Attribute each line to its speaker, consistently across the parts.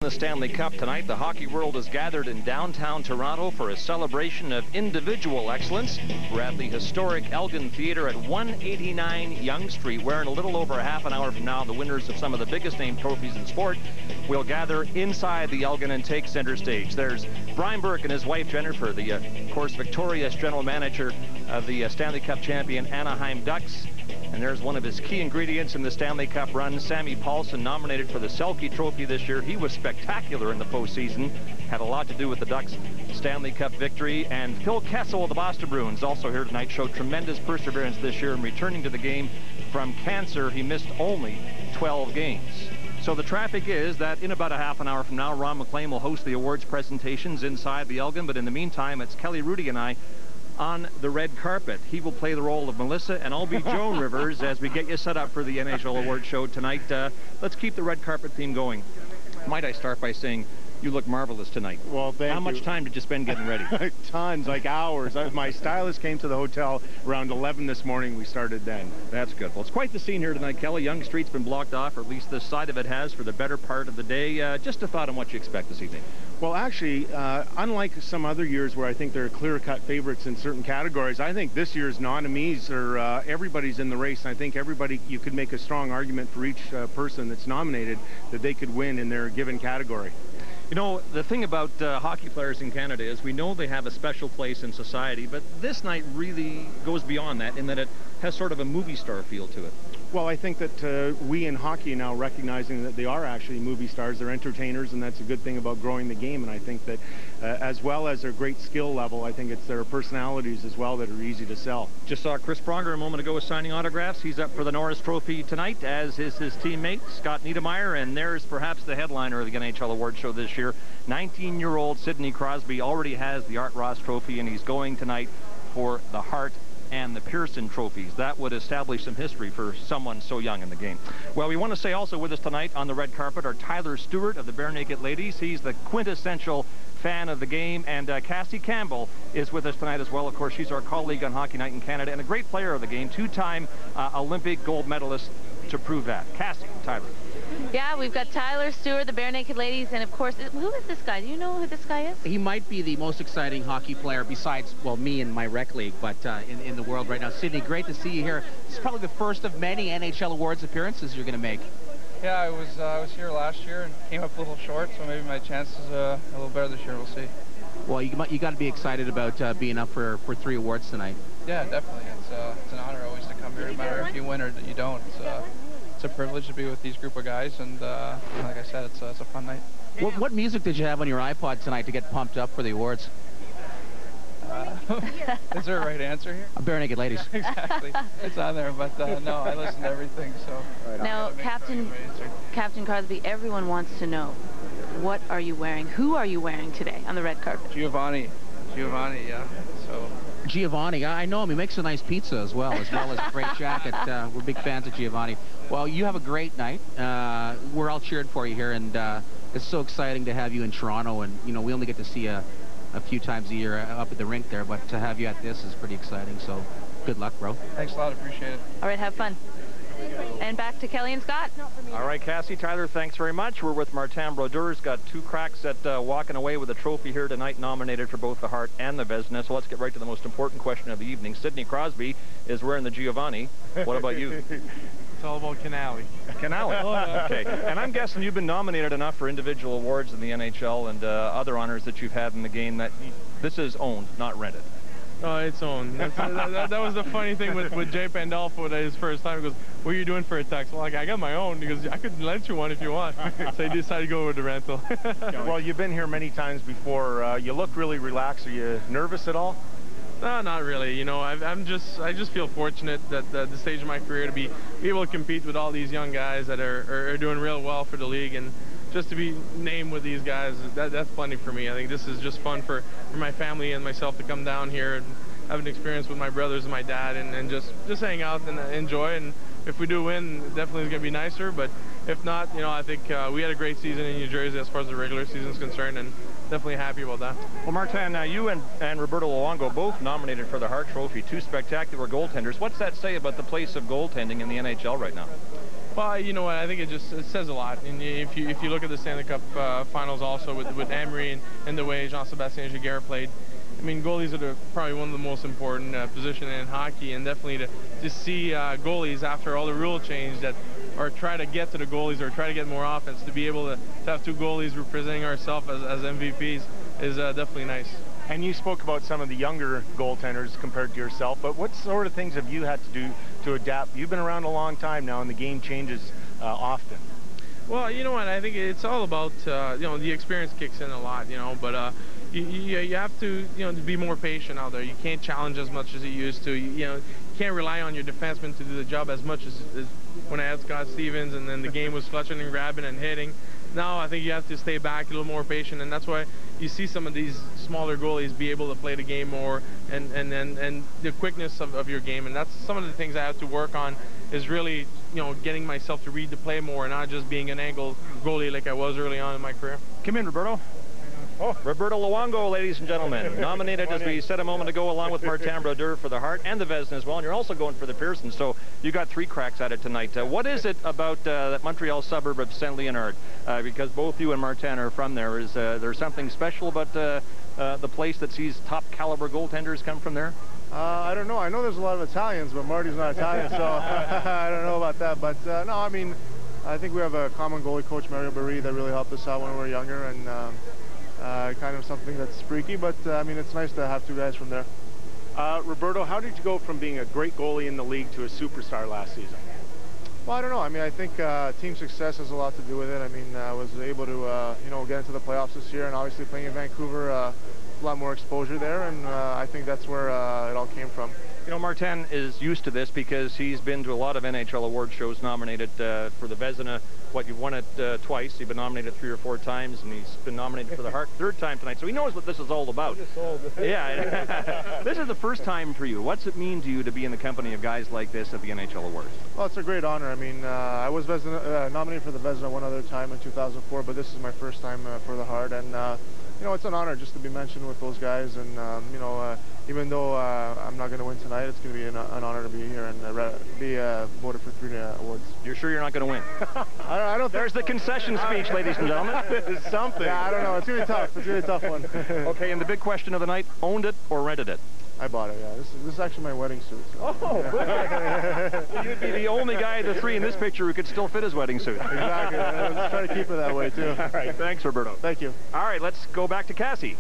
Speaker 1: the Stanley Cup tonight. The hockey world is gathered in downtown Toronto for a celebration of individual excellence. We're at the historic Elgin Theatre at 189 Yonge Street, where in a little over a half an hour from now, the winners of some of the biggest named trophies in sport will gather inside the Elgin and take center stage. There's Brian Burke and his wife Jennifer, the, of course, victorious general manager of the Stanley Cup champion Anaheim Ducks. And there's one of his key ingredients in the Stanley Cup run, Sammy Paulson, nominated for the Selke Trophy this year. He was spectacular in the postseason, had a lot to do with the Ducks' Stanley Cup victory. And Phil Kessel of the Boston Bruins, also here tonight, showed tremendous perseverance this year in returning to the game from cancer. He missed only 12 games. So the traffic is that in about a half an hour from now, Ron McLean will host the awards presentations inside the Elgin. But in the meantime, it's Kelly Rudy and I on the red carpet. He will play the role of Melissa, and I'll be Joan Rivers as we get you set up for the NHL Award Show tonight. Let's keep the red carpet theme going. Might I start by saying you look marvelous tonight.
Speaker 2: Well, thank you.
Speaker 1: How much time did you spend getting ready?
Speaker 2: Tons, like hours. My stylist came to the hotel around 11 this morning. We started then.
Speaker 1: That's good. Well, it's quite the scene here tonight, Kelly. Yonge Street's been blocked off, or at least this side of it has, for the better part of the day. Just a thought on what you expect this evening.
Speaker 2: Well, actually, unlike some other years where I think there are clear-cut favorites in certain categories, I think this year's nominees are everybody's in the race. And I think everybody, you could make a strong argument for each person that's nominated that they could win in their given category.
Speaker 1: You know, the thing about hockey players in Canada is we know they have a special place in society, but this night really goes beyond that in that it has sort of a movie star feel to it.
Speaker 2: Well, I think that we in hockey now recognizing that they are actually movie stars, they're entertainers, and that's a good thing about growing the game. And I think that as well as their great skill level, I think it's their personalities as well that are easy to sell.
Speaker 1: Just saw Chris Pronger a moment ago signing autographs. He's up for the Norris Trophy tonight, as is his teammate, Scott Niedermayer, and there's perhaps the headliner of the NHL Award Show this year. 19-year-old Sidney Crosby already has the Art Ross Trophy, and he's going tonight for the Hart and the Pearson trophies. That would establish some history for someone so young in the game. Well, we want to say also with us tonight on the red carpet are Tyler Stewart of the Bare Naked Ladies. He's the quintessential fan of the game, and Cassie Campbell is with us tonight as well. Of course, she's our colleague on Hockey Night in Canada and a great player of the game, two-time Olympic gold medalist to prove that. Cassie, Tyler.
Speaker 3: Yeah, we've got Tyler Stewart, the Bare Naked Ladies, and of course, who is this guy? Do you know who this guy is?
Speaker 4: He might be the most exciting hockey player besides, well, me and my rec league, but in the world right now. Sidney, great to see you here. This is probably the first of many NHL Awards appearances you're going to make.
Speaker 5: Yeah, I was here last year and came up a little short, so maybe my chances a little better this year. We'll see. Well,
Speaker 4: you got to be excited about being up for 3 awards tonight.
Speaker 5: Yeah, definitely. It's an honor always to come here, no matter if you win or you don't. It's a privilege to be with these group of guys, and like I said, it's a fun night.
Speaker 4: What music did you have on your iPod tonight to get pumped up for the awards?
Speaker 5: Is there a right answer here?
Speaker 4: Bare Naked Ladies.
Speaker 5: Exactly. It's on there, but no, I listen to everything. So
Speaker 3: now, Captain Crosby, everyone wants to know, what are you wearing? Who are you wearing today on the red carpet?
Speaker 5: Giovanni, yeah. So.
Speaker 4: Giovanni, I know him. He makes a nice pizza as well as a great jacket. We're big fans of Giovanni. Well, you have a great night. We're all cheered for you here, and it's so exciting to have you in Toronto. And you know, we only get to see you a few times a year up at the rink there, but to have you at this is pretty exciting. So, good luck, bro.
Speaker 5: Thanks a lot. Appreciate it.
Speaker 3: All right, have fun. And back to Kelly and Scott.
Speaker 1: All right, Cassie, Tyler, thanks very much. We're with Martin Brodeur. He's got 2 cracks at walking away with a trophy here tonight, nominated for both the Hart and the Vezina. So let's get right to the most important question of the evening. Sidney Crosby is wearing the Giovanni. What about you?
Speaker 5: It's all about Canali.
Speaker 1: Canali. Oh, yeah. Okay. And I'm guessing you've been nominated enough for individual awards in the NHL and other honors that you've had in the game that this is owned, not rented.
Speaker 6: Oh, it's owned. That was the funny thing with Jay Pandolfo his first time. He goes, what are you doing for a tax? Well, like, I got my own. He goes, I could lend you one if you want. So he decided to go with the rental.
Speaker 2: Well, you've been here many times before. You look really relaxed. Are you nervous at all?
Speaker 6: No, not really. You know, I just feel fortunate that at the stage of my career to be able to compete with all these young guys that are doing real well for the league, and just to be named with these guys, that's plenty for me. I think this is just fun for my family and myself to come down here and have an experience with my brothers and my dad, and just hang out and enjoy. And if we do win, definitely it's going to be nicer. But if not, you know, I think we had a great season in New Jersey as far as the regular season is concerned, and definitely happy about that.
Speaker 1: Well, Martin, you and Roberto Luongo both nominated for the Hart Trophy, 2 spectacular goaltenders. What's that say about the place of goaltending in the NHL right now?
Speaker 6: Well, you know what? I think it says a lot. And if you look at the Stanley Cup finals also with Emery and the way Jean-Sébastien Giguère played, I mean, goalies are probably one of the most important position in hockey, and definitely to see goalies after all the rule change that or try to get to the goalies or try to get more offense, to be able to have two goalies representing ourselves as MVPs is definitely nice.
Speaker 2: And you spoke about some of the younger goaltenders compared to yourself, but what sort of things have you had to do to adapt? You've been around a long time now, and the game changes often.
Speaker 6: Well, you know what? I think it's all about, you know, the experience kicks in a lot, you know, but you have to, you know, to be more patient out there. You can't challenge as much as you used to. You know, you can't rely on your defenseman to do the job as much as when I had Scott Stevens, and then the game was clutching and grabbing and hitting. Now I think you have to stay back, a little more patient, and that's why you see some of these smaller goalies be able to play the game more, and the quickness of your game. And that's some of the things I have to work on, is really, you know, getting myself to read the play more and not just being an angle goalie like I was early on in my career.
Speaker 2: Come in, Roberto.
Speaker 1: Oh, Roberto Luongo, ladies and gentlemen, nominated, as we said a moment ago, along with Martin Brodeur for the Hart and the Vezina as well, and you're also going for the Pearson, so you got 3 cracks at it tonight. What is it about that Montreal suburb of Saint Leonard? Because both you and Martin are from there. Is there something special about the place that sees top caliber goaltenders come from there?
Speaker 7: I don't know. I know there's a lot of Italians, but Marty's not Italian, so I don't know about that. But no, I mean, I think we have a common goalie coach, Mario Barry, that really helped us out when we were younger, and kind of something that's freaky, but I mean, it's nice to have 2 guys from there.
Speaker 2: Roberto, how did you go from being a great goalie in the league to a superstar last season?
Speaker 7: Well, I don't know. I mean, I think team success has a lot to do with it. I mean, I was able to, you know, get into the playoffs this year, and obviously playing in Vancouver, a lot more exposure there, and I think that's where it all came from.
Speaker 1: You know, Martin is used to this because he's been to a lot of NHL award shows, nominated for the Vezina. What, you've won it twice. You've been nominated 3 or 4 times, and he's been nominated for the Hart 3rd time tonight. So he knows what this is all about. Yeah. This is the first time for you. What's it mean to you to be in the company of guys like this at the NHL Awards?
Speaker 7: Well, it's a great honor. I mean, I was nominated for the Vezina one other time in 2004, but this is my first time for the Hart, and you know, it's an honor just to be mentioned with those guys, and you know, even though I'm not going to win tonight, it's going to be an honor to be here and be voted for 3 awards.
Speaker 1: You're sure you're not going to win?
Speaker 7: I don't.
Speaker 1: There's the concession speech, ladies and gentlemen.
Speaker 2: It's something.
Speaker 7: Yeah, I don't know. It's going to be tough. It's going to be a tough one.
Speaker 1: Okay, and the big question of the night: owned it or rented it?
Speaker 7: I bought it. Yeah, this is actually my wedding suit. So.
Speaker 1: Oh, you'd be the only guy of the 3 in this picture who could still fit his wedding suit.
Speaker 7: Exactly. Let's try to keep it that way too.
Speaker 1: All right, thanks, Roberto.
Speaker 7: Thank you.
Speaker 1: All right, let's go back to Cassie.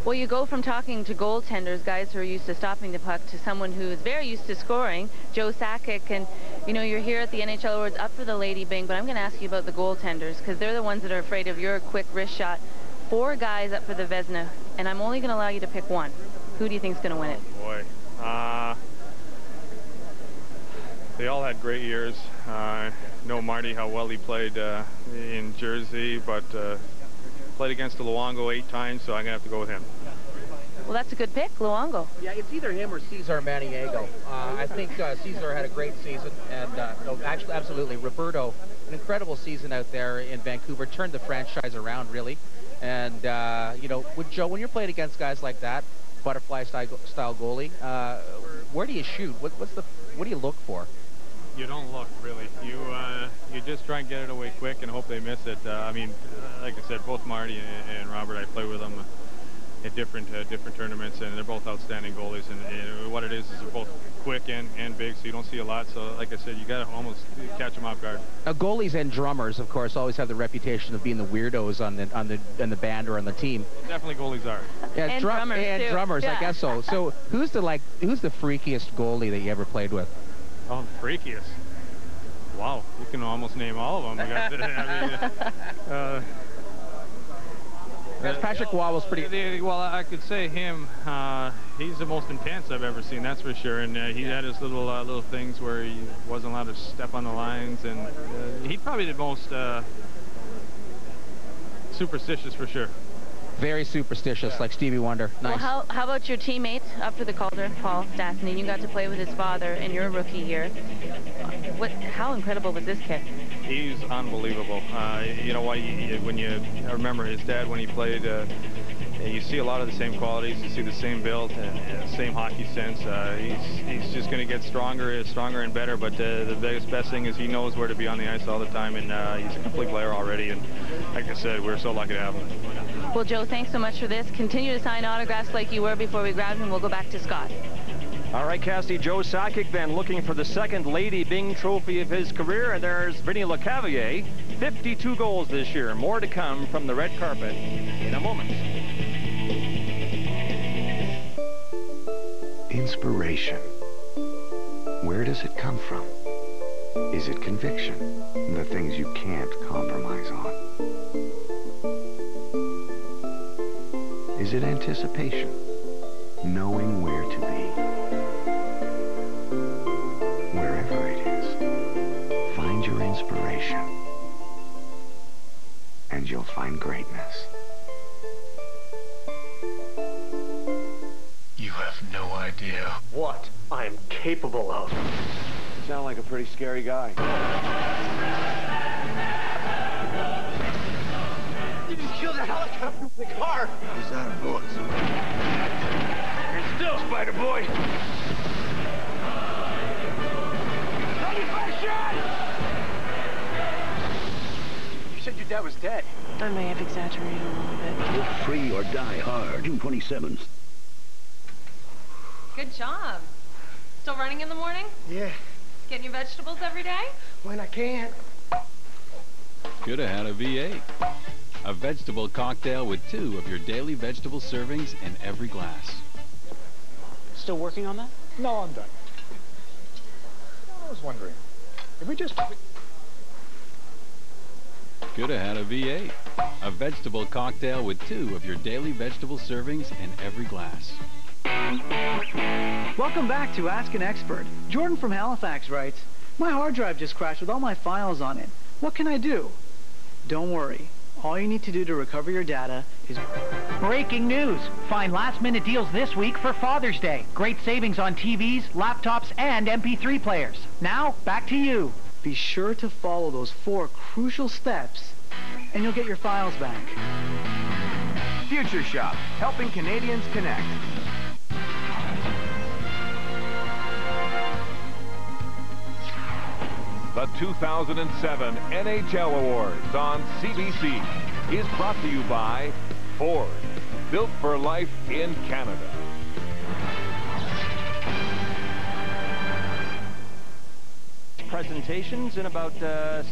Speaker 3: Well, you go from talking to goaltenders, guys who are used to stopping the puck, to someone who is very used to scoring, Joe Sakic, and you know, you're here at the NHL Awards up for the Lady Byng, but I'm going to ask you about the goaltenders, because they're the ones that are afraid of your quick wrist shot. 4 guys up for the Vezina, and I'm only going to allow you to pick one. Who do you think is going to win it?
Speaker 8: Oh boy. They all had great years. I know Marty, how well he played in Jersey, but played against the Luongo 8 times, so I'm going to have to go with him.
Speaker 3: Well, that's a good pick, Luongo.
Speaker 4: Yeah, it's either him or Cesar Maniego. I think Cesar had a great season, and no, actually, absolutely, Roberto, an incredible season out there in Vancouver, turned the franchise around, really. And, you know, with Joe, when you're playing against guys like that, butterfly style goalie, where do you shoot? What do you look for?
Speaker 8: You don't look, really. You just try and get it away quick and hope they miss it. I mean, like I said, both Marty and Robert, I play with them at different tournaments, and they're both outstanding goalies. And what it is they're both quick and big, so you don't see a lot. So, like I said, you got to almost catch them off guard.
Speaker 4: Now, goalies and drummers, of course, always have the reputation of being the weirdos on the band or on the team.
Speaker 8: Definitely, goalies are.
Speaker 4: Yeah,
Speaker 3: and drummers,
Speaker 4: yeah. I guess so. So, who's the freakiest goalie that you ever played with?
Speaker 8: Oh, the freakiest. Wow, you can almost name all of them.
Speaker 4: Patrick Waugh was pretty...
Speaker 8: Well, I could say him. He's the most intense I've ever seen, that's for sure. And he had his little things where he wasn't allowed to step on the lines. And he's probably the most superstitious, for sure.
Speaker 4: Very superstitious, like Stevie Wonder. Nice.
Speaker 3: Well, how about your teammate up for the Calder, Paul Stastny? You got to play with his father in your rookie year. How incredible was this kid?
Speaker 8: He's unbelievable. You know, I remember his dad when he played you see a lot of the same qualities. You see the same build and same hockey sense. He's just going to get stronger and better. But the best thing is he knows where to be on the ice all the time, and he's a complete player already. And like I said, we're so lucky to have him.
Speaker 3: Well, Joe, thanks so much for this. Continue to sign autographs like you were before we grabbed him. We'll go back to Scott.
Speaker 1: All right, Cassie, Joe Sakic then looking for the second Lady Byng trophy of his career, and there's Vinny Lecavalier, 52 goals this year. More to come from the red carpet in a moment.
Speaker 9: Inspiration. Where does it come from? Is it conviction? The things you can't compromise on? Is it anticipation? Knowing where to be? Wherever it is, find your inspiration, and you'll find greatness.
Speaker 10: You have no idea what I am capable of.
Speaker 9: You sound like a pretty scary guy.
Speaker 10: You just killed a helicopter with a car.
Speaker 9: He's out of bullets.
Speaker 10: And still, Spider Boy. You said your dad was dead.
Speaker 11: I may have exaggerated a little bit.
Speaker 12: Live free or die hard, June 27th.
Speaker 13: Good job. Still running in the morning?
Speaker 10: Yeah.
Speaker 13: Getting your vegetables every day?
Speaker 10: When I can.
Speaker 14: Could have had a V8. A vegetable cocktail with 2 of your daily vegetable servings in every glass.
Speaker 11: Still working on that?
Speaker 10: No, I'm done. I was wondering, if we just...
Speaker 14: Could have had a V8. A vegetable cocktail with 2 of your daily vegetable servings in every glass.
Speaker 15: Welcome back to Ask an Expert. Jordan from Halifax writes, my hard drive just crashed with all my files on it. What can I do? Don't worry. All you need to do to recover your data is...
Speaker 16: Breaking news! Find last-minute deals this week for Father's Day. Great savings on TVs, laptops, and MP3 players. Now, back to you.
Speaker 15: Be sure to follow those 4 crucial steps, and you'll get your files back.
Speaker 17: Future Shop, helping Canadians connect.
Speaker 18: The 2007 NHL Awards on CBC is brought to you by Ford, built for life in Canada.
Speaker 1: Presentations in about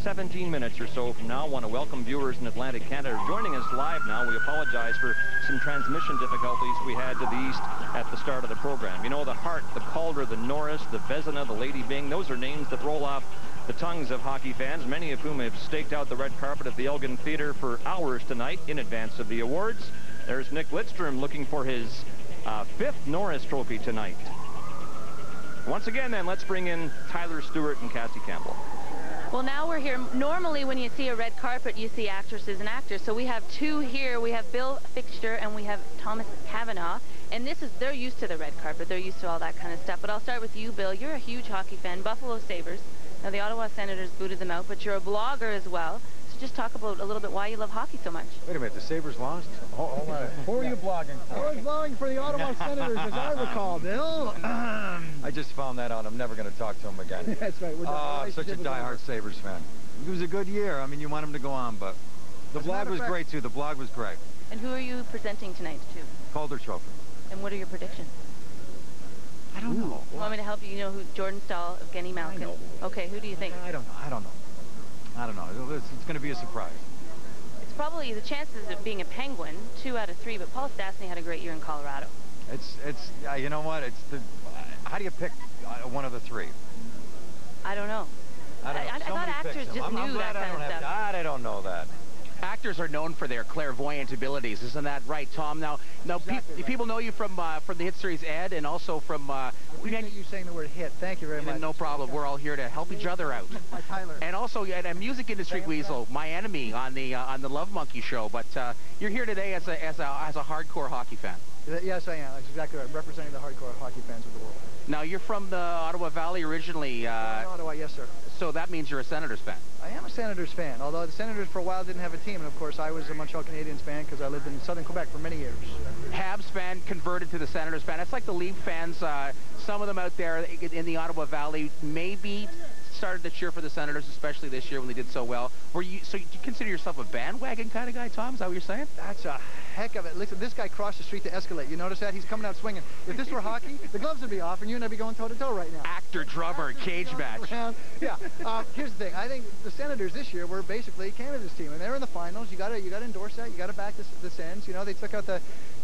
Speaker 1: 17 minutes or so from now. I want to welcome viewers in Atlantic Canada joining us live now. We apologize for some transmission difficulties we had to the east at the start of the program. You know, the Hart, the Calder, the Norris, the Vezina, the Lady Byng, those are names that roll off the tongues of hockey fans, many of whom have staked out the red carpet at the Elgin Theatre for hours tonight in advance of the awards. There's Nick Lidstrom looking for his 5th Norris Trophy tonight. Once again, then, let's bring in Tyler Stewart and Cassie Campbell.
Speaker 3: Well, now we're here. Normally, when you see a red carpet, you see actresses and actors. So we have 2 here. We have Bill Fixture and we have Thomas Cavanaugh. And they're used to the red carpet. They're used to all that kind of stuff. But I'll start with you, Bill. You're a huge hockey fan. Buffalo Sabres. Now, the Ottawa Senators booted them out, but you're a blogger as well. So just talk about a little bit why you love hockey so much.
Speaker 19: Wait a minute, the Sabres lost? Hold on. Who are you blogging for?
Speaker 20: I was blogging for the Ottawa Senators, as I recall, Bill.
Speaker 19: I just found that out. I'm never going to talk to him again.
Speaker 20: That's right.
Speaker 19: I'm such a diehard Sabres fan. It was a good year. I mean, you want him to go on, but the blog was great, too. The blog was great.
Speaker 3: And who are you presenting tonight to?
Speaker 19: Calder Trophy.
Speaker 3: And what are your predictions?
Speaker 19: I don't know.
Speaker 3: You want me to help you? You know who Jordan Stahl, Evgeny Malkin. Okay, who do you think?
Speaker 19: I don't know. It's going to be a surprise.
Speaker 3: It's probably the chances of being a Penguin, 2 out of 3, but Paul Stastny had a great year in Colorado.
Speaker 19: You know what? How do you pick one of the 3?
Speaker 3: I don't know. I thought actors just knew that kind of stuff.
Speaker 19: I don't know that.
Speaker 4: Actors are known for their clairvoyant abilities, isn't that right, Tom? Now exactly people know you from the hit series Ed, and also from.
Speaker 20: I appreciate you saying the word hit. Thank you very much.
Speaker 4: No problem. We're all here to help each other out.
Speaker 20: Tyler.
Speaker 4: And also, a music industry weasel, my enemy on the Love Monkey show. But you're here today as a hardcore hockey fan.
Speaker 15: Yes, I am. That's exactly right. I'm representing the hardcore hockey fans of the world.
Speaker 4: Now, you're from the Ottawa Valley originally.
Speaker 15: Ottawa, yes, sir.
Speaker 4: So that means you're a Senators fan.
Speaker 15: I am a Senators fan, although the Senators for a while didn't have a team, and of course I was a Montreal Canadiens fan because I lived in southern Quebec for many years.
Speaker 4: Habs fan converted to the Senators fan. It's like the Leaf fans. Some of them out there in the Ottawa Valley maybe started to cheer for the Senators, especially this year when they did so well. So you consider yourself a bandwagon kind of guy, Tom? Is that what you're saying?
Speaker 15: That's a heck of it. Listen, this guy crossed the street to escalate. You notice that? He's coming out swinging. If this were hockey, the gloves would be off, and you and I'd be going toe-to-toe right now.
Speaker 4: Actor, drummer, cage match.
Speaker 15: Yeah. Here's the thing. I think the Senators this year were basically Canada's team, and they're in the finals. You got to endorse that. You got to back the Sens. You know, they took out the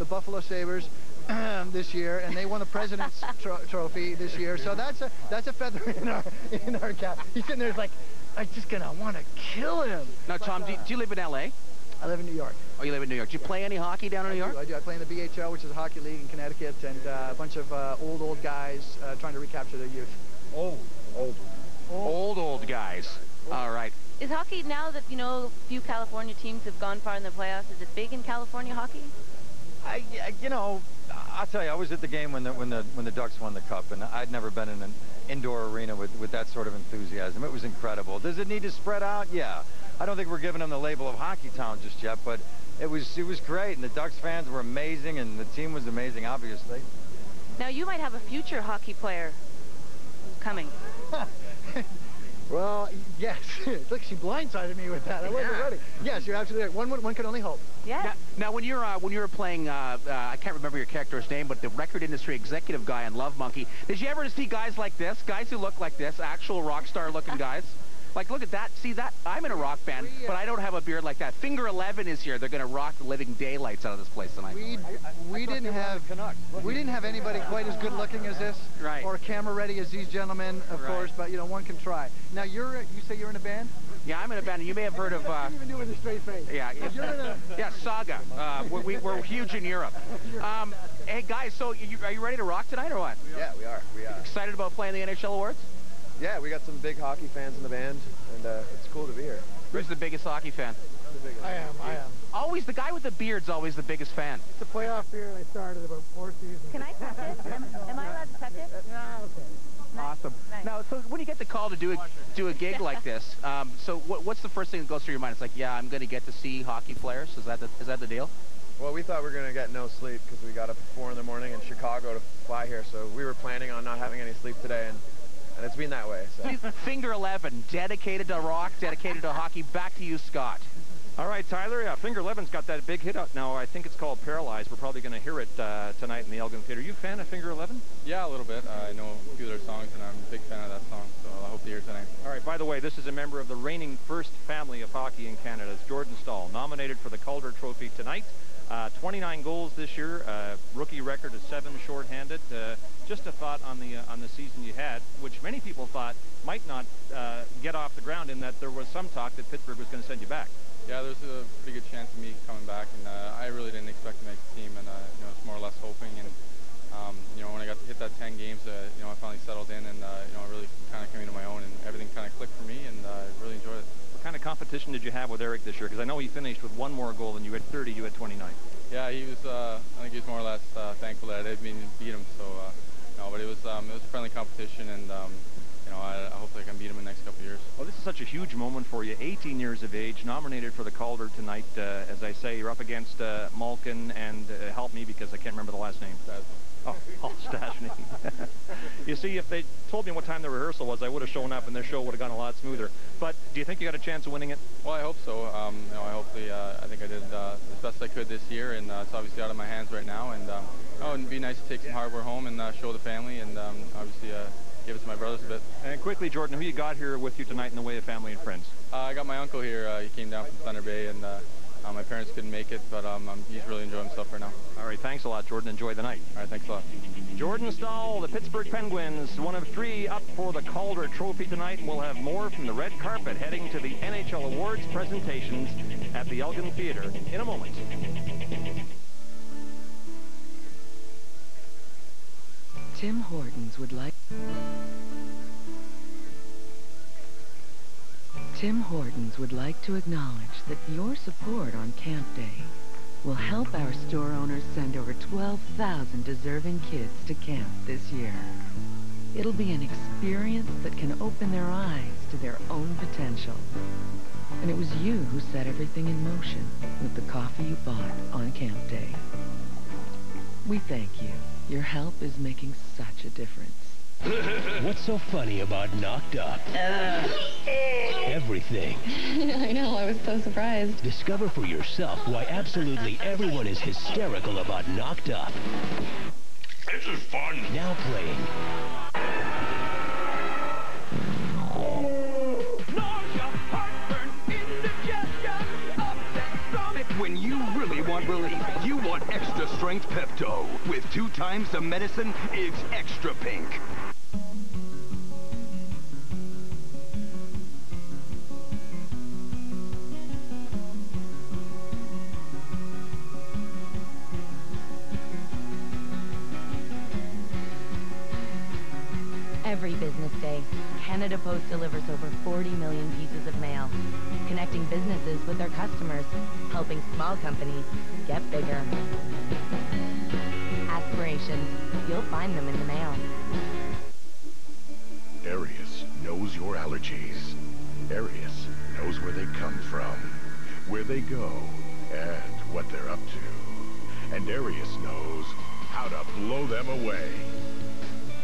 Speaker 15: Buffalo Sabres this year, and they won the President's Trophy this year. So that's a feather in our cap. He's sitting there like, I'm just gonna want to kill him.
Speaker 4: Now, Tom, do you live in L.A.?
Speaker 15: I live in New York.
Speaker 4: Oh, you live in New York. Do you play any hockey down in New York?
Speaker 15: I do. I play in the BHL, which is a hockey league in Connecticut, and a bunch of old guys trying to recapture their youth.
Speaker 4: Old guys. All right.
Speaker 3: Is hockey, now that, you know, a few California teams have gone far in the playoffs, is it big in California hockey?
Speaker 19: You know, I'll tell you, I was at the game when the Ducks won the Cup, and I'd never been in an indoor arena with that sort of enthusiasm. It was incredible. Does it need to spread out? Yeah. I don't think we're giving them the label of hockey town just yet, but it was great, and the Ducks fans were amazing, and the team was amazing, obviously.
Speaker 3: Now, you might have a future hockey player coming.
Speaker 15: Well, yes. Look, she blindsided me with that. I wasn't ready. Yes, you're absolutely right. One can only hope.
Speaker 3: Yeah.
Speaker 4: Now, when you were playing, I can't remember your character's name, but the record industry executive guy on Love Monkey, did you ever see guys like this, guys who look like this, actual rock star looking guys? Like, look at that. See that? I'm in a rock band, but I don't have a beard like that. Finger 11 is here. They're going to rock the living daylights out of this place tonight.
Speaker 15: We didn't have anybody quite as good looking as this,
Speaker 4: right,
Speaker 15: or camera ready as these gentlemen, of course. But you know, one can try. Now, you say you're in a band?
Speaker 4: Yeah, I'm in a band. You may have heard of.
Speaker 15: I didn't even do it with a straight face.
Speaker 4: Yeah. Yeah, Saga. We're huge in Europe. Hey guys, so are you ready to rock tonight or what?
Speaker 21: Yeah, we are.
Speaker 4: Excited about playing the NHL Awards?
Speaker 21: Yeah, we got some big hockey fans in the band, and it's cool to be here.
Speaker 4: Who's the biggest hockey fan?
Speaker 20: I am.
Speaker 4: Always the guy with the beard's always the biggest fan.
Speaker 20: It's a playoff beer, and I started about 4 seasons.
Speaker 3: Can I touch it? Am I allowed to touch it?
Speaker 20: Yeah, okay.
Speaker 4: Awesome.
Speaker 3: Nice.
Speaker 4: Now, so when you get the call to do a gig like this, so what's the first thing that goes through your mind? It's like, yeah, I'm going to get to see hockey players. Is that the deal?
Speaker 21: Well, we thought we were going to get no sleep because we got up at 4 in the morning in Chicago to fly here, so we were planning on not having any sleep today, and it's been that way. So.
Speaker 4: Finger 11, dedicated to rock, dedicated to hockey. Back to you, Scott.
Speaker 1: All right, Tyler. Yeah, Finger 11's got that big hit out now. I think it's called Paralyzed. We're probably going to hear it tonight in the Elgin Theater. You a fan of Finger 11?
Speaker 5: Yeah, a little bit. I know a few of their songs, and I'm a big fan of that song, so I hope to hear it tonight.
Speaker 1: All right, by the way, this is a member of the reigning first family of hockey in Canada. It's Jordan Staal, nominated for the Calder Trophy tonight. 29 goals this year, rookie record of 7 shorthanded. Just a thought on the season you had, which many people thought might not get off the ground, in that there was some talk that Pittsburgh was going to send you back.
Speaker 5: Yeah, there's a pretty good chance of me coming back, and I really didn't expect to make the team, and you know, it's more or less hoping. And you know, when I got to hit that 10 games, you know, I finally settled in, and you know, I really kind of came into my own, and everything kind of clicked for me, and I really enjoyed it.
Speaker 1: What kind of competition did you have with Eric this year? Because I know he finished with 1 more goal than you. Had 30, you had 29.
Speaker 5: Yeah, he was. I think he was more or less thankful that I didn't beat him. So no, but it was a friendly competition, and you know, I hopefully I can beat him in the next couple of years.
Speaker 1: Well, this is such a huge moment for you. 18 years of age, nominated for the Calder tonight. As I say, you're up against Malkin and help me because I can't remember the last name. Oh, Paul Stastny. You see, if they told me what time the rehearsal was, I would have shown up and their show would have gone a lot smoother. But do you think you got a chance of winning it?
Speaker 5: Well, I hope so. You know, I think I did as best I could this year, and it's obviously out of my hands right now. And oh, it'd be nice to take some hardware home and show the family, and obviously give it to my brothers a bit.
Speaker 1: And quickly, Jordan, who you got here with you tonight in the way of family and friends?
Speaker 5: I got my uncle here. He came down from Thunder Bay, and my parents couldn't make it, but he's really enjoying himself right now.
Speaker 1: All right, thanks a lot, Jordan. Enjoy the night.
Speaker 5: All right, thanks a lot.
Speaker 1: Jordan Staal, the Pittsburgh Penguins, one of 3 up for the Calder Trophy tonight, and we'll have more from the red carpet heading to the NHL Awards presentations at the Elgin Theater in a moment.
Speaker 22: Tim Hortons would like... Tim Hortons would like to acknowledge that your support on Camp Day will help our store owners send over 12,000 deserving kids to camp this year. It'll be an experience that can open their eyes to their own potential. And it was you who set everything in motion with the coffee you bought on camp day. We thank you. Your help is making such a difference.
Speaker 2: What's so funny about Knocked Up? Everything.
Speaker 3: I know, I was so surprised.
Speaker 2: Discover for yourself why absolutely everyone is hysterical about Knocked Up.
Speaker 6: This is fun.
Speaker 2: Now playing.
Speaker 6: When you really want relief, you want extra strength Pepto. With 2 times the medicine, it's extra pink.
Speaker 23: Every business day, Canada Post delivers over 40 million pieces of mail, connecting businesses with their customers, helping small companies get bigger. Aspirations, you'll find them in the mail.
Speaker 6: Arius knows your allergies. Arius knows where they come from, where they go, and what they're up to. And Arius knows how to blow them away.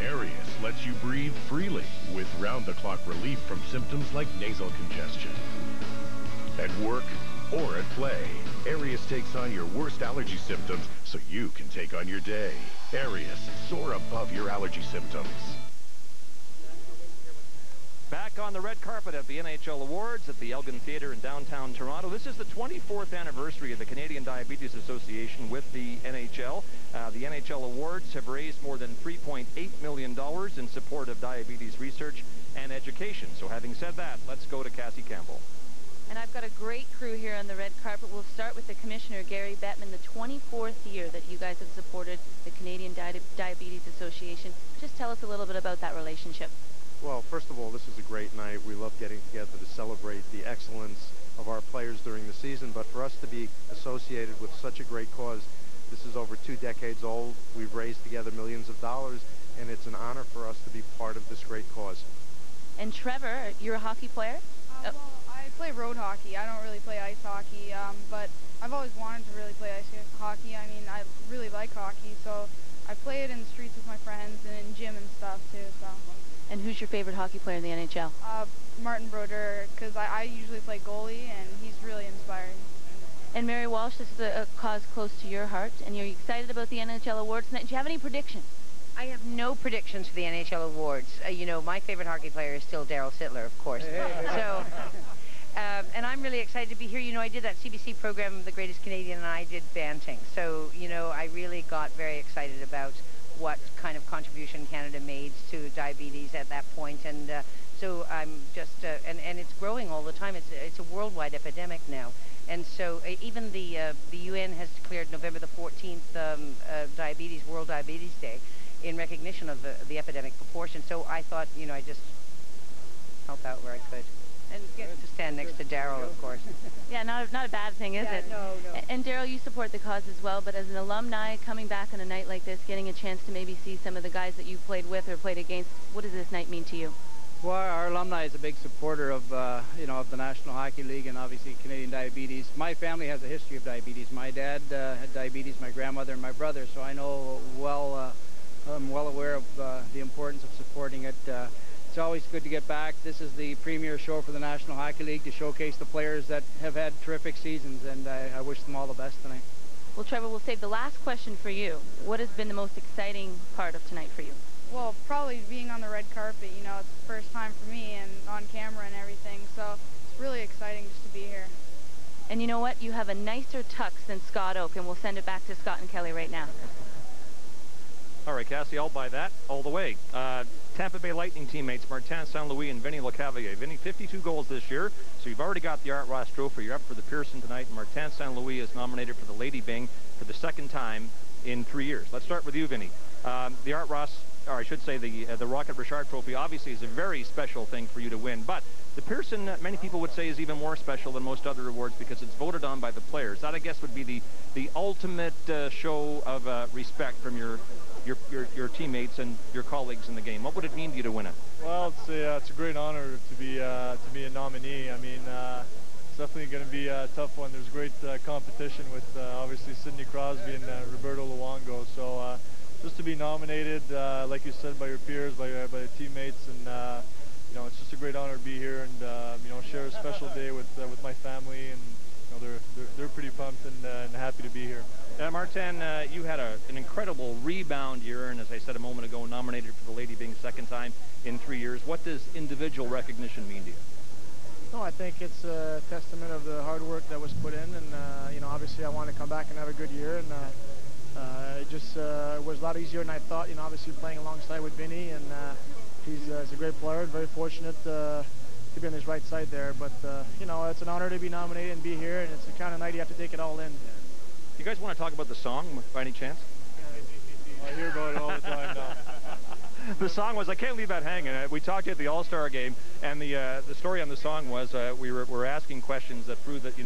Speaker 6: Arius lets you breathe freely with round-the-clock relief from symptoms like nasal congestion. At work or at play, Arius takes on your worst allergy symptoms so you can take on your day. Arius, soar above your allergy symptoms.
Speaker 1: Back on the red carpet at the NHL Awards at the Elgin Theatre in downtown Toronto. This is the 24th anniversary of the Canadian Diabetes Association with the NHL. The NHL Awards have raised more than $3.8 million in support of diabetes research and education. So having said that, let's go to Cassie Campbell.
Speaker 3: And I've got a great crew here on the red carpet. We'll start with the Commissioner, Gary Bettman, the 24th year that you guys have supported the Canadian Diabetes Association. Just tell us a little bit about that relationship.
Speaker 24: Well, first of all, this is a great night. We love getting together to celebrate the excellence of our players during the season, but for us to be associated with such a great cause, this is over 2 decades old. We've raised together millions of dollars, and it's an honor for us to be part of this great cause.
Speaker 3: And Trevor, you're a hockey player?
Speaker 25: Well, I play road hockey. I don't really play ice hockey, but I've always wanted to really play ice hockey. I mean, I really like hockey, so I play it in the streets with my friends and in gym and stuff, too, so.
Speaker 3: And who's your favorite hockey player in the NHL?
Speaker 25: Martin Brodeur, because I usually play goalie, and he's really inspiring.
Speaker 3: And Mary Walsh, this is a cause close to your heart, and you're excited about the NHL Awards tonight. Do you have any predictions?
Speaker 26: I have no predictions for the NHL Awards. You know, my favorite hockey player is still Daryl Sittler, of course. So, and I'm really excited to be here. You know, I did that CBC program, The Greatest Canadian, and I did banting. So, you know, I really got very excited about what kind of contribution Canada made to diabetes at that point, and so I'm just and it's growing all the time. It's a worldwide epidemic now, and so even the UN has declared November the 14th World Diabetes Day in recognition of the epidemic proportion. So I thought, you know, I just help out where I could. And get to stand next to Daryl, of course.
Speaker 3: Yeah, not a bad thing, is it?
Speaker 26: No.
Speaker 3: And Daryl, you support the cause as well, but as an alumni coming back on a night like this, getting a chance to maybe see some of the guys that you played with or played against, what does this night mean to you?
Speaker 27: Well, our alumni is a big supporter of, you know, of the National Hockey League and obviously Canadian diabetes. My family has a history of diabetes. My dad had diabetes, my grandmother, and my brother, so I know I'm well aware of the importance of supporting it. It's always good to get back. This is the premier show for the National Hockey League to showcase the players that have had terrific seasons, and I wish them all the best tonight.
Speaker 3: Well, Trevor, we'll save the last question for you. What has been the most exciting part of tonight for you?
Speaker 25: Well, probably being on the red carpet. You know, it's the first time for me and on camera and everything, so it's really exciting just to be here.
Speaker 3: And you know what? You have a nicer tux than Scott Oak, and we'll send it back to Scott and Kelly right now.
Speaker 1: All right, Cassie, I'll buy that all the way. Tampa Bay Lightning teammates Martin St. Louis and Vinny Lecavalier. Vinny, 52 goals this year, so you've already got the Art Ross Trophy. You're up for the Pearson tonight, and Martin St. Louis is nominated for the Lady Byng for the 2nd time in 3 years. Let's start with you, Vinny. The Art Ross or I should say the Rocket Richard Trophy obviously is a very special thing for you to win. But the Pearson, many people would say, is even more special than most other awards because it's voted on by the players. That, I guess, would be the ultimate show of respect from your teammates and your colleagues in the game. What would it mean to you to win it?
Speaker 5: Well, it's a great honor to be a nominee. I mean, it's definitely going to be a tough one. There's great competition with obviously Sidney Crosby and Roberto Luongo. So just to be nominated, like you said, by your peers, by your teammates, and you know, it's just a great honor to be here and you know, share a special day with my family, and you know, they're pretty pumped and happy to be here.
Speaker 1: Martin, you had an incredible rebound year, and as I said a moment ago, nominated for the Lady Byng second time in 3 years. What does individual recognition mean to you?
Speaker 20: No, I think it's a testament of the hard work that was put in, and you know, obviously I want to come back and have a good year, and it just was a lot easier than I thought. You know, obviously playing alongside with Vinny, and he's a great player. Very fortunate to be on his right side there. But you know, it's an honor to be nominated and be here, and it's the kind of night you have to take it all in.
Speaker 1: You guys want to talk about the song by any chance?
Speaker 5: I hear about it all the time now.
Speaker 1: The song was, I can't leave that hanging. We talked at the All-Star game, and the story on the song was we were asking questions that proved that you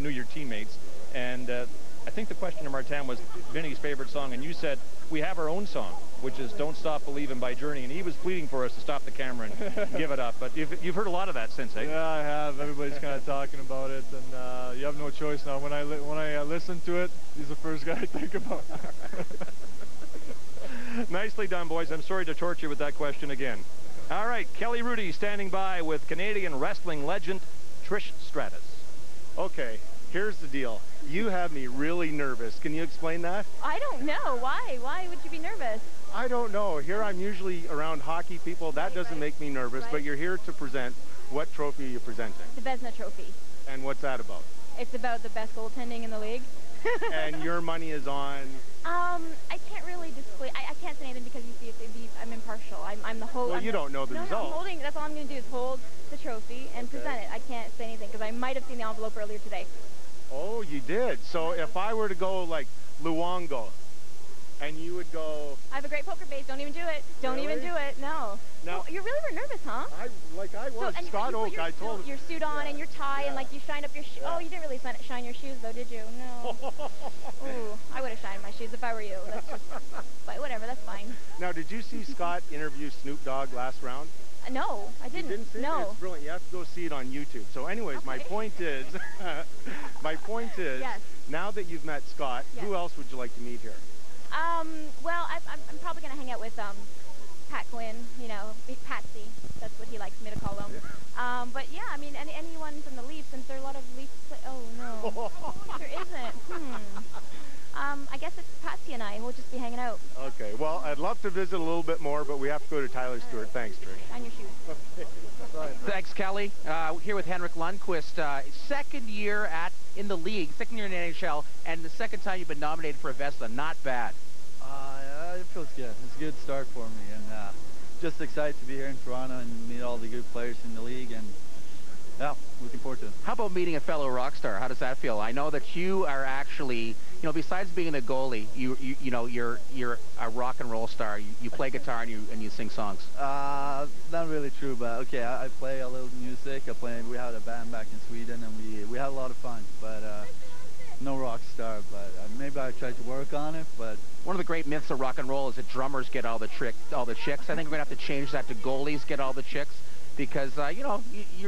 Speaker 1: knew your teammates, and I think the question to Martin was Vinny's favorite song, and you said we have our own song, which is "Don't Stop Believin' by Journey," and he was pleading for us to stop the camera and give it up. But you've heard a lot of that since, eh?
Speaker 5: Yeah, I have. Everybody's kind of talking about it, and you have no choice now. When I listen to it, he's the first guy I think about.
Speaker 1: Nicely done, boys. I'm sorry to torture you with that question again. All right, Kelly Rudy standing by with Canadian wrestling legend Trish Stratus.
Speaker 7: Okay, here's the deal. You have me really nervous. Can you explain that?
Speaker 8: I don't know. Why? Why would you be nervous?
Speaker 7: I don't know. Here I'm usually around hockey people. That doesn't make me nervous, but you're here to present. What trophy are you presenting?
Speaker 8: The Vezina Trophy.
Speaker 7: And what's that about?
Speaker 8: It's about the best goaltending in the league.
Speaker 7: And your money is on?
Speaker 8: I can't really display. I can't say anything because you see, I'm impartial. I'm the host.
Speaker 7: Well, you don't know the result.
Speaker 8: No, I'm holding. That's all I'm going to do is hold the trophy and present it. I can't say anything because I might have seen the envelope earlier today.
Speaker 7: Oh, you did. So if I were to go like Luongo, and you would go...
Speaker 8: I have a great poker face. Don't even do it. Don't even do it. No.
Speaker 7: Now,
Speaker 8: you really were nervous, huh?
Speaker 7: I was.
Speaker 8: So,
Speaker 7: Scott Oak, I told him.
Speaker 8: Your suit on and your tie, and like you shined up your shoes. Oh, you didn't really shine your shoes though, did you? No. Ooh, I would have shined my shoes if I were you. That's just, but whatever, that's fine.
Speaker 7: Now, did you see Scott interview Snoop Dogg last round?
Speaker 8: No, I didn't.
Speaker 7: You didn't see it?
Speaker 8: No.
Speaker 7: It's brilliant. You have to go see it on YouTube. So anyways, my point is,
Speaker 8: yes.
Speaker 7: Now that you've met Scott, who else would you like to meet here?
Speaker 8: Well, I'm probably going to hang out with Pat Quinn, you know, Patsy. That's what he likes me to call him. But yeah, I mean, anyone from the Leafs, since there are a lot of Leafs. Oh no, there isn't. I guess it's Patsy and I. We'll just be hanging out.
Speaker 7: Okay. Well, I'd love to visit a little bit more, but we have to go to Tyler Stewart. Thanks, Trish.
Speaker 8: Shine your shoes.
Speaker 4: Thanks, Kelly. Here with Henrik Lundqvist, second year in the league, second year in the NHL, and the second time you've been nominated for a Vezina. Not bad.
Speaker 9: It feels good. It's a good start for me, and just excited to be here in Toronto and meet all the good players in the league, and yeah, looking forward to it.
Speaker 4: How about meeting a fellow rock star? How does that feel? I know that you are actually, you know, besides being a goalie, you know, you're a rock and roll star. You play guitar and you sing songs.
Speaker 9: Not really true, but okay, I play a little music. We had a band back in Sweden, and we had a lot of fun, but no rock star, but maybe I tried to work on it. But
Speaker 4: one of the great myths of rock and roll is that drummers get all the chicks. I think we're gonna have to change that to goalies get all the chicks, because you know,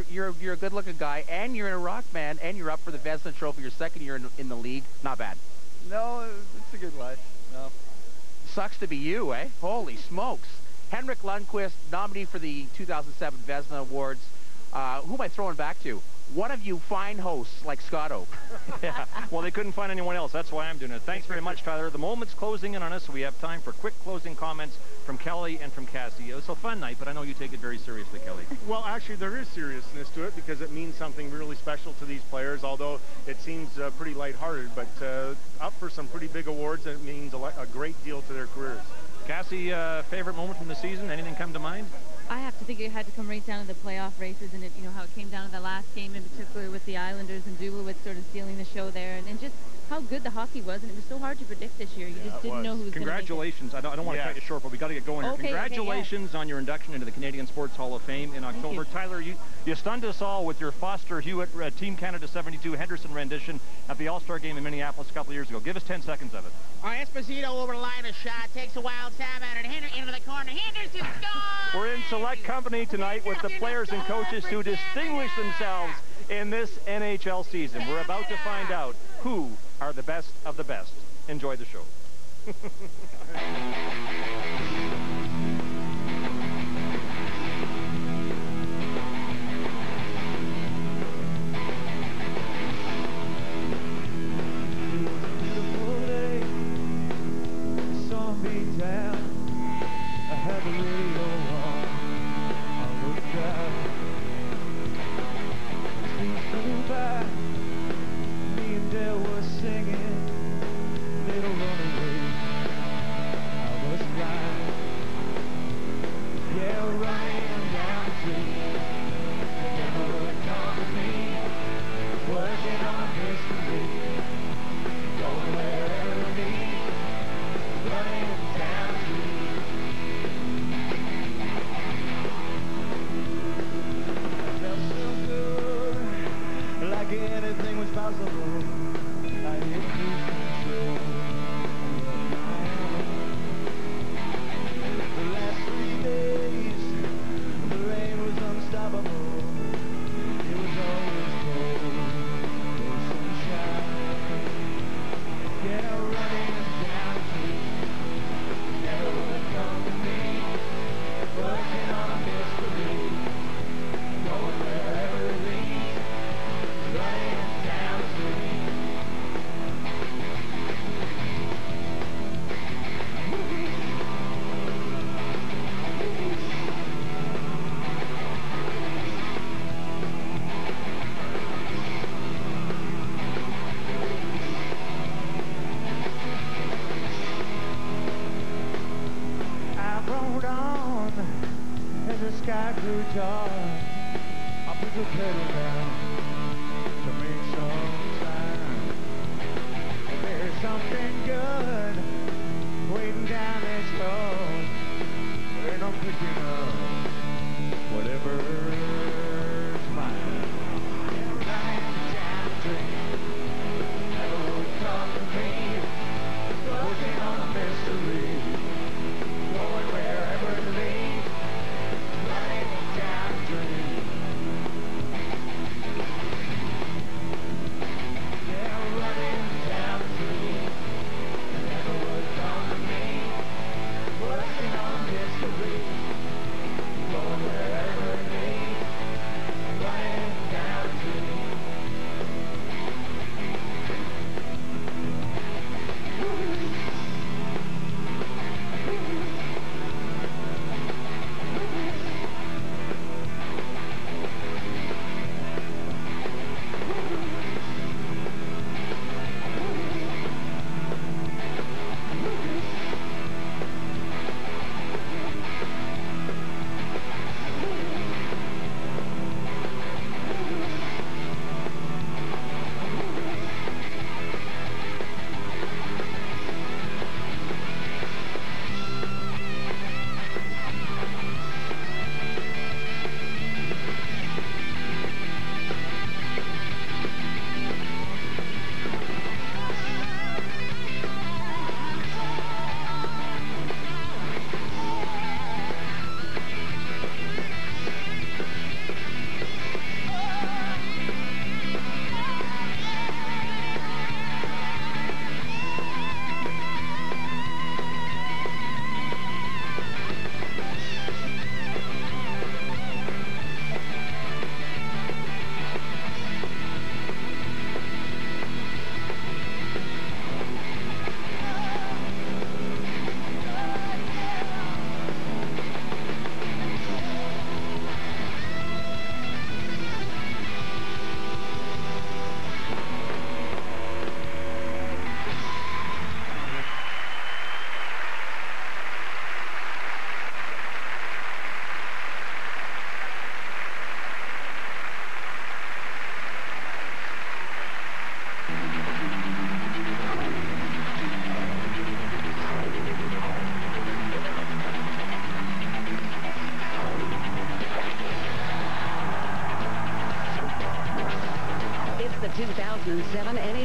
Speaker 4: you're a good-looking guy, and you're in a rock band, and you're up for the Vezina Trophy your second year in the league. Not bad.
Speaker 9: No, it's a good life. No.
Speaker 4: Sucks to be you, eh? Holy smokes. Henrik Lundqvist, nominee for the 2007 Vezina Awards. Who am I throwing back to? One of you fine hosts like Scott Oak.
Speaker 1: Yeah, well, they couldn't find anyone else. That's why I'm doing it. Thanks very much, Tyler. The moment's closing in on us, so we have time for quick closing comments from Kelly and from Cassie. It was a fun night, but I know you take it very seriously, Kelly.
Speaker 7: Well, actually, there is seriousness to it because it means something really special to these players, although it seems pretty lighthearted, but up for some pretty big awards, and it means a great deal to their careers.
Speaker 1: Cassie, favorite moment from the season? Anything come to mind?
Speaker 3: I have to think it had to come right down to the playoff races, and you know how it came down to the last game in particular with the Islanders and Dubowitz sort of stealing the show there, and just how good the hockey was, and it was so hard to predict this year. You just didn't know who was going to make it.
Speaker 1: Congratulations. I don't want to cut you short, but we got to get going here.
Speaker 3: Okay,
Speaker 1: Congratulations on your induction into the Canadian Sports Hall of Fame in October. Tyler, you stunned us all with your Foster Hewitt Team Canada 72 Henderson rendition at the All-Star game in Minneapolis a couple of years ago. Give us 10 seconds of it.
Speaker 10: Esposito over the line, a shot, takes a wild stab at it, into the corner, Henderson scores!
Speaker 1: We're in select company tonight with the players and coaches who distinguish themselves in this NHL season. We're about to find out who are the best of the best. Enjoy the show.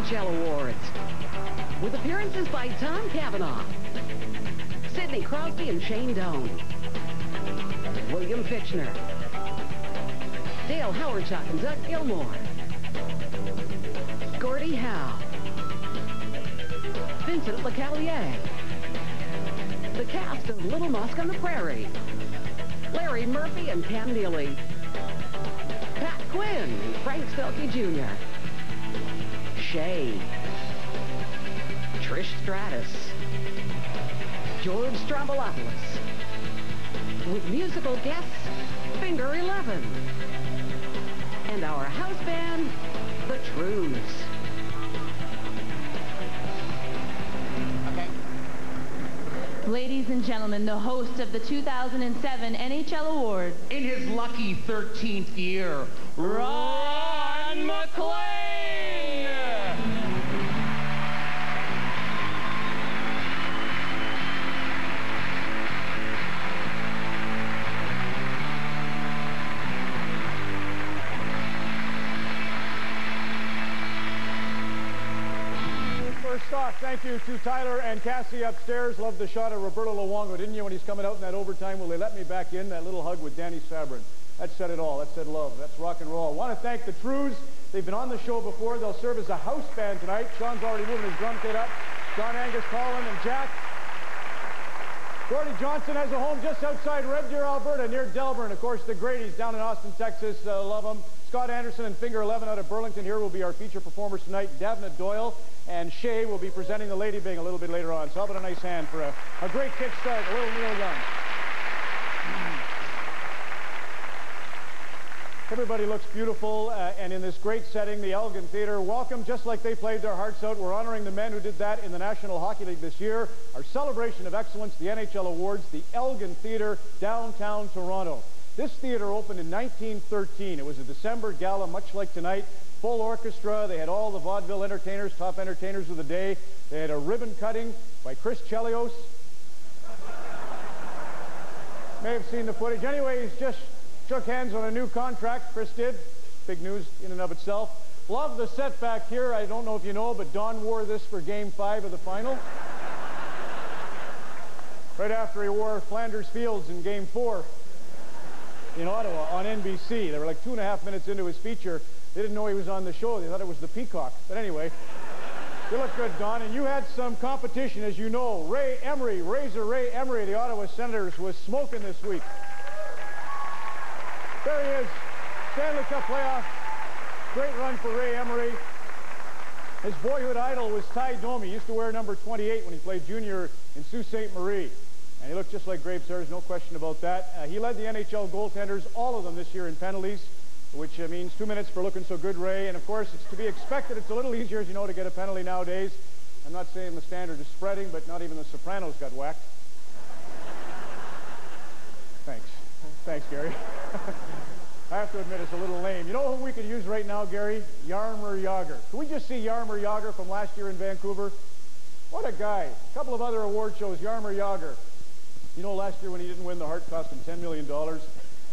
Speaker 11: NHL Awards. With appearances by Tom Cavanaugh, Sidney Crosby and Shane Doan, William Fichtner, Dale Howardchuk and Doug Gilmore, Gordie Howe, Vincent LeCavalier, the cast of Little Mosque on the Prairie, Larry Murphy and Cam Neely, Pat Quinn and Frank Stelke Jr., Shay, Trish Stratus, George Stroumboulopoulos, with musical guests Finger 11, and our house band, the Trues.
Speaker 3: Ladies and gentlemen, the host of the 2007 NHL Awards.
Speaker 12: In his lucky 13th year, Ron MacLean!
Speaker 13: First off, thank you to Tyler and Cassie upstairs. Loved the shot of Roberto Luongo, didn't you, when he's coming out in that overtime? Will they let me back in? That little hug with Danny Sabrin. That said it all. That said love. That's rock and roll. I want to thank the Trues. They've been on the show before. They'll serve as a house band tonight. Sean's already moving his drum kit up. John Angus, Colin, and Jack. Gordie Johnson has a home just outside Red Deer, Alberta, near Delburn. Of course, the Grady's down in Austin, Texas. Love them. Scott Anderson and Finger 11 out of Burlington here will be our feature performers tonight. Davna Doyle and Shay will be presenting the Lady Bing a little bit later on. So how about a nice hand for a great kick start, a little Neil Young. Everybody looks beautiful, and in this great setting, the Elgin Theatre, welcome, just like they played their hearts out. We're honoring the men who did that in the National Hockey League this year. Our celebration of excellence, the NHL Awards, the Elgin Theatre, downtown Toronto. This theater opened in 1913. It was a December gala, much like tonight. Full orchestra. They had all the vaudeville entertainers, top entertainers of the day. They had a ribbon cutting by Chris Chelios. May have seen the footage. Anyway, he's just shook hands on a new contract. Chris did. Big news in and of itself. Love the set back here. I don't know if you know, but Don wore this for Game 5 of the final. Right after he wore Flanders Fields in Game 4 in Ottawa on NBC. They were like 2.5 minutes into his feature. They didn't know he was on the show. They thought it was the Peacock. But anyway, you look good, Don. And you had some competition, as you know. Ray Emery, Razor Ray Emery, the Ottawa Senators, was smoking this week. There he is. Stanley Cup playoff. Great run for Ray Emery. His boyhood idol was Ty Domi. He used to wear number 28 when he played junior in Sault Ste. Marie. And he looked just like Graves there, there's no question about that. He led the NHL goaltenders, all of them this year in penalties, which means 2 minutes for looking so good, Ray. And of course, it's to be expected. It's a little easier, as you know, to get a penalty nowadays. I'm not saying the standard is spreading, but not even the Sopranos got whacked. Thanks. Thanks, Gary. I have to admit, it's a little lame. You know who we could use right now, Gary? Jaromir Jagr. Can we just see Jaromir Jagr from last year in Vancouver? What a guy. A couple of other award shows, Jaromir Jagr. You know, last year when he didn't win, the Hart cost him $10 million.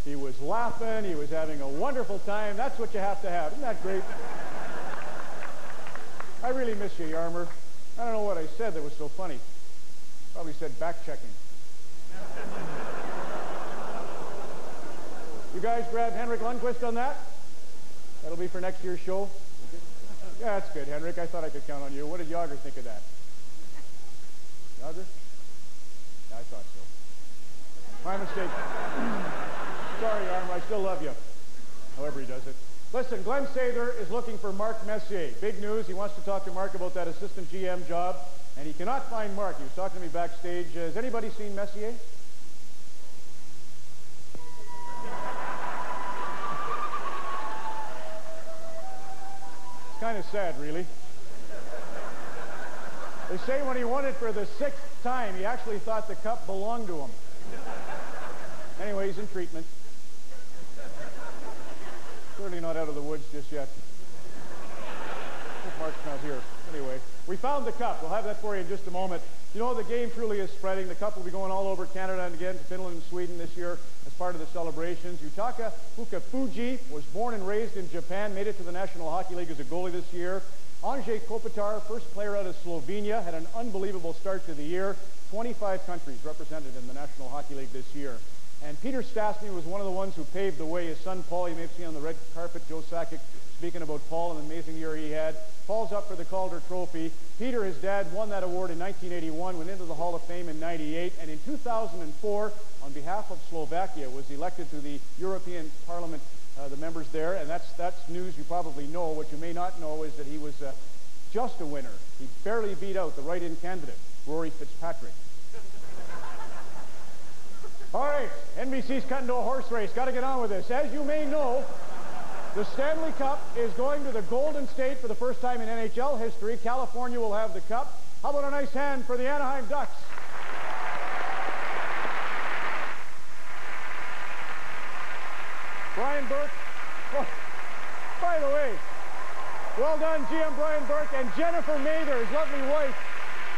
Speaker 13: He was laughing. He was having a wonderful time. That's what you have to have. Isn't that great? I really miss you, Jaromir. I don't know what I said that was so funny. Probably said back-checking. You guys grab Henrik Lundqvist on that? That'll be for next year's show. Yeah, that's good, Henrik. I thought I could count on you. What did Jagr think of that? Jagr? Yeah, I thought so. My mistake. Sorry, Jaromir. I still love you. However he does it. Listen, Glenn Sather is looking for Mark Messier. Big news. He wants to talk to Mark about that assistant GM job, and he cannot find Mark. He was talking to me backstage. Has anybody seen Messier? It's kind of sad, really. They say when he won it for the 6th time, he actually thought the cup belonged to him. Anyway, he's in treatment. Clearly not out of the woods just yet. I hope Mark's not here. Anyway, we found the cup. We'll have that for you in just a moment. You know, the game truly is spreading. The cup will be going all over Canada and again to Finland and Sweden this year as part of the celebrations. Yutaka Fukafuji was born and raised in Japan, made it to the National Hockey League as a goalie this year. Andrzej Kopitar, first player out of Slovenia, had an unbelievable start to the year. 25 countries represented in the National Hockey League this year. And Peter Stastny was one of the ones who paved the way. His son, Paul, you may have seen on the red carpet, Joe Sakic, speaking about Paul and the amazing year he had. Paul's up for the Calder Trophy. Peter, his dad, won that award in 1981, went into the Hall of Fame in 98, and in 2004, on behalf of Slovakia, was elected to the European Parliament, the members there, and that's news you probably know. What you may not know is that he was just a winner. He barely beat out the write-in candidate, Rory Fitzpatrick. All right, NBC's cutting to a horse race. Got to get on with this. As you may know, the Stanley Cup is going to the Golden State for the first time in NHL history. California will have the cup. How about a nice hand for the Anaheim Ducks? Brian Burke. Oh, by the way, well done, GM Brian Burke and Jennifer Mather, his lovely wife,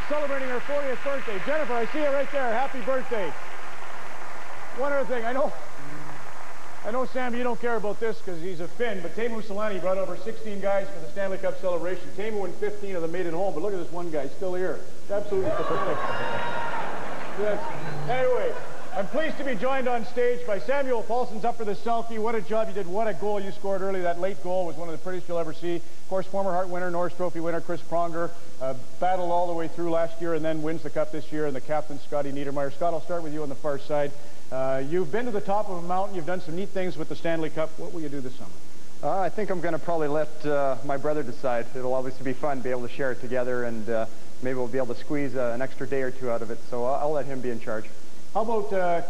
Speaker 13: celebrating her 40th birthday. Jennifer, I see you right there. Happy birthday. One other thing, I know, Sam, you don't care about this because he's a Finn, but Teemu Selanne brought over 16 guys for the Stanley Cup celebration. Teemu and 15 of them made it home, but look at this one guy, still here. It's absolutely pathetic. Yes. Anyway, I'm pleased to be joined on stage by Samuel Paulson's up for the selfie. What a job you did. What a goal you scored early. That late goal was one of the prettiest you'll ever see. Of course, former Hart winner, Norris Trophy winner Chris Pronger, battled all the way through last year and then wins the Cup this year, and the captain, Scotty Niedermayer. Scott, I'll start with you on the far side. You've been to the top of a mountain. You've done some neat things with the Stanley Cup. What will you do this summer?
Speaker 14: I think I'm going to probably let my brother decide. It'll obviously be fun to be able to share it together, and maybe we'll be able to squeeze an extra day or two out of it. So I'll let him be in charge.
Speaker 13: How about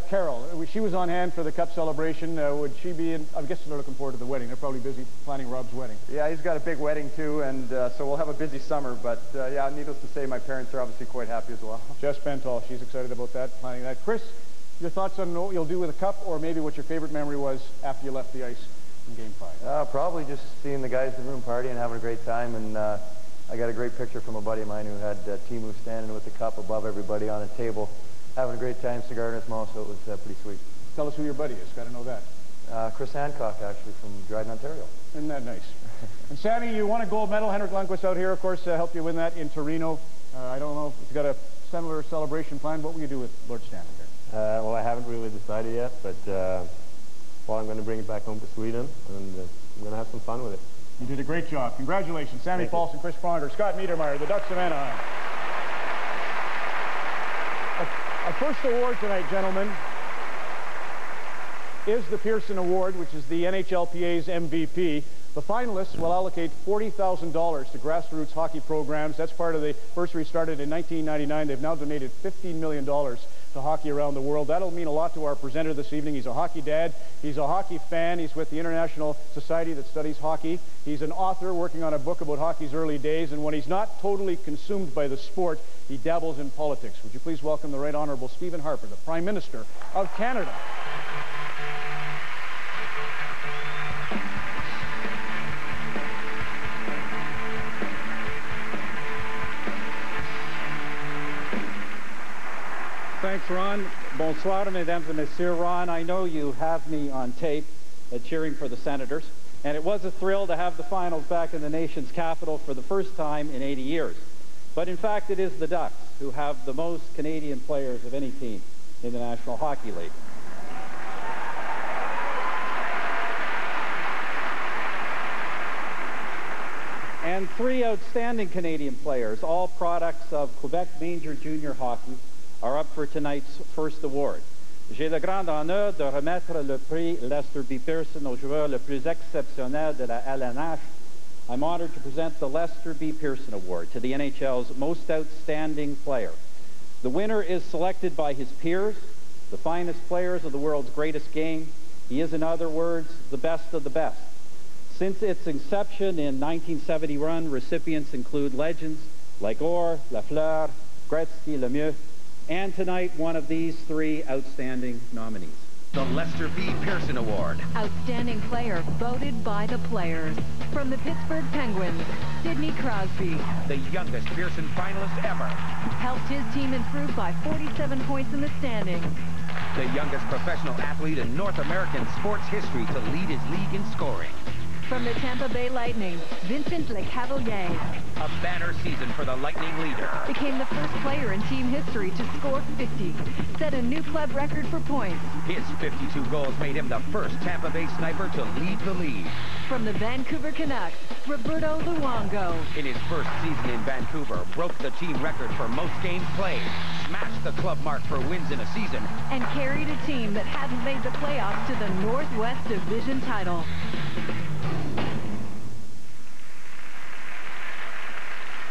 Speaker 13: Carol? She was on hand for the Cup celebration. Would she be in? I guess they're looking forward to the wedding. They're probably busy planning Rob's wedding.
Speaker 14: Yeah, he's got a big wedding too, and so we'll have a busy summer. But yeah, needless to say, my parents are obviously quite happy as well.
Speaker 13: Jess Pental, she's excited about that, planning that. Chris, your thoughts on what you'll do with the Cup, or maybe what your favorite memory was after you left the ice in Game 5?
Speaker 15: Probably just seeing the guys in the room partying and having a great time. And I got a great picture from a buddy of mine who had Teemu standing with the cup above everybody on a table, having a great time, cigar in his mouth, so it was pretty sweet.
Speaker 13: Tell us who your buddy is. Got to know that.
Speaker 15: Chris Hancock, actually, from Dryden, Ontario.
Speaker 13: Isn't that nice? And Sammy, you won a gold medal. Henrik Lundqvist out here, of course, helped you win that in Torino. I don't know if you've got a similar celebration plan. What will you do with Lord Stanley here?
Speaker 16: Well, I haven't really decided yet, but well, I'm going to bring it back home to Sweden, and I'm going to have some fun with it.
Speaker 13: You did a great job. Congratulations, Sammy Paulson, Chris Pronger, Scott Niedermayer, the Ducks of Anaheim. Our first award tonight, gentlemen, is the Pearson Award, which is the NHLPA's MVP. The finalists will allocate $40,000 to grassroots hockey programs. That's part of the first restarted in 1999. They've now donated $15 million to hockey around the world. That'll mean a lot to our presenter this evening. He's a hockey dad. He's a hockey fan. He's with the International Society that studies hockey. He's an author working on a book about hockey's early days, and when he's not totally consumed by the sport, he dabbles in politics. Would you please welcome the Right Honourable Stephen Harper, the Prime Minister of Canada.
Speaker 17: Thanks, Ron. Bonsoir, mesdames et messieurs. Ron, I know you have me on tape cheering for the Senators, and it was a thrill to have the finals back in the nation's capital for the first time in 80 years. But in fact, it is the Ducks who have the most Canadian players of any team in the National Hockey League. And three outstanding Canadian players, all products of Quebec Major Junior Hockey, are up for tonight's first award. J'ai le grand honneur de remettre le prix Lester B. Pearson au joueur le plus exceptionnel de la LNH. I'm honored to present the Lester B. Pearson Award to the NHL's most outstanding player. The winner is selected by his peers, the finest players of the world's greatest game. He is, in other words, the best of the best. Since its inception in 1971, recipients include legends like Orr, Lafleur, Gretzky, Lemieux, and tonight, one of these three outstanding nominees.
Speaker 2: The Lester B. Pearson Award.
Speaker 22: Outstanding player voted by the players. From the Pittsburgh Penguins, Sidney Crosby.
Speaker 2: The youngest Pearson finalist ever.
Speaker 22: Helped his team improve by 47 points in the standings.
Speaker 2: The youngest professional athlete in North American sports history to lead his league in scoring.
Speaker 22: From the Tampa Bay Lightning, Vincent Lecavalier.
Speaker 2: A banner season for the Lightning leader.
Speaker 22: Became the first player in team history to score 50. Set a new club record for points.
Speaker 2: His 52 goals made him the first Tampa Bay sniper to lead the league.
Speaker 22: From the Vancouver Canucks, Roberto Luongo.
Speaker 2: In his first season in Vancouver, broke the team record for most games played, smashed the club mark for wins in a season,
Speaker 22: and carried a team that hadn't made the playoffs to the Northwest Division title.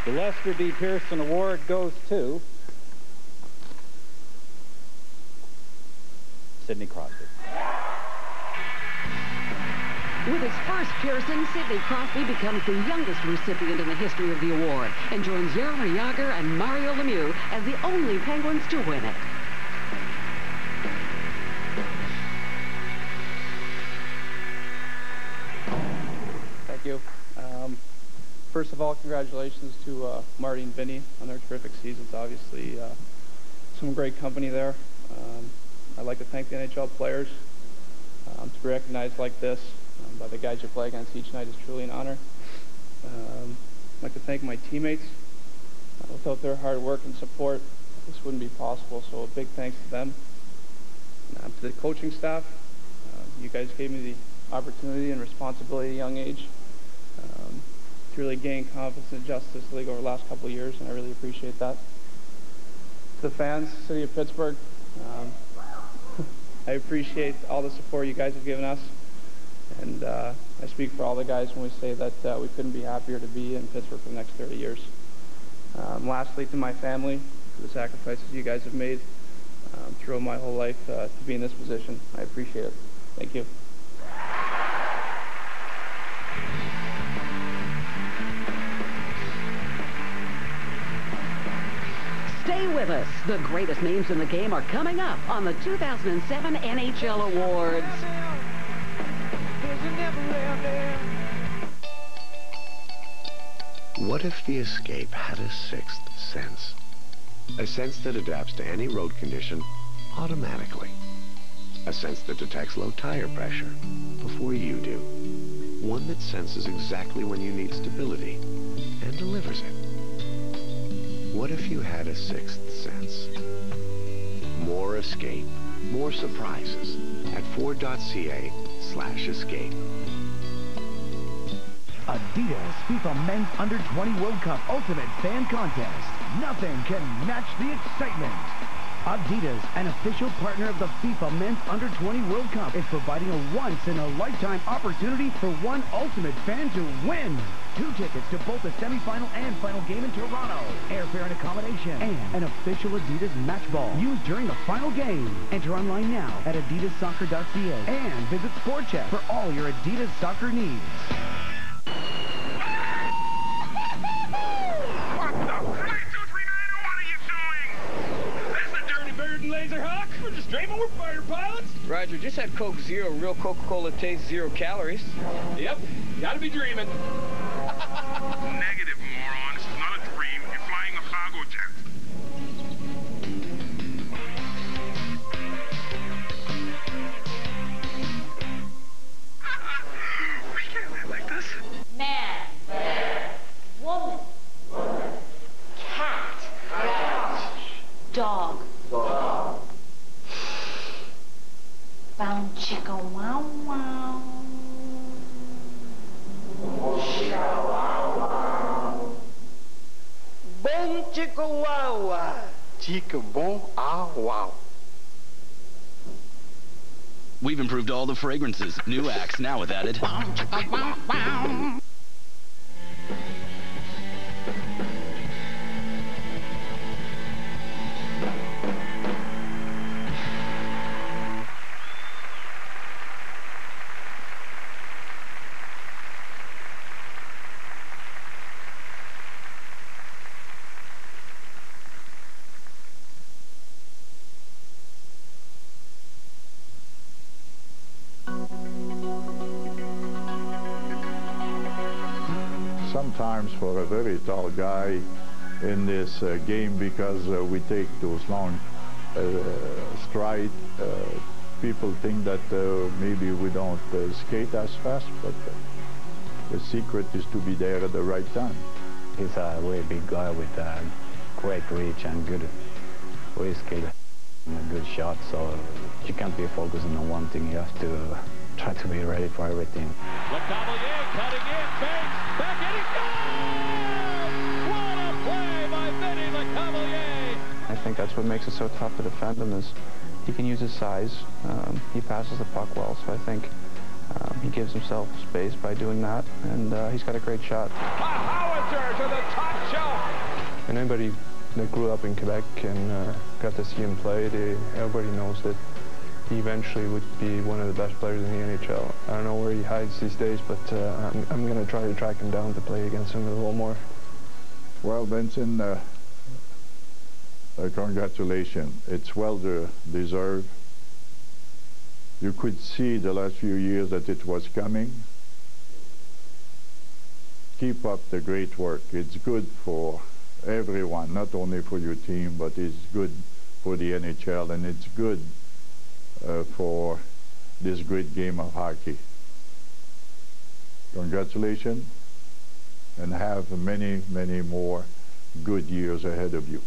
Speaker 17: The Lester B. Pearson Award goes to Sidney Crosby.
Speaker 11: With his first Pearson, Sidney Crosby becomes the youngest recipient in the history of the award and joins Jaromir Jagr and Mario Lemieux as the only Penguins to win it.
Speaker 5: Thank you. First of all, congratulations to Marty and Vinny on their terrific seasons. Obviously, some great company there. I'd like to thank the NHL players. To be recognized like this by the guys you play against each night is truly an honor. I'd like to thank my teammates. Without their hard work and support, this wouldn't be possible, so a big thanks to them. To the coaching staff, you guys gave me the opportunity and responsibility at a young age to really gain confidence in Justice League over the last couple of years, and I really appreciate that. To the fans, City of Pittsburgh, I appreciate all the support you guys have given us, and I speak for all the guys when we say that we couldn't be happier to be in Pittsburgh for the next 30 years. Lastly, to my family, for the sacrifices you guys have made throughout my whole life to be in this position, I appreciate it. Thank you.
Speaker 11: Stay with us. The greatest names in the game are coming up on the 2007 NHL Awards.
Speaker 6: What if the Escape had a sixth sense? A sense that adapts to any road condition automatically. A sense that detects low tire pressure before you do. One that senses exactly when you need stability and delivers it. What if you had a sixth sense? More Escape, more surprises at Ford.ca/escape.
Speaker 18: Adidas FIFA Men's Under 20 World Cup Ultimate Fan Contest. Nothing can match the excitement. Adidas, an official partner of the FIFA Men's Under 20 World Cup, is providing a once-in-a-lifetime opportunity for one ultimate fan to win. 2 tickets to both the semifinal and final game in Toronto, airfare and accommodation, and an official Adidas match ball used during the final game. Enter online now at adidassoccer.ca and visit SportCheck for all your Adidas soccer needs.
Speaker 12: Laserhawk, we're just dreaming, we're fighter pilots.
Speaker 19: Roger, just have Coke Zero, real Coca-Cola taste, 0 calories.
Speaker 12: Yep, gotta be dreaming.
Speaker 21: Negative, moron. This is not a dream. You're flying a cargo jet. We can't live like this.
Speaker 23: Man, woman, cat, dog. Bound chicka wow wow. Chicka wow wow.
Speaker 19: Bon chicka wow wow.
Speaker 6: Chica bon ah wow.
Speaker 24: We've improved all the fragrances. New Axe now with added.
Speaker 10: Bon chicka wow wow.
Speaker 26: Sometimes for a very tall guy in this game, because we take those long strides, people think that maybe we don't skate as fast, but The secret is to be there at the right time.
Speaker 4: He's a really big guy with great reach and good, really skilled and a good shot. So you can't be focusing on one thing. You have to try to be ready for everything.
Speaker 1: Lecavalier cutting in, banks, back in, he scores! What a play by Vinny Lecavalier!
Speaker 7: I think that's what makes it so tough to defend him is he can use his size. He passes the puck well, so I think he gives himself space by doing that, and he's got a great shot.
Speaker 1: A howitzer to the top shelf!
Speaker 8: And anybody that grew up in Quebec and got to see him play, everybody knows that he eventually would be one of the best players in the NHL. I don't know where he hides these days, but I'm going to try to track him down to play against him a little more.
Speaker 26: Well, Vincent, congratulations. It's well deserved. You could see the last few years that it was coming. Keep up the great work. It's good for everyone, not only for your team, but it's good for the NHL, and it's good for this great game of hockey. Congratulations, and have many, many more good years ahead of you.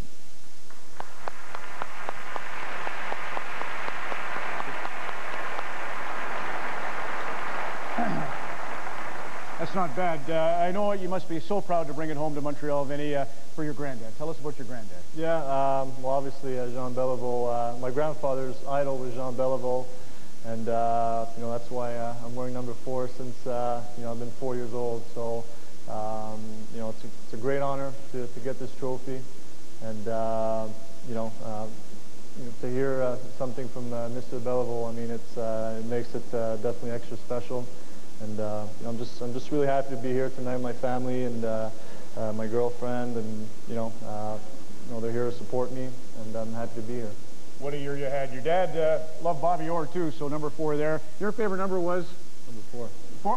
Speaker 13: That's not bad. I know you must be so proud to bring it home to Montreal, Vinny, for your granddad. Tell us about your granddad.
Speaker 9: Yeah, well, obviously, Jean Beliveau, my grandfather's idol was Jean Beliveau, and, you know, that's why I'm wearing number 4 since, you know, I've been 4 years old. So, you know, it's a great honor to get this trophy, and, you know, to hear something from Mr. Beliveau, I mean, it makes it definitely extra special. And you know, I'm just really happy to be here tonight with my family and my girlfriend, and you know, they're here to support me, and I'm happy to be here.
Speaker 13: What a year you had. Your dad loved Bobby Orr too, so number 4 there. Your favorite number was?
Speaker 9: Number 4.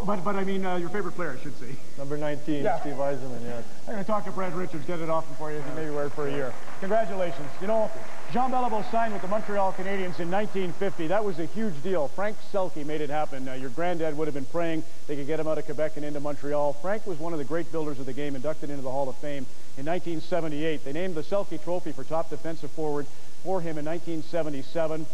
Speaker 13: But I mean, your favorite player, I should say.
Speaker 9: Number 19, yeah. Steve Eisenman, yes.
Speaker 13: I'm going to talk to Brad Richards, get it off him for you, if you maybe wear it for a year. Congratulations. You know, Jean Beliveau signed with the Montreal Canadiens in 1950. That was a huge deal. Frank Selke made it happen. Your granddad would have been praying they could get him out of Quebec and into Montreal. Frank was one of the great builders of the game, inducted into the Hall of Fame in 1978. They named the Selke Trophy for top defensive forward for him in 1977.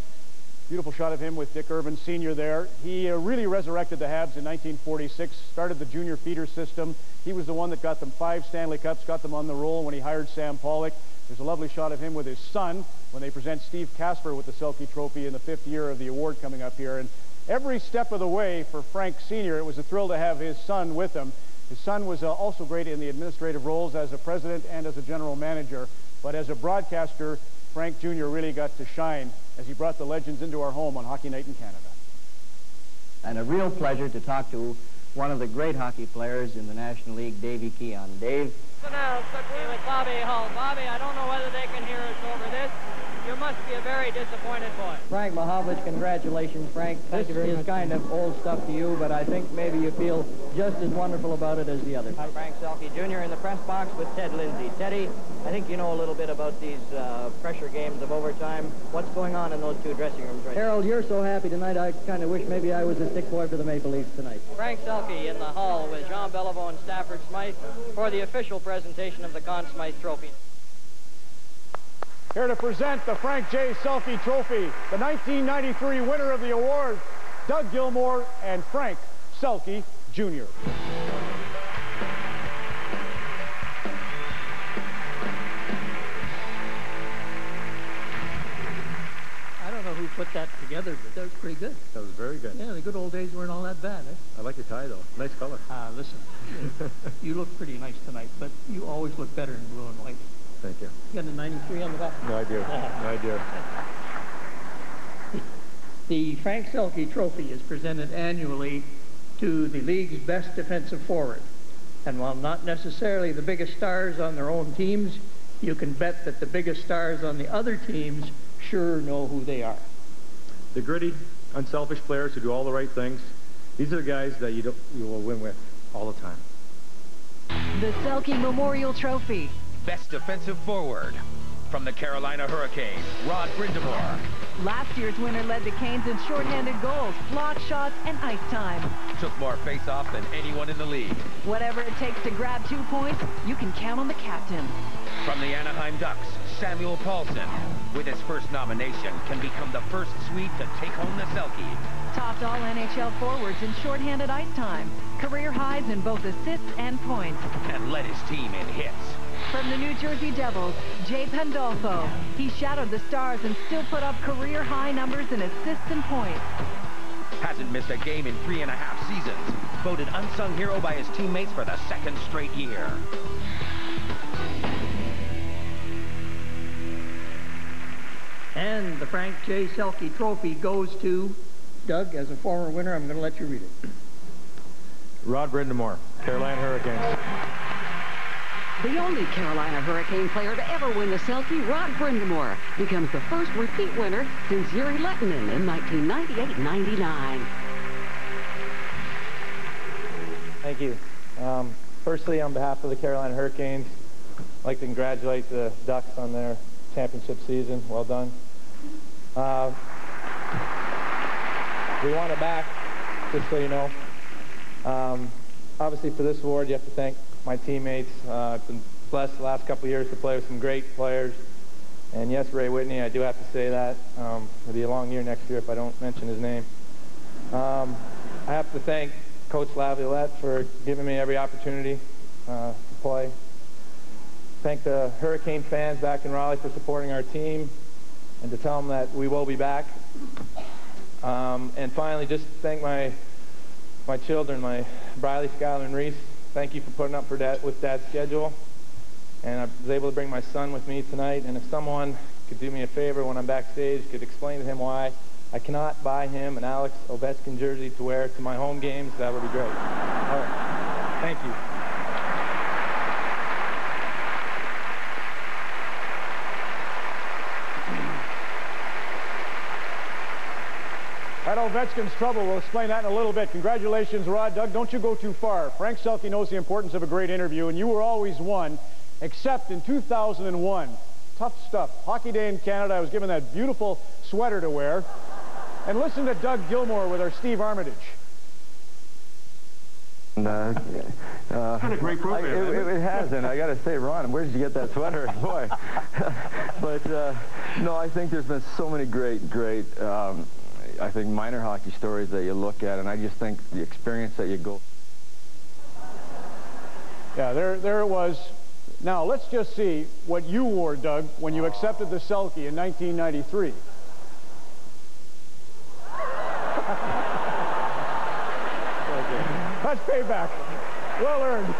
Speaker 13: Beautiful shot of him with Dick Irvin Sr. there. He really resurrected the Habs in 1946, started the junior feeder system. He was the one that got them 5 Stanley Cups, got them on the roll when he hired Sam Pollock. There's a lovely shot of him with his son when they present Steve Casper with the Selke Trophy in the 5th year of the award coming up here. And every step of the way for Frank Sr., it was a thrill to have his son with him. His son was also great in the administrative roles as a president and as a general manager. But as a broadcaster, Frank Jr. really got to shine as he brought the legends into our home on Hockey Night in Canada.
Speaker 20: And a real pleasure to talk to one of the great hockey players in the National League, Davey Keon. Dave?
Speaker 25: Now, with Bobby Hull. Bobby, I don't know whether they can hear us over this. You must be a very disappointed boy.
Speaker 27: Frank Mahovlich, congratulations, Frank. Thank you very much. This is kind of old stuff to you, but I think maybe you feel just as wonderful about it as the others.
Speaker 25: Frank Selke Jr. in the press box with Ted Lindsay. Teddy, I think you know a little bit about these pressure games of overtime. What's going on in those 2 dressing rooms right now?
Speaker 27: Harold, you're so happy tonight, I kind of wish maybe I was a stick boy for the Maple Leafs tonight.
Speaker 25: Frank Selke in the hall with Jean Beliveau and Stafford Smythe for the official presentation of the Conn Smythe Trophy.
Speaker 13: Here to present the Frank J. Selke Trophy, the 1993 winner of the award, Doug Gilmour and Frank Selke Jr.
Speaker 28: I don't know who put that together, but that was pretty good.
Speaker 29: That was very good.
Speaker 28: Yeah, the good old days weren't all that bad, eh?
Speaker 29: I like your tie, though. Nice color.
Speaker 28: Listen, you look pretty nice tonight, but you always look better in blue and white.
Speaker 29: Thank you.
Speaker 28: You got a 93 on the back?
Speaker 29: No idea. No idea.
Speaker 28: The Frank Selke Trophy is presented annually to the league's best defensive forward. And while not necessarily the biggest stars on their own teams, you can bet that the biggest stars on the other teams sure know who they are.
Speaker 29: The gritty, unselfish players who do all the right things, these are the guys that you will win with all the time.
Speaker 22: The Selke Memorial Trophy.
Speaker 2: Best defensive forward. From the Carolina Hurricanes, Rod Brindamore.
Speaker 22: Last year's winner led the Canes in shorthanded goals, block shots, and ice time.
Speaker 2: Took more face-offs than anyone in the league.
Speaker 22: Whatever it takes to grab 2 points, you can count on the captain.
Speaker 2: From the Anaheim Ducks, Samuel Paulson. With his first nomination, can become the first Swede to take home the Selke.
Speaker 22: Topped all NHL forwards in shorthanded ice time. Career highs in both assists and points.
Speaker 2: And led his team in hits.
Speaker 22: From the New Jersey Devils, Jay Pandolfo. He shadowed the Stars and still put up career-high numbers in assists and points.
Speaker 2: Hasn't missed a game in 3.5 seasons. Voted unsung hero by his teammates for the 2nd straight year.
Speaker 28: And the Frank J. Selke Trophy goes to Doug. As a former winner, I'm going to let you read it.
Speaker 29: Rod Brindamore, Carolina Hurricanes.
Speaker 3: The only Carolina Hurricane player to ever win the Selke, Rod Brindamore, becomes the first repeat winner since Yuri Lettinen in 1998-99.
Speaker 5: Thank you. Firstly, on behalf of the Carolina Hurricanes, I'd like to congratulate the Ducks on their championship season. Well done. We want it back, just so you know. Obviously, for this award, you have to thank my teammates. I've been blessed the last couple of years to play with some great players. And yes, Ray Whitney, I do have to say that. It'll be a long year next year if I don't mention his name. I have to thank Coach Laviolette for giving me every opportunity to play. Thank the Hurricane fans back in Raleigh for supporting our team, and to tell them that we will be back. And finally, just thank my children, my Briley, Skylar, and Reese. Thank you for putting up with Dad's schedule. And I was able to bring my son with me tonight. And if someone could do me a favor when I'm backstage, could explain to him why I cannot buy him an Alex Ovechkin jersey to wear to my home games, that would be great. All right. Thank you.
Speaker 13: That Ovechkin's trouble, we'll explain that in a little bit. Congratulations, Rod. Doug, don't you go too far. Frank Selke knows the importance of a great interview, and you were always one, except in 2001. Tough stuff. Hockey Day in Canada, I was given that beautiful sweater to wear. And listen to Doug Gilmour with our Steve Armitage.
Speaker 11: Kind of great program. It hasn't. I got to say, Ron, where did you get that sweater? Boy. But, no, I think there's been so many great, I think, minor hockey stories that you look at, and I just think the experience that you go.
Speaker 13: Yeah, there it was. Now, let's just see what you wore, Doug, when you accepted the Selke in 1993. That's payback. Well earned.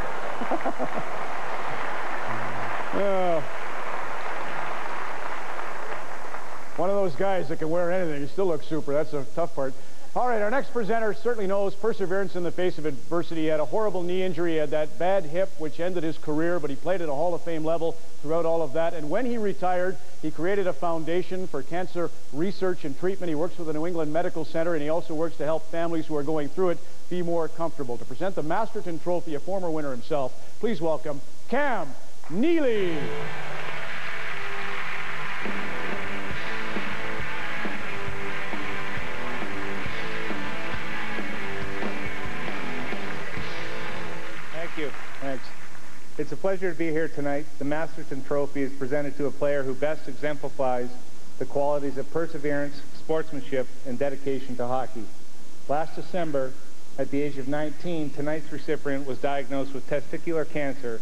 Speaker 13: One of those guys that can wear anything. He still looks super. That's a tough part. All right, our next presenter certainly knows perseverance in the face of adversity. He had a horrible knee injury. He had that bad hip, which ended his career, but he played at a Hall of Fame level throughout all of that. And when he retired, he created a foundation for cancer research and treatment. He works with the New England Medical Center, and he also works to help families who are going through it be more comfortable. To present the Masterton Trophy, a former winner himself, please welcome Cam Neely.
Speaker 12: Thank you. Thanks. It's a pleasure to be here tonight. The Masterton Trophy is presented to a player who best exemplifies the qualities of perseverance, sportsmanship, and dedication to hockey. Last December, at the age of 19, tonight's recipient was diagnosed with testicular cancer.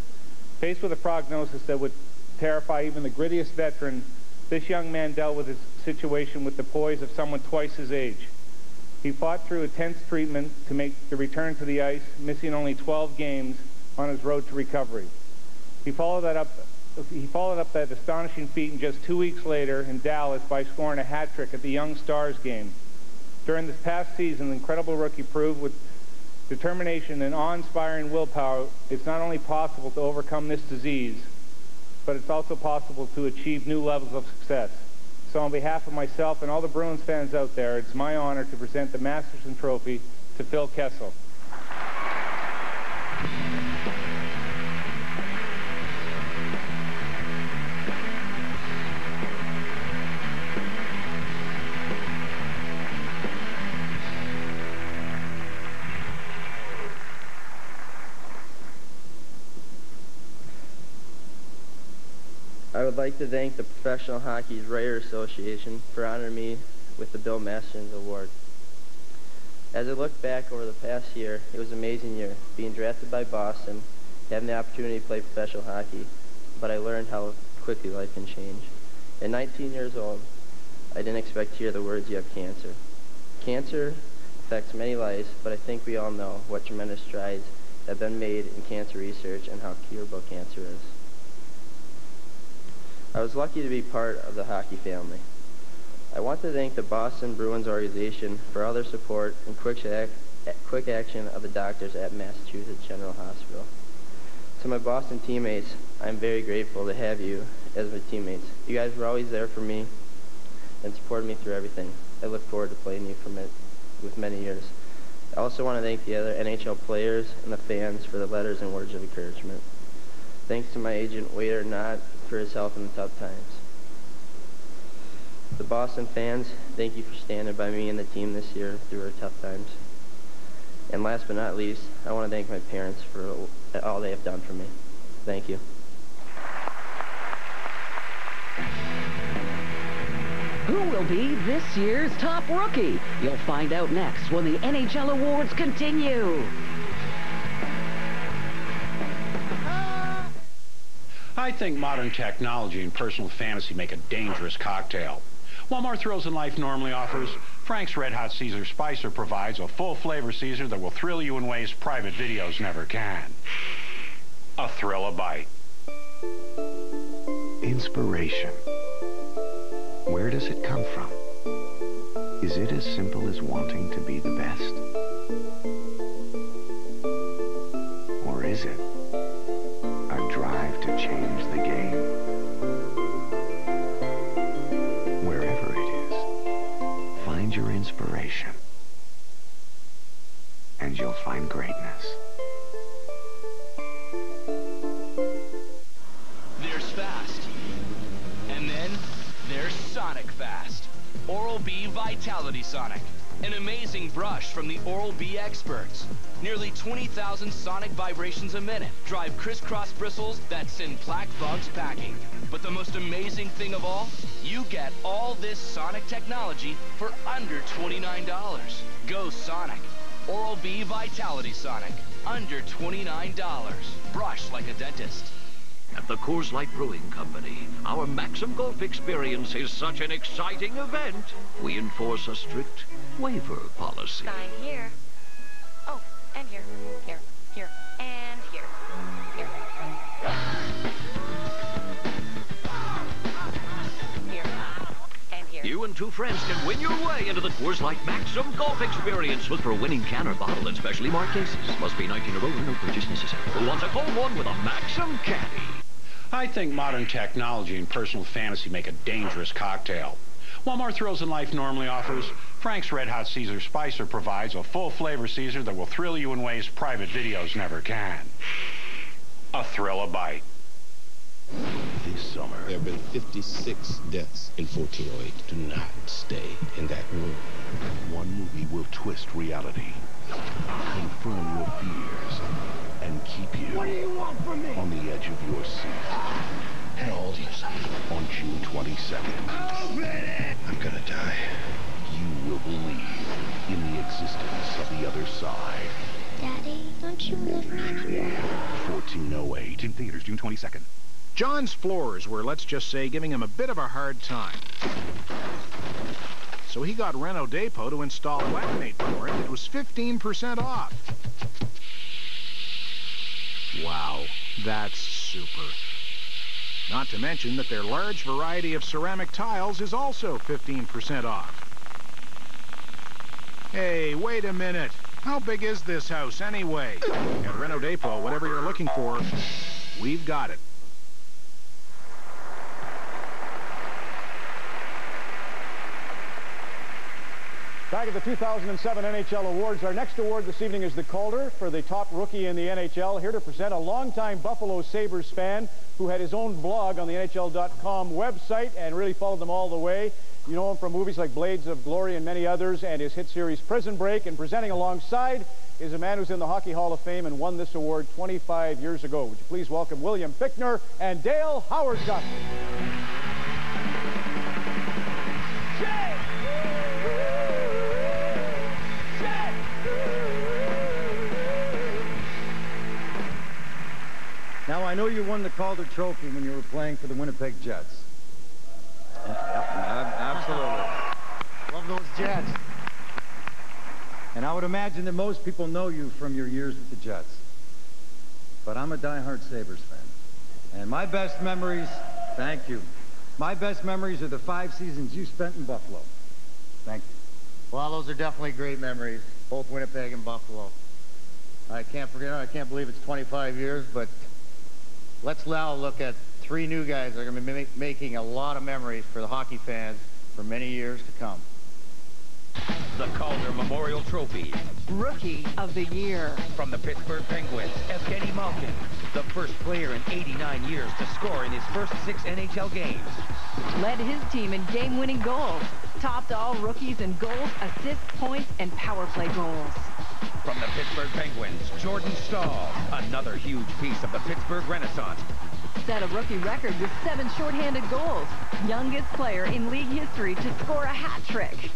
Speaker 12: Faced with a prognosis that would terrify even the grittiest veteran, this young man dealt with his situation with the poise of someone twice his age. He fought through intense treatment to make the return to the ice, missing only 12 games on his road to recovery. He followed up that astonishing feat in just 2 weeks later in Dallas by scoring a hat trick at the Young Stars game. During this past season, the incredible rookie proved with determination and awe-inspiring willpower, it's not only possible to overcome this disease, but it's also possible to achieve new levels of success. So on behalf of myself and all the Bruins fans out there, it's my honor to present the Masterton Trophy to Phil Kessel.
Speaker 6: would like to thank the Professional Hockey Writers Association for honoring me with the Bill Masterton Award. As I look back over the past year, it was an amazing year, being drafted by Boston, having the opportunity to play professional hockey, but I learned how quickly life can change. At 19 years old, I didn't expect to hear the words, "You have cancer." Cancer affects many lives, but I think we all know what tremendous strides have been made in cancer research and how curable cancer is. I was lucky to be part of the hockey family. I want to thank the Boston Bruins organization for all their support and quick action of the doctors at Massachusetts General Hospital. To my Boston teammates, I'm very grateful to have you as my teammates. You guys were always there for me and supported me through everything. I look forward to playing you with many years. I also want to thank the other NHL players and the fans for the letters and words of encouragement. Thanks to my agent, Wade Arnott, for his help in the tough times. The Boston fans, thank you for standing by me and the team this year through our tough times. And last but not least, I want to thank my parents for all they have done for me. Thank you.
Speaker 3: Who will be this year's top rookie? You'll find out next when the NHL Awards continue.
Speaker 14: I think modern technology and personal fantasy make a dangerous cocktail. While more thrills than life normally offers, Frank's Red Hot Caesar Spicer provides a full flavor Caesar that will thrill you in ways private videos never can. A thrill a bite.
Speaker 15: Inspiration. Where does it come from? Is it as simple as wanting to be the best? Or is it a drive to change the game? Wherever it is, find your inspiration, and you'll find greatness.
Speaker 24: There's fast. And then there's Sonic Fast. Oral-B Vitality Sonic. An amazing brush from the Oral-B experts. Nearly 20,000 sonic vibrations a minute drive crisscross bristles that send plaque bugs packing. But the most amazing thing of all, you get all this Sonic technology for under $29. Go Sonic. Oral-B Vitality Sonic. Under $29. Brush like a dentist.
Speaker 16: At the Coors Light Brewing Company, our Maxim Golf experience is such an exciting event. We enforce a strict waiver policy.
Speaker 17: Sign here. Oh, and here. Here. Here. And here. Here. Here. And here.
Speaker 16: You and two friends can win your way into the Coors Light Maxim Golf experience. Look for a winning can or bottle in specially marked cases. Must be 19 or older, no purchase necessary. Who wants a cold one with a Maxim caddy?
Speaker 14: I think modern technology and personal fantasy make a dangerous cocktail. While more thrills than life normally offers, Frank's Red Hot Caesar Spicer provides a full flavor Caesar that will thrill you in ways private videos never can. A thrill a bite.
Speaker 18: This summer, there have been 56 deaths in 1408. Do not stay in that room.
Speaker 15: One movie will twist reality, confirm your fears, and keep you
Speaker 10: What do you want from me?
Speaker 15: on the edge of your seat.
Speaker 18: How old are you, son?
Speaker 15: On June 22nd.
Speaker 10: Open it!
Speaker 18: I'm gonna die.
Speaker 15: You will believe in the existence of the other side.
Speaker 10: Daddy, don't you live next year?
Speaker 15: 1408.
Speaker 19: In theaters, June 22nd. John's floors were, let's just say, giving him a bit of a hard time. So he got Renault Depot to install laminate for him. It was 15% off. Wow, that's super. Not to mention that their large variety of ceramic tiles is also 15% off. Hey, wait a minute. How big is this house anyway? At Renault Depot, whatever you're looking for, we've got it.
Speaker 13: Back at the 2007 NHL Awards, our next award this evening is the Calder for the top rookie in the NHL. Here to present a longtime Buffalo Sabres fan who had his own blog on the NHL.com website and really followed them all the way. You know him from movies like Blades of Glory and many others, and his hit series Prison Break. And presenting alongside is a man who's in the Hockey Hall of Fame and won this award 25 years ago. Would you please welcome William Fichtner and Dale Howard-Duck.
Speaker 1: Now, I know you won the Calder Trophy when you were playing for the Winnipeg Jets.
Speaker 4: Yep, absolutely.
Speaker 1: Love those Jets. And I would imagine that most people know you from your years with the Jets. But I'm a diehard Sabres fan. And my best memories, thank you, my best memories are the 5 seasons you spent in Buffalo. Thank you.
Speaker 4: Well, those are definitely great memories, both Winnipeg and Buffalo. I can't forget, I can't believe it's 25 years, but let's now look at 3 new guys that are going to be making a lot of memories for the hockey fans for many years to come.
Speaker 2: The Calder Memorial Trophy.
Speaker 22: Rookie of the Year.
Speaker 2: From the Pittsburgh Penguins, Evgeny Malkin, the first player in 89 years to score in his first 6 NHL games.
Speaker 22: Led his team in game-winning goals. Topped all rookies in goals, assists, points, and power play goals.
Speaker 2: From the Pittsburgh Penguins, Jordan Staal, another huge piece of the Pittsburgh Renaissance.
Speaker 22: Set a rookie record with 7 shorthanded goals. Youngest player in league history to score a hat trick.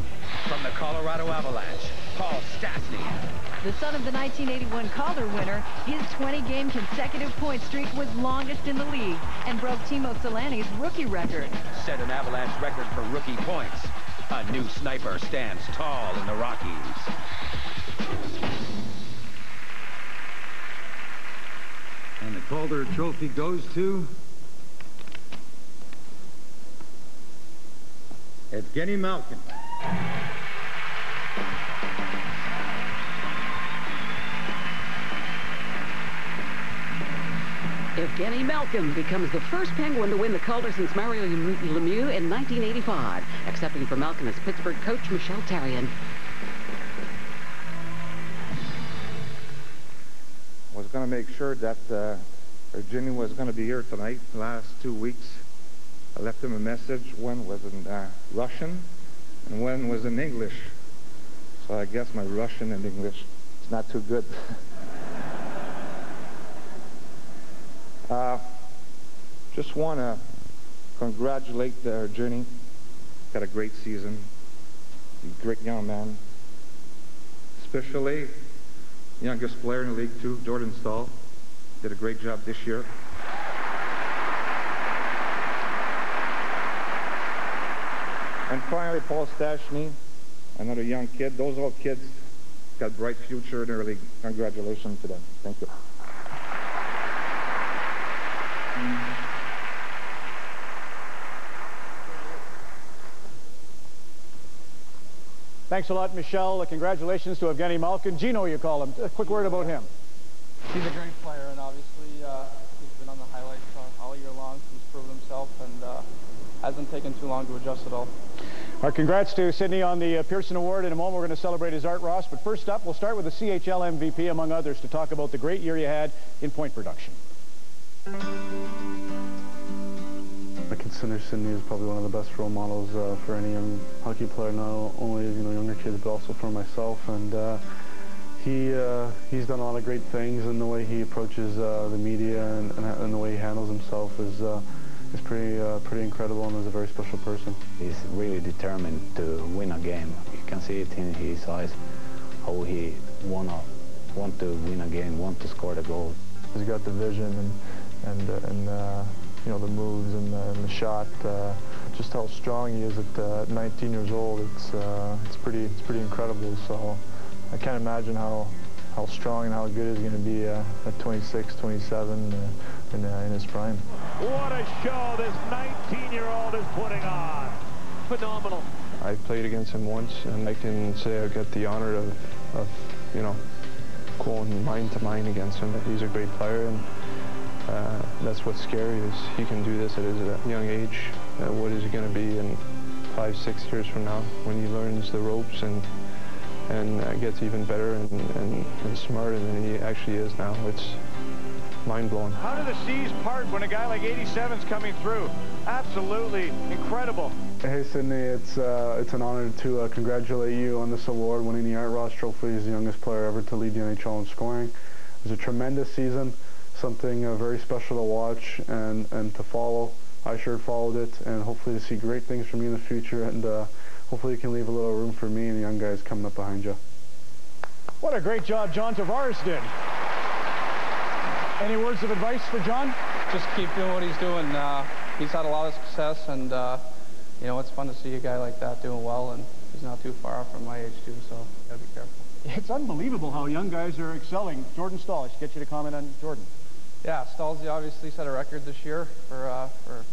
Speaker 2: From the Colorado Avalanche, Paul Stastny.
Speaker 22: The son of the 1981 Calder winner, his 20-game consecutive point streak was longest in the league and broke Timo Solani's rookie record.
Speaker 2: Set an Avalanche record for rookie points. A new sniper stands tall in the Rockies.
Speaker 1: And the Calder Trophy goes to Evgeny Malkin.
Speaker 3: Evgeny Malkin becomes the first Penguin to win the Calder since Mario Lemieux in 1985. Accepting for Malkin is Pittsburgh coach Michel Therrien.
Speaker 7: Was going to make sure that Evgeny was going to be here tonight. The last 2 weeks, I left him a message. One was in Russian, and one was in English. So I guess my Russian and English is not too good. Just want to congratulate Evgeny. Got a great season. He's a great young man. Especially youngest player in the league too, Jordan Staal. Did a great job this year. And finally, Paul Stastny, another young kid. Those all kids got a bright future in their league. Congratulations to them. Thank you.
Speaker 13: Thanks a lot, Michelle. Congratulations to Evgeny Malkin. Gino, you call him. A quick word about him.
Speaker 8: He's a great player, and obviously he's been on the highlights all year long. He's proven himself, and hasn't taken too long to adjust at all.
Speaker 13: Our congrats to Sydney on the Pearson Award. In a moment, we're going to celebrate his Art Ross. But first up, we'll start with the CHL MVP, among others, to talk about the great year you had in point production.
Speaker 9: I consider Sydney as probably one of the best role models for any young hockey player, not only younger kids, but also for myself. And he's done a lot of great things, and the way he approaches the media and the way he handles himself is pretty incredible, and is a very special person.
Speaker 20: He's really determined to win a game. You can see it in his eyes, how he want to win a game, want to score the goal.
Speaker 9: He's got the vision and the moves and the shot. Just how strong he is at 19 years old. It's pretty incredible. So I can't imagine how strong and how good he's going to be at 26, 27 in his prime.
Speaker 21: What a show this 19-year-old is putting on. Phenomenal.
Speaker 9: I played against him once, and I can say I got the honor of going mind-to-mind against him. He's a great player, and that's what's scary, is he can do this at his young age. What is he going to be in 5-6 years from now when he learns the ropes and gets even better and smarter than he actually is now? It's mind-blowing.
Speaker 13: How do the seas part when a guy like 87's coming through? Absolutely incredible.
Speaker 9: Hey Sydney, it's an honor to congratulate you on this award, winning the Art Ross Trophy as the youngest player ever to lead the NHL in scoring. It was a tremendous season, something very special to watch and to follow. I sure followed it, and hopefully to see great things from you in the future, and hopefully you can leave a little room for me and the young guys coming up behind you.
Speaker 13: What a great job John Tavares did. Any words of advice for John?
Speaker 8: Just keep doing what he's doing. He's had a lot of success, and you know, it's fun to see a guy like that doing well, and he's not too far off from my age too, so gotta be careful.
Speaker 13: It's unbelievable how young guys are excelling. Jordan Stahl, I should get you to comment on Jordan.
Speaker 8: Yeah, Stahlsy obviously set a record this year for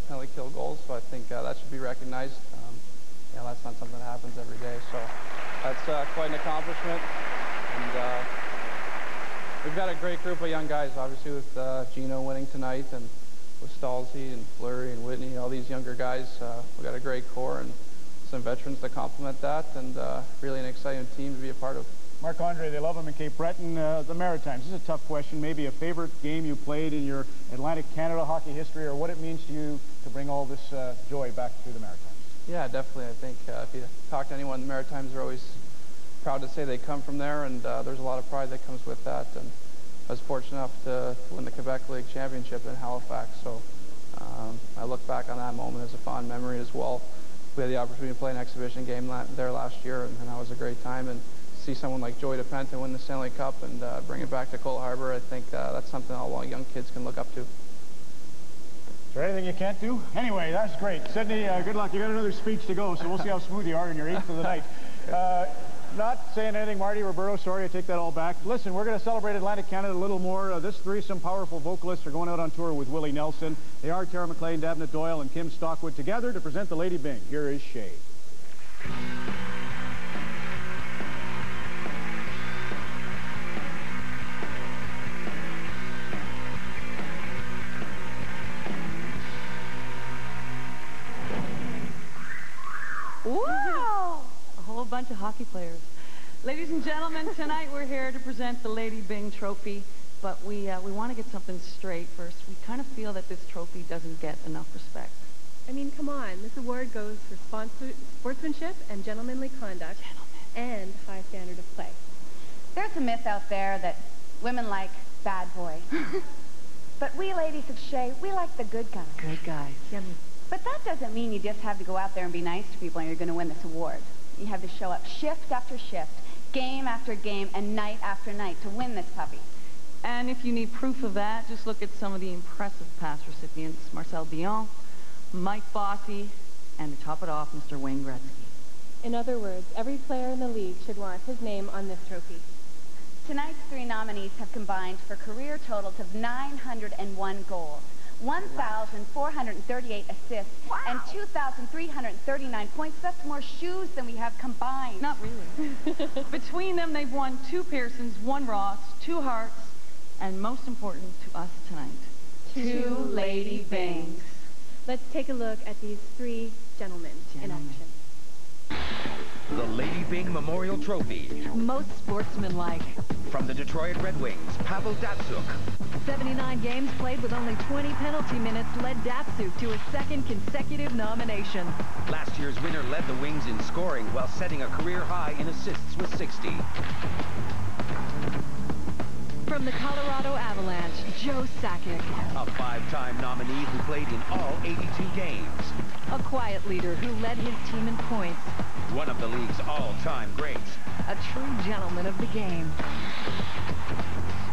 Speaker 8: penalty kill goals, so I think that should be recognized. You know, that's not something that happens every day, so that's quite an accomplishment. And we've got a great group of young guys, obviously, with Gino winning tonight, and with Stahlsy and Fleury and Whitney, all these younger guys. We've got a great core and some veterans to complement that, and really an exciting team to be a part of.
Speaker 13: Marc-Andre, they love him in Cape Breton. The Maritimes, this is a tough question. Maybe a favorite game you played in your Atlantic Canada hockey history, or what it means to you to bring all this joy back to the Maritimes? Yeah, definitely. I think if you talk to anyone, the Maritimes are always proud to say they come from there, and there's a lot of pride that comes with that. And I was fortunate enough to win the Quebec League Championship in Halifax, so I look back on that moment as a fond memory as well. We had the opportunity to play an exhibition game there last year, and that was a great time. And see someone like Joey DePenta win the Stanley Cup and bring it back to Cole Harbour, I think that's something all young kids can look up to. Is there anything you can't do? Anyway, that's great. Sydney, good luck. You got another speech to go, so we'll see how smooth you are in your 8th of the night. Not saying anything, Marty, Roberto, sorry, I take that all back. Listen, we're going to celebrate Atlantic Canada a little more. This threesome powerful vocalists are going out on tour with Willie Nelson. They are Tara McLean, Dabnett Doyle, and Kim Stockwood together to present the Lady Bing. Here is Shay.
Speaker 5: Whoa! A whole bunch of hockey players. Ladies and gentlemen, tonight we're here to present the Lady Bing Trophy, but we want to get something straight first. We kind of feel that this trophy doesn't get enough respect.
Speaker 11: I mean, come on. This award goes for sportsmanship and gentlemanly conduct and high standard of play.
Speaker 12: There's a myth out there that women like bad boys. But we ladies of Shea, we like the good guys.
Speaker 5: Good guys.
Speaker 11: Yummy.
Speaker 12: But that doesn't mean you just have to go out there and be nice to people and you're going to win this award. You have to show up shift after shift, game after game, and night after night to win this puppy.
Speaker 5: And if you need proof of that, just look at some of the impressive past recipients. Marcel Dion, Mike Bossy, and to top it off, Mr. Wayne Gretzky.
Speaker 11: In other words, every player in the league should want his name on this trophy.
Speaker 12: Tonight's 3 nominees have combined for career totals of 901 goals, 1,438 assists, and 2,339 points. That's more shoes than we have combined.
Speaker 5: Not really. Between them, they've won 2 Pearsons, 1 Ross, 2 Harts, and most important to us tonight,
Speaker 11: 2 Lady Bings. Let's take a look at these 3 gentlemen in action.
Speaker 2: The Lady Bing Memorial Trophy.
Speaker 22: Most sportsmanlike.
Speaker 2: From the Detroit Red Wings, Pavel Datsyuk.
Speaker 22: 79 games played with only 20 penalty minutes led Datsyuk to his 2nd consecutive nomination.
Speaker 2: Last year's winner led the Wings in scoring while setting a career high in assists with 60.
Speaker 22: From the Colorado Avalanche, Joe Sakic.
Speaker 2: A 5-time nominee who played in all 82 games.
Speaker 22: A quiet leader who led his team in points.
Speaker 2: One of the league's all-time greats.
Speaker 22: A true gentleman of the game.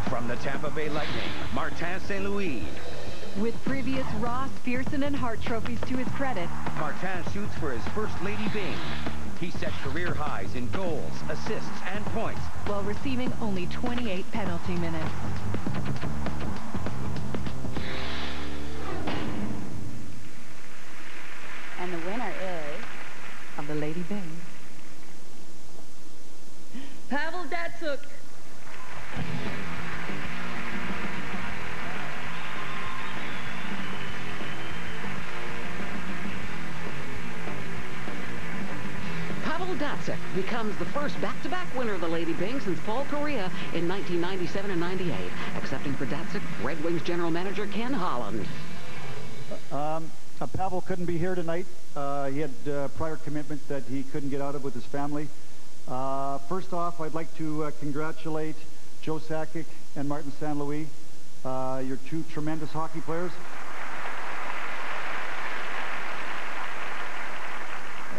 Speaker 2: From the Tampa Bay Lightning, Martin St. Louis.
Speaker 22: With previous Ross, Pearson, and Hart trophies to his credit,
Speaker 2: Martin shoots for his first Lady Bing. He set career highs in goals, assists, and points,
Speaker 22: while receiving only 28 penalty minutes.
Speaker 12: And the winner is...
Speaker 5: of the Lady Bing, Pavel Datsyuk.
Speaker 3: Pavel Datsyuk becomes the first back-to-back winner of the Lady Bing since Paul Kariya in 1997 and 98. Accepting for Datsyuk, Red Wings general manager Ken Holland.
Speaker 6: Pavel couldn't be here tonight. He had prior commitment that he couldn't get out of with his family. First off, I'd like to congratulate Joe Sakic and Martin St. Louis. You're two tremendous hockey players.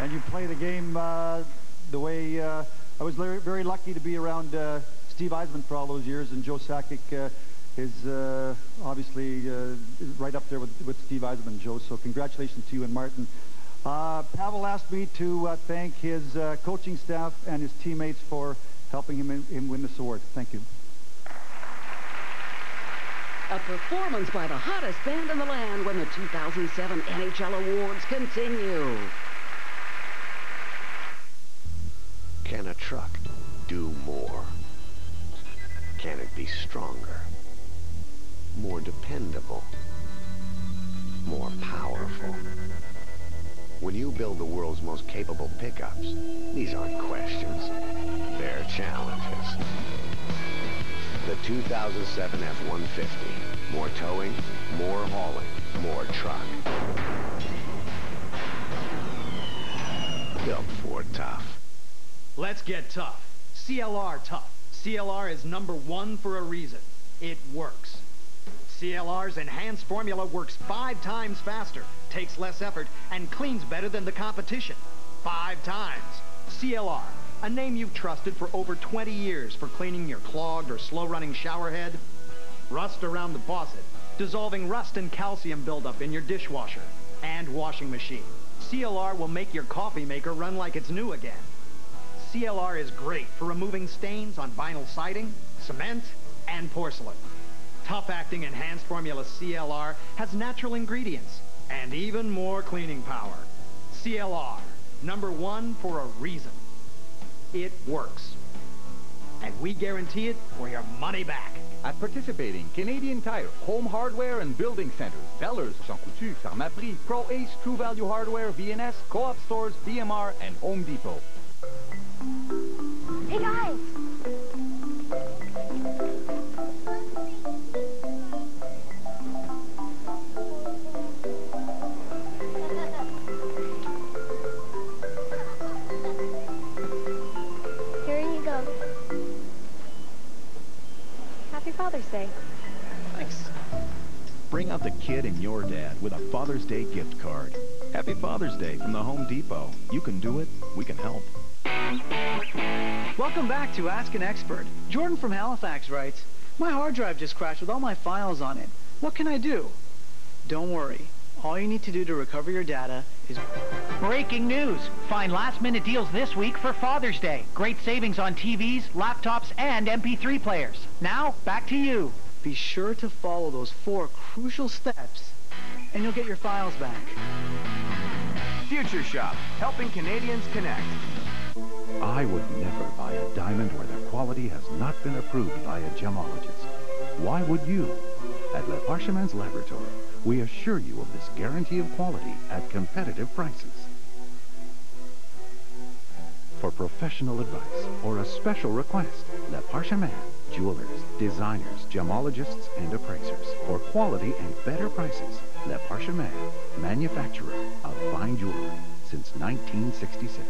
Speaker 6: And you play the game the way I was very lucky to be around Steve Yzerman for all those years, and Joe Sakic is obviously right up there with Steve Yzerman, Joe. So congratulations to you and Martin. Pavel asked me to thank his coaching staff and his teammates for helping him win this award. Thank you.
Speaker 3: A performance by the hottest band in the land when the 2007 NHL Awards continue.
Speaker 15: Can a truck do more? Can it be stronger? More dependable? More powerful? When you build the world's most capable pickups, these aren't questions. They're challenges. The 2007 F-150. More towing, more hauling, more truck. Built for tough.
Speaker 17: Let's get tough. CLR tough. CLR is #1 for a reason. It works. CLR's enhanced formula works 5 times faster, takes less effort, and cleans better than the competition. 5 times. CLR, a name you've trusted for over 20 years for cleaning your clogged or slow-running shower head. Rust around the faucet, dissolving rust and calcium buildup in your dishwasher and washing machine. CLR will make your coffee maker run like it's new again. CLR is great for removing stains on vinyl siding, cement, and porcelain. Tough-acting enhanced formula CLR has natural ingredients and even more cleaning power. CLR, #1 for a reason. It works. And we guarantee it for your money back.
Speaker 23: At participating Canadian Tire, Home Hardware and Building Centers, Zellers, Jean Coutu, Pharmaprix, Pro Ace, True Value Hardware, VNS, Co-op Stores, BMR, and Home Depot.
Speaker 24: Hey guys! Here you go. Happy Father's Day.
Speaker 25: Thanks. Bring out the kid in your dad with a Father's Day gift card. Happy Father's Day from the Home Depot. You can do it. We can help.
Speaker 26: Welcome back to Ask an Expert. Jordan from Halifax writes, my hard drive just crashed with all my files on it. What can I do? Don't worry. All you need to do to recover your data is...
Speaker 27: Breaking news! Find last-minute deals this week for Father's Day. Great savings on TVs, laptops, and MP3 players. Now, back to you.
Speaker 26: Be sure to follow those 4 crucial steps, and you'll get your files back.
Speaker 19: Future Shop, helping Canadians connect.
Speaker 28: I would never buy a diamond where the quality has not been approved by a gemologist. Why would you? At Le Parchemin's Laboratory, we assure you of this guarantee of quality at competitive prices. For professional advice or a special request, Le Parchemin, jewelers, designers, gemologists, and appraisers. For quality and better prices, Le Parchemin, manufacturer of fine jewelry since 1966.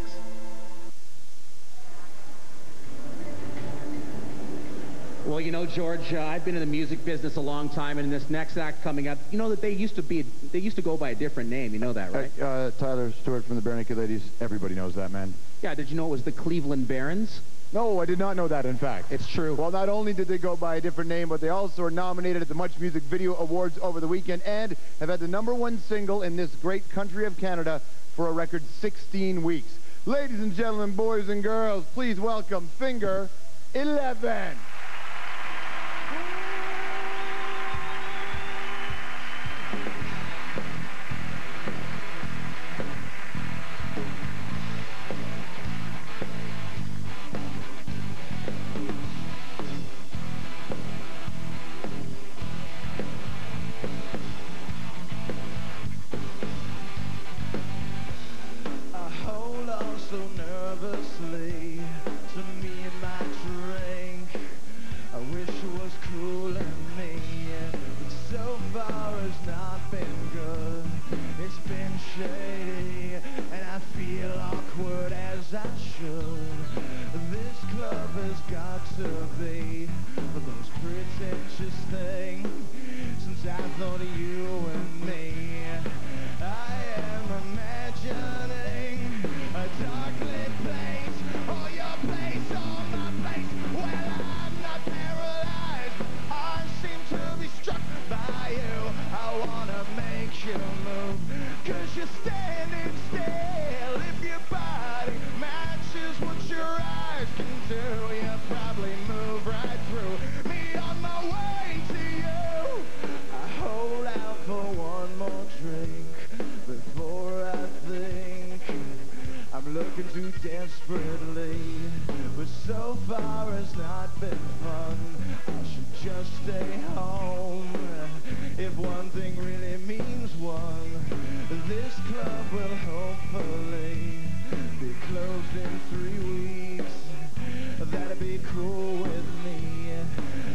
Speaker 29: Well, you know, George, I've been in the music business a long time, and in this next act coming up, you know that they used to go by a different name. You know that, right?
Speaker 30: Tyler Stewart from the Barenaked Ladies. Everybody knows that, man.
Speaker 29: Yeah, did you know it was the Cleveland Barons?
Speaker 30: No, I did not know that, in fact.
Speaker 29: It's true.
Speaker 30: Well, not only did they go by a different name, but they also were nominated at the Much Music Video Awards over the weekend and have had the #1 single in this great country of Canada for a record 16 weeks. Ladies and gentlemen, boys and girls, please welcome Finger 11.
Speaker 31: It's been
Speaker 1: as I should. This club has got to be the most pretentious thing since I thought of you and me. I am imagining a dark-lit place, or your place, or my place. Well, I'm not paralyzed, I seem to be struck by you. I wanna make you move, 'cause you're standing still. If your body matches what your eyes can do, you probably move right through me on my way to you. I hold out for one more drink before I think I'm looking too desperately, but so far has not been fun. I should just stay home if one thing really means one. This club will hopefully be closed in 3 weeks. That'd be cool with me.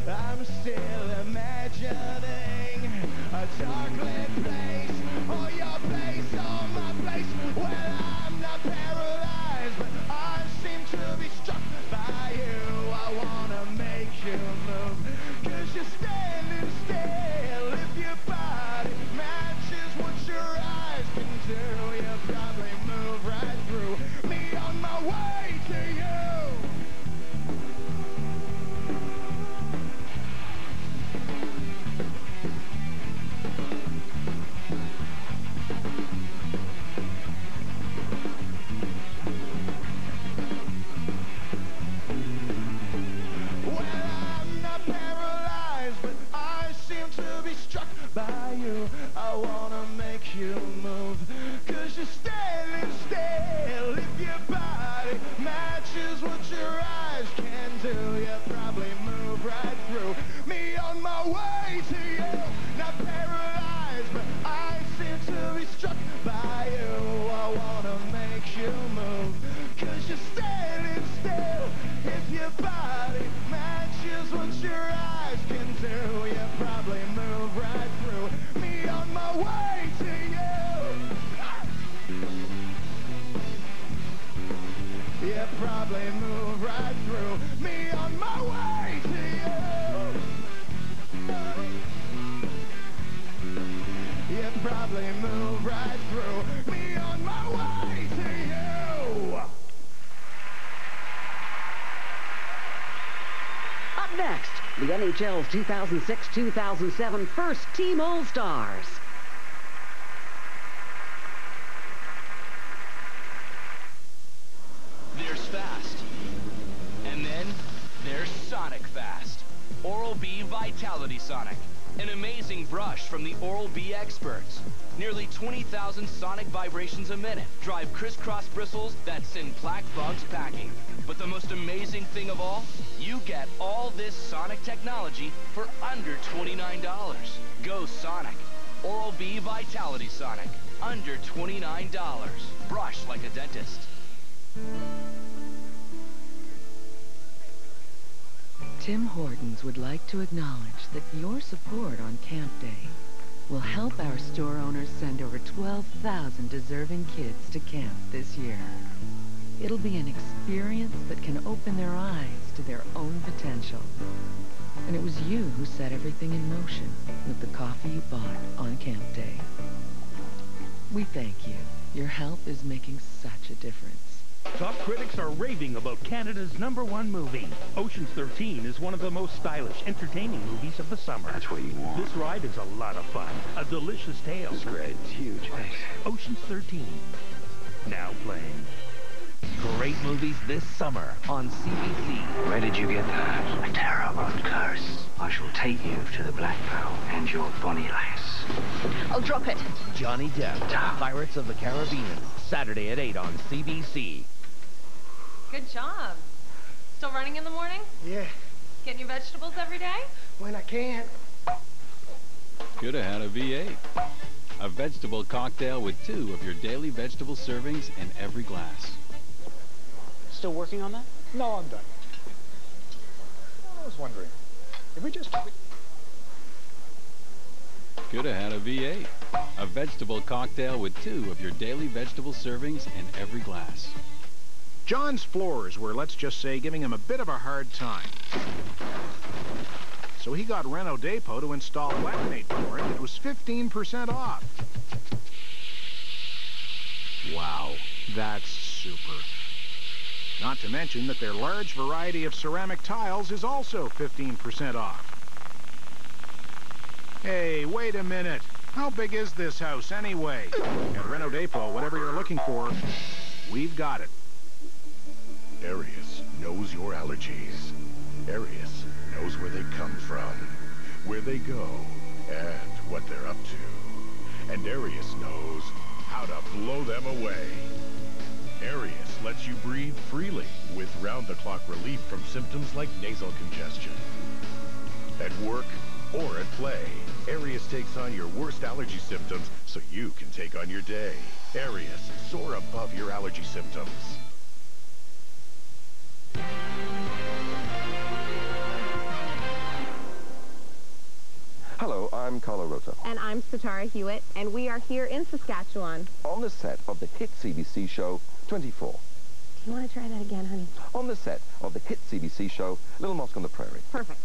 Speaker 1: I'm still imagining a dark-lit place, or your place, or my place. Well, I'm not paralyzed, but I seem to be struck by you. I wanna make you move, 'cause you're standing still. If your body matches what your eyes can do, you probably move right through me on my way to you. By you, I wanna make you move, 'cause you're standing still. If your body matches what your eyes can do, you probably move right through me on my way to you. Not paralyzed, but I seem to be struck by you. I wanna make you move, 'cause you're standing still. If your body matches what your eyes can do, you probably move right through me on my way to you. You probably move right through me on my way to you. You probably move right through me on my way to you.
Speaker 3: Up next, the NHL's 2006-2007 First Team All-Stars.
Speaker 4: There's fast. And then there's Sonic Fast. Oral-B Vitality Sonic. An amazing brush from the Oral-B experts. Nearly 20,000 sonic vibrations a minute drive crisscross bristles that send plaque bugs packing. But the most amazing thing of all, you get all this Sonic technology for under $29. Go Sonic. Oral-B Vitality Sonic. Under $29. Brush like a dentist.
Speaker 22: Tim Hortons would like to acknowledge that your support on Camp Day will help our store owners send over 12,000 deserving kids to camp this year. It'll be an experience that can open their eyes to their own potential. And it was you who set everything in motion with the coffee you bought on Camp Day. We thank you. Your help is making such a difference.
Speaker 7: Top critics are raving about Canada's #1 movie. Ocean's 13 is one of the most stylish, entertaining movies of the summer.
Speaker 15: That's what you want.
Speaker 7: This ride is a lot of fun. A delicious tale.
Speaker 15: It's great. It's huge.
Speaker 7: Ocean's 13. Now playing. Great movies this summer on CBC.
Speaker 9: Where did you get that? A terrible curse. I shall take you to the Black Pearl and your bonny lass.
Speaker 10: I'll drop it.
Speaker 2: Johnny Depp, Pirates of the Caribbean. Saturday at 8 on CBC.
Speaker 10: Good job. Still running in the morning?
Speaker 14: Yeah.
Speaker 10: Getting your vegetables every day?
Speaker 14: When I can.
Speaker 16: Could have had a V8. A vegetable cocktail with 2 of your daily vegetable servings in every glass.
Speaker 14: Still working on that?
Speaker 13: No, I'm done. I was wondering, if we just...
Speaker 16: Could have had a V8. A vegetable cocktail with 2 of your daily vegetable servings in every glass.
Speaker 19: John's floors were, let's just say, giving him a bit of a hard time. So he got Renault Depot to install laminate flooring that was 15% off. Wow, that's super. Not to mention that their large variety of ceramic tiles is also 15% off. Hey, wait a minute. How big is this house anyway? At Renault Depot, whatever you're looking for, we've got it.
Speaker 5: Arius knows your allergies. Arius knows where they come from, where they go, and what they're up to. And Arius knows how to blow them away. Arius lets you breathe freely with round-the-clock relief from symptoms like nasal congestion. At work or at play, Arius takes on your worst allergy symptoms so you can take on your day. Arius, soar above your allergy symptoms.
Speaker 6: Hello, I'm Carlo Rota.
Speaker 8: And I'm Satara Hewitt, and we are here in Saskatchewan.
Speaker 6: On the set of the hit CBC show, 24.
Speaker 8: Do you want to try that again, honey?
Speaker 6: On the set of the hit CBC show, Little Mosque on the Prairie.
Speaker 8: Perfect.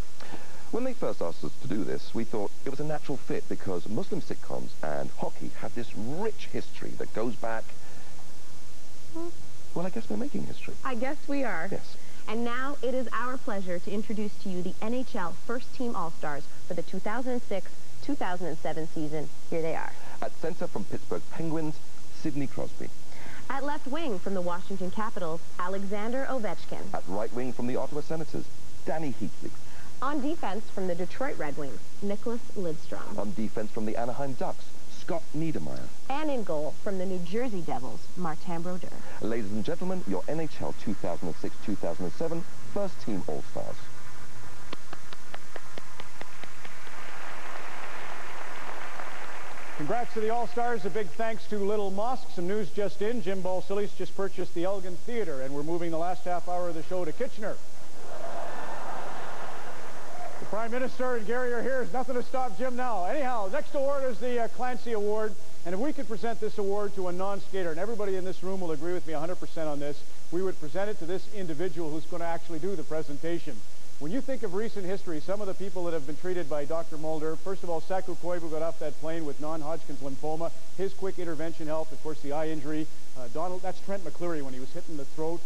Speaker 6: When they first asked us to do this, we thought it was a natural fit because Muslim sitcoms and hockey have this rich history that goes back... Well, I guess we're making history.
Speaker 8: I guess we are.
Speaker 6: Yes.
Speaker 8: And now it is our pleasure to introduce to you the NHL First Team All-Stars for the 2006-2007 season. Here they are.
Speaker 6: At center from Pittsburgh Penguins, Sidney Crosby.
Speaker 8: At left wing from the Washington Capitals, Alexander Ovechkin.
Speaker 6: At right wing from the Ottawa Senators, Danny Heatley.
Speaker 8: On defense from the Detroit Red Wings, Nicholas Lidstrom.
Speaker 6: On defense from the Anaheim Ducks, Scott Niedermayer.
Speaker 8: And in goal from the New Jersey Devils, Martin Brodeur.
Speaker 6: Ladies and gentlemen, your NHL 2006-2007 First Team All-Stars.
Speaker 13: Congrats to the All-Stars. A big thanks to Little Mosque. Some news just in. Jim Balsillies just purchased the Elgin Theater, and we're moving the last half hour of the show to Kitchener. The Prime Minister and Gary are here. There's nothing to stop Jim now. Anyhow, next award is the Clancy Award. And if we could present this award to a non-skater, and everybody in this room will agree with me 100% on this, we would present it to this individual who's going to actually do the presentation. When you think of recent history, some of the people that have been treated by Dr. Mulder, first of all, Saku Koivu got off that plane with non-Hodgkin's lymphoma. His quick intervention helped. Of course, the eye injury. That's Trent McCleary when he was hit in the throat.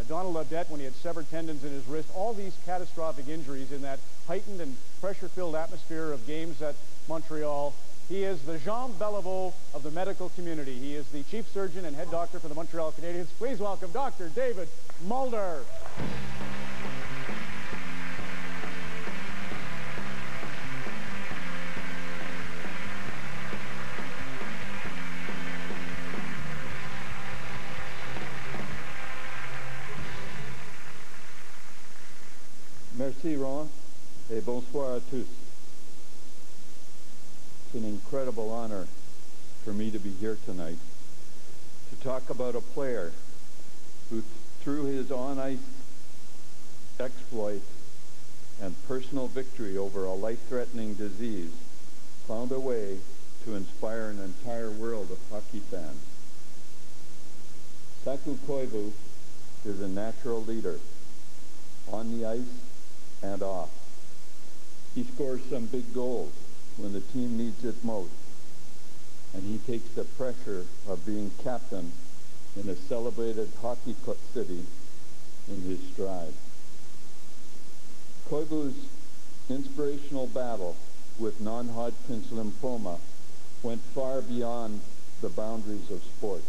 Speaker 13: Donald Audette when he had severed tendons in his wrist. All these catastrophic injuries in that heightened and pressure-filled atmosphere of games at Montreal. He is the Jean Beliveau of the medical community. He is the chief surgeon and head doctor for the Montreal Canadiens. Please welcome Dr. David Mulder.
Speaker 11: Merci, Ron, et bonsoir à tous. It's an incredible honor for me to be here tonight to talk about a player who, through his on-ice exploit and personal victory over a life-threatening disease, found a way to inspire an entire world of hockey fans. Saku Koivu is a natural leader on the ice and off. He scores some big goals when the team needs it most, and he takes the pressure of being captain in a celebrated hockey city in his stride. Koivu's inspirational battle with non-Hodgkin's lymphoma went far beyond the boundaries of sport.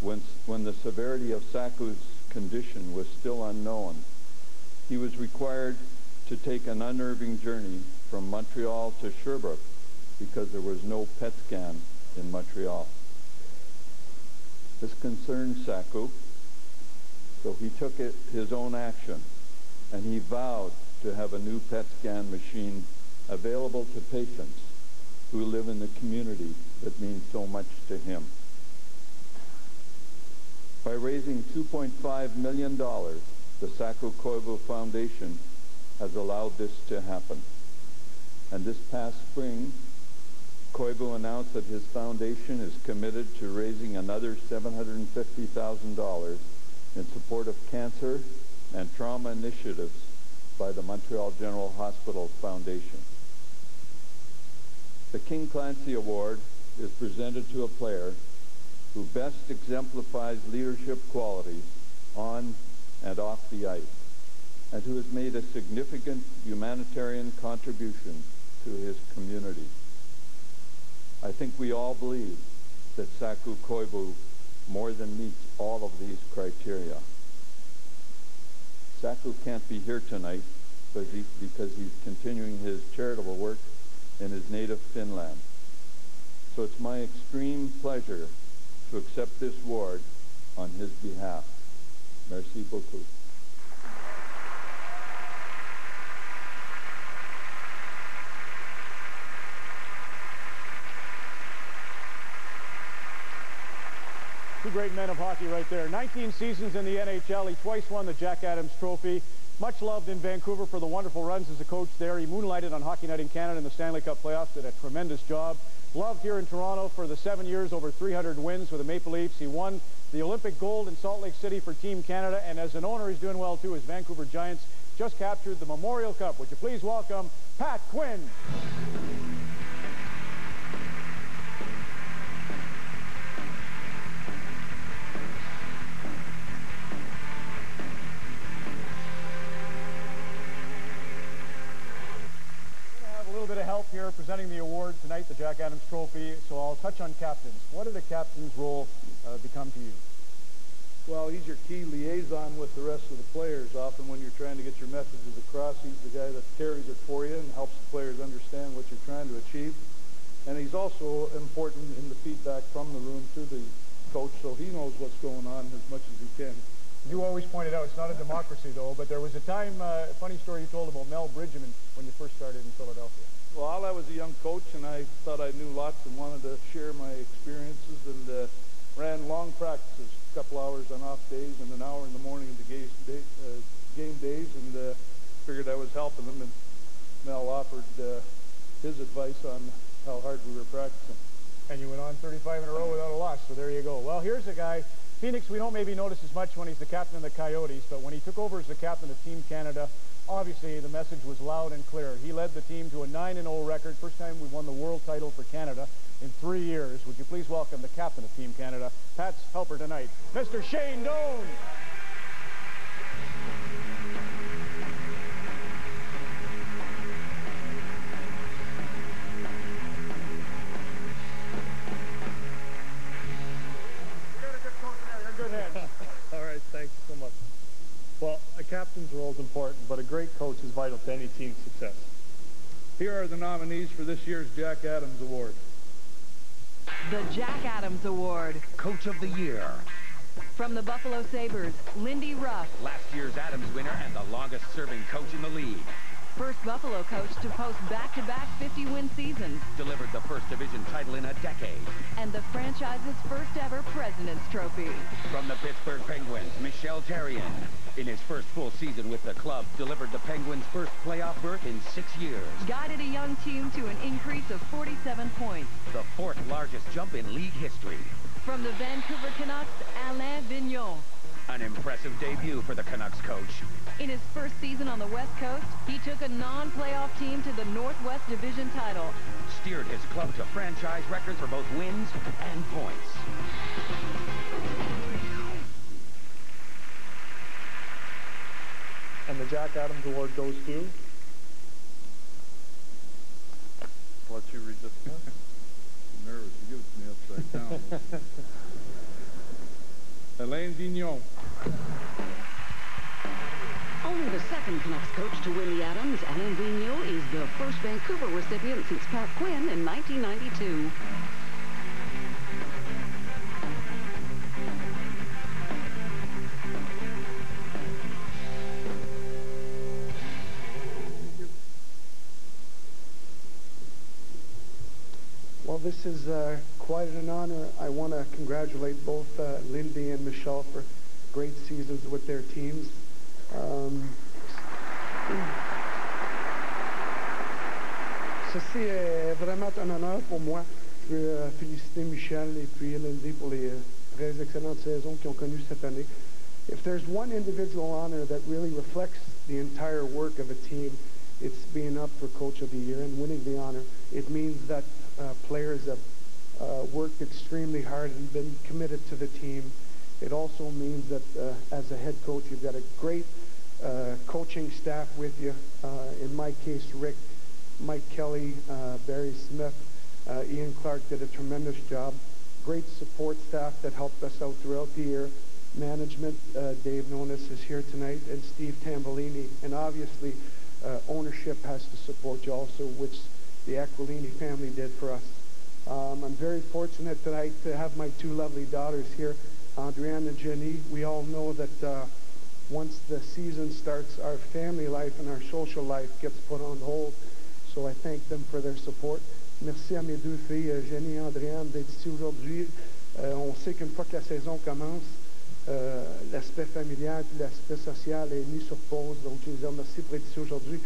Speaker 11: When the severity of Saku's condition was still unknown, he was required to take an unnerving journey from Montreal to Sherbrooke because there was no PET scan in Montreal. This concerned Saku, so he took his own action, and he vowed to have a new PET scan machine available to patients who live in the community that means so much to him. By raising $2.5 million, the Saku Koivu Foundation has allowed this to happen. And this past spring, Koivu announced that his foundation is committed to raising another $750,000 in support of cancer and trauma initiatives by the Montreal General Hospital Foundation. The King Clancy Award is presented to a player who best exemplifies leadership qualities on and off the ice, and who has made a significant humanitarian contribution to his community. I think we all believe that Saku Koivu more than meets all of these criteria. Saku can't be here tonight because he's continuing his charitable work in his native Finland. So it's my extreme pleasure to accept this award on his behalf. Merci beaucoup.
Speaker 13: Two great men of hockey right there. 19 seasons in the NHL. He twice won the Jack Adams Trophy. Much loved in Vancouver for the wonderful runs as a coach there. He moonlighted on Hockey Night in Canada in the Stanley Cup playoffs, did a tremendous job. Loved here in Toronto for the 7 years, over 300 wins with the Maple Leafs. He won the Olympic gold in Salt Lake City for Team Canada, and as an owner, he's doing well too. His Vancouver Giants just captured the Memorial Cup. Would you please welcome Pat Quinn. Here presenting the award tonight, the Jack Adams Trophy, so I'll touch on captains. What did a captain's role become to you?
Speaker 12: Well, he's your key liaison with the rest of the players. Often when you're trying to get your messages across, he's the guy that carries it for you and helps the players understand what you're trying to achieve. And he's also important in the feedback from the room to the coach, so he knows what's going on as much as he can.
Speaker 13: You always pointed out it's not a democracy, though, but there was a time, a funny story you told about Mel Bridgman when you first started in Philadelphia.
Speaker 12: Well, I was a young coach, and I thought I knew lots and wanted to share my experiences, and ran long practices, a couple hours on off days and an hour in the morning of the game days, and figured I was helping them, and Mel offered his advice on how hard we were practicing.
Speaker 13: And you went on 35 in a row without a loss, so there you go. Well, here's a guy, Phoenix, we don't maybe notice as much when he's the captain of the Coyotes, but when he took over as the captain of Team Canada, obviously the message was loud and clear. He led the team to a 9-0 record, first time we won the world title for Canada in 3 years. Would you please welcome the captain of Team Canada, Pat's helper tonight, Mr. Shane Doan.
Speaker 17: Thanks so much. Well, a captain's role is important, but a great coach is vital to any team's success.
Speaker 12: Here are the nominees for this year's Jack Adams Award.
Speaker 22: The Jack Adams Award.
Speaker 2: Coach of the Year.
Speaker 22: From the Buffalo Sabres, Lindy Ruff.
Speaker 2: Last year's Adams winner and the longest-serving coach in the league.
Speaker 22: First Buffalo coach to post back-to-back 50-win seasons.
Speaker 2: Delivered the first division title in a decade.
Speaker 22: And the franchise's first-ever President's Trophy.
Speaker 2: From the Pittsburgh Penguins, Michel Therrien. In his first full season with the club, delivered the Penguins' first playoff berth in 6 years.
Speaker 22: Guided a young team to an increase of 47 points.
Speaker 2: The fourth largest jump in league history.
Speaker 22: From the Vancouver Canucks, Alain Vigneault.
Speaker 2: An impressive debut for the Canucks coach.
Speaker 22: In his first season on the West Coast, he took a non-playoff team to the Northwest Division title.
Speaker 2: Steered his club to franchise records for both wins and points.
Speaker 17: And the Jack Adams Award goes to... I'll let you read this one.
Speaker 12: I'm nervous. You give it to me upside down. Alain Vigneault.
Speaker 3: Only the second Canucks coach to win the Adams, Alain Vigneault is the first Vancouver recipient since Pat Quinn in 1992.
Speaker 18: Well, this is quite an honor. I want to congratulate both Lindy and Michel for great seasons with their teams. Ceci est vraiment un honneur pour moi. Je veux féliciter Michel et puis Lindy pour les très excellentes saisons qu'ils ont connues cette année. If there's one individual honor that really reflects the entire work of a team, it's being up for Coach of the Year and winning the honor. It means that players have worked extremely hard and been committed to the team. It also means that as a head coach, you've got a great coaching staff with you. In my case, Rick, Mike Kelly, Barry Smith, Ian Clark did a tremendous job. Great support staff that helped us out throughout the year. Management, Dave Nonis is here tonight, and Steve Tambolini. And obviously, ownership has to support you also, which the Aquilini family did for us. I'm very fortunate tonight to have my two lovely daughters here, Andrienne and Jenny. We all know that once the season starts, our family life and our social life gets put on hold. So I thank them for their support. Merci à mes deux filles, Jenny et Andrienne, d'être ici aujourd'hui. On sait qu'une fois que la saison commence, l'aspect familial et l'aspect social est mis sur pause. Donc, je les remercie pour être ici aujourd'hui.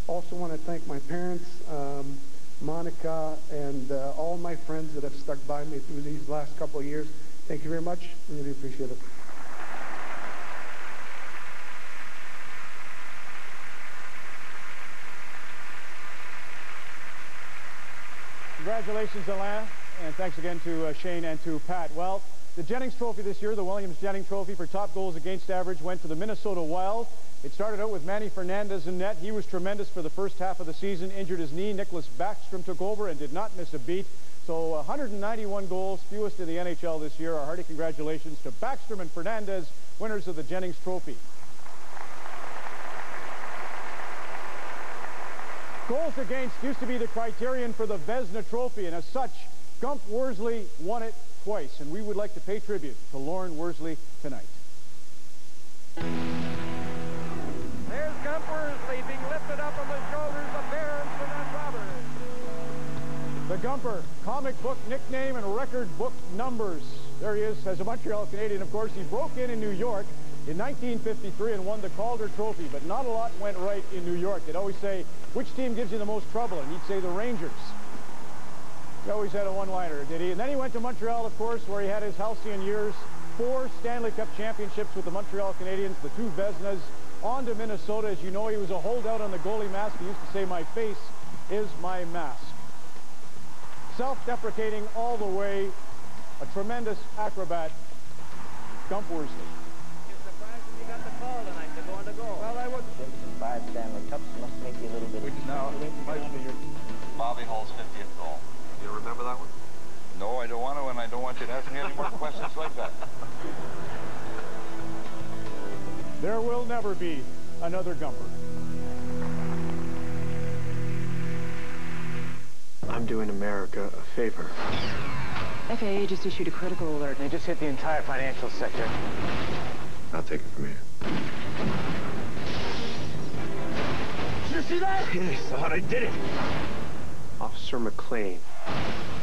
Speaker 18: Also want to thank my parents, Monica, and all my friends that have stuck by me through these last couple of years. Thank you very much. Really appreciate it.
Speaker 13: Congratulations, Alain, and thanks again to Shane and to Pat. Well, the Jennings Trophy this year, the Williams-Jennings Trophy for top goals against average, went to the Minnesota Wild. It started out with Manny Fernandez in net. He was tremendous for the first half of the season, injured his knee. Nicholas Backstrom took over and did not miss a beat. So 191 goals, fewest in the NHL this year. Our hearty congratulations to Backstrom and Fernandez, winners of the Jennings Trophy. Goals against used to be the criterion for the Vezina Trophy, and as such, Gump Worsley won it twice, and we would like to pay tribute to Lauren Worsley tonight.
Speaker 20: There's Gump Worsley being lifted up on the shoulders of Baron Burnett Roberts.
Speaker 13: The Gumper, comic book nickname and record book numbers. There he is as a Montreal Canadian, of course. He broke in New York in 1953 and won the Calder Trophy, but not a lot went right in New York. They'd always say, which team gives you the most trouble? And he'd say the Rangers. He always had a one-liner, did he? And then he went to Montreal, of course, where he had his halcyon years. 4 Stanley Cup championships with the Montreal Canadiens, the 2 Vezinas. On to Minnesota. As you know, he was a holdout on the goalie mask. He used to say, my face is my mask. Self-deprecating all the way, a tremendous acrobat, Gump Worsley.
Speaker 20: You're surprised when you got the call tonight to go on the goal. Well, I would.
Speaker 21: 5 Stanley Cups must make you a little bit.
Speaker 23: Now, Bobby Hull's 50th goal. You remember that one? No, I don't want to, and I don't want you to ask me any more questions like that.
Speaker 13: There will never be another Gumper.
Speaker 21: I'm doing America a favor.
Speaker 22: FAA just issued a critical alert.
Speaker 21: They just hit the entire financial sector.
Speaker 15: I'll take it from here.
Speaker 21: Did you see that?
Speaker 15: Yeah, I saw it. I did it.
Speaker 21: Officer McLean,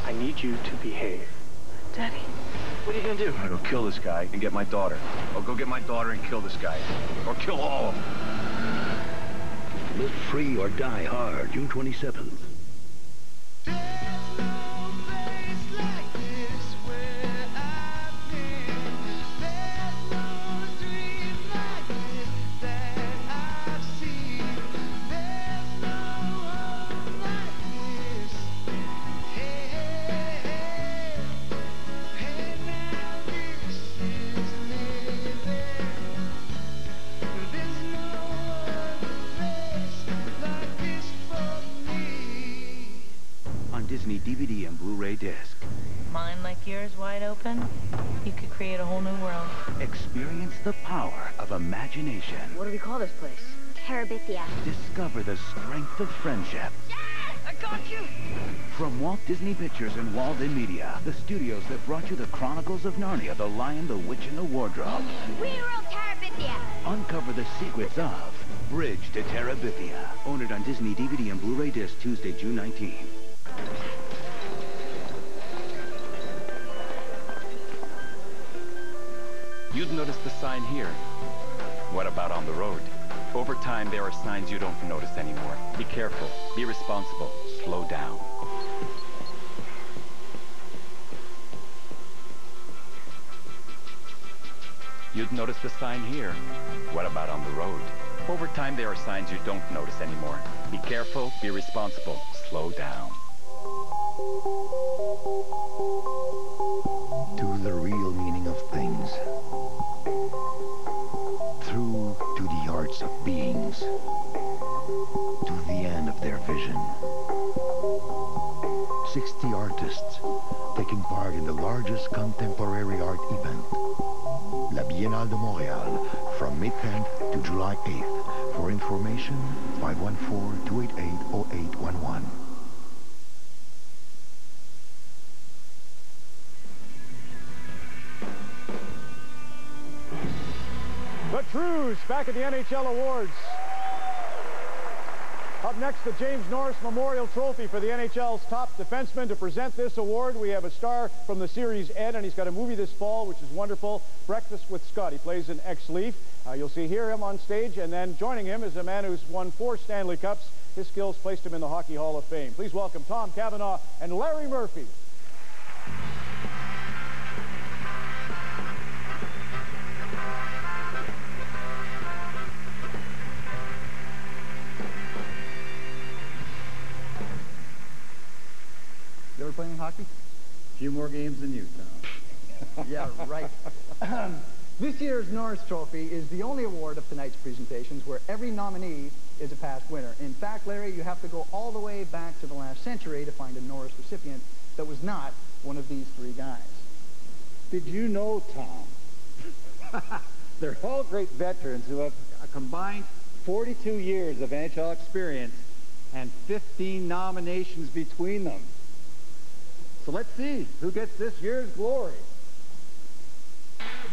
Speaker 21: I need you to behave.
Speaker 22: Daddy.
Speaker 21: What are you going to do?
Speaker 15: I'll go kill this guy and get my daughter. I'll go get my daughter and kill this guy. Or kill all of them. Live free or die hard, June 27th. Disney DVD and Blu-ray disc.
Speaker 24: Mind like yours wide open? You could create a whole new world.
Speaker 25: Experience the power of imagination.
Speaker 24: What do we call this place?
Speaker 26: Terabithia.
Speaker 25: Discover the strength of friendship.
Speaker 24: Yes! I got you!
Speaker 25: From Walt Disney Pictures and Walden Media, the studios that brought you the Chronicles of Narnia, The Lion, the Witch, and the Wardrobe.
Speaker 26: We rule Terabithia.
Speaker 25: Uncover the secrets of Bridge to Terabithia. Own it on Disney DVD and Blu-ray disc Tuesday, June 19th.
Speaker 16: You'd notice the sign here. What about on the road? Over time, there are signs you don't notice anymore. Be careful. Be responsible. slow down. You'd notice the sign here. What about on the road? Over time, there are signs you don't notice anymore. Be careful, be responsible, slow down.
Speaker 1: To the real meaning of things. Through to the hearts of beings. To the end of their vision. 60 artists taking part in the largest contemporary art event. La Biennale de Montréal, from May 10th to July 8th. For information, 514-288-0811.
Speaker 13: The Trues back at the NHL Awards. Up next, the James Norris Memorial Trophy for the NHL's top defenseman. To present this award, we have a star from the series Ed, and he's got a movie this fall, which is wonderful, Breakfast with Scott. He plays an ex-Leaf. You'll see him on stage, and then joining him is a man who's won 4 Stanley Cups. His skills placed him in the Hockey Hall of Fame. Please welcome Tom Cavanaugh and Larry Murphy.
Speaker 4: You ever playing hockey?
Speaker 7: A few more games than you, Tom.
Speaker 4: Yeah, right. This year's Norris Trophy is the only award of tonight's presentations where every nominee is a past winner. In fact, Larry, you have to go all the way back to the last century to find a Norris recipient that was not one of these 3 guys.
Speaker 7: Did you know, Tom? They're all great veterans who have a combined 42 years of NHL experience and 15 nominations between them. So let's see who gets this year's glory.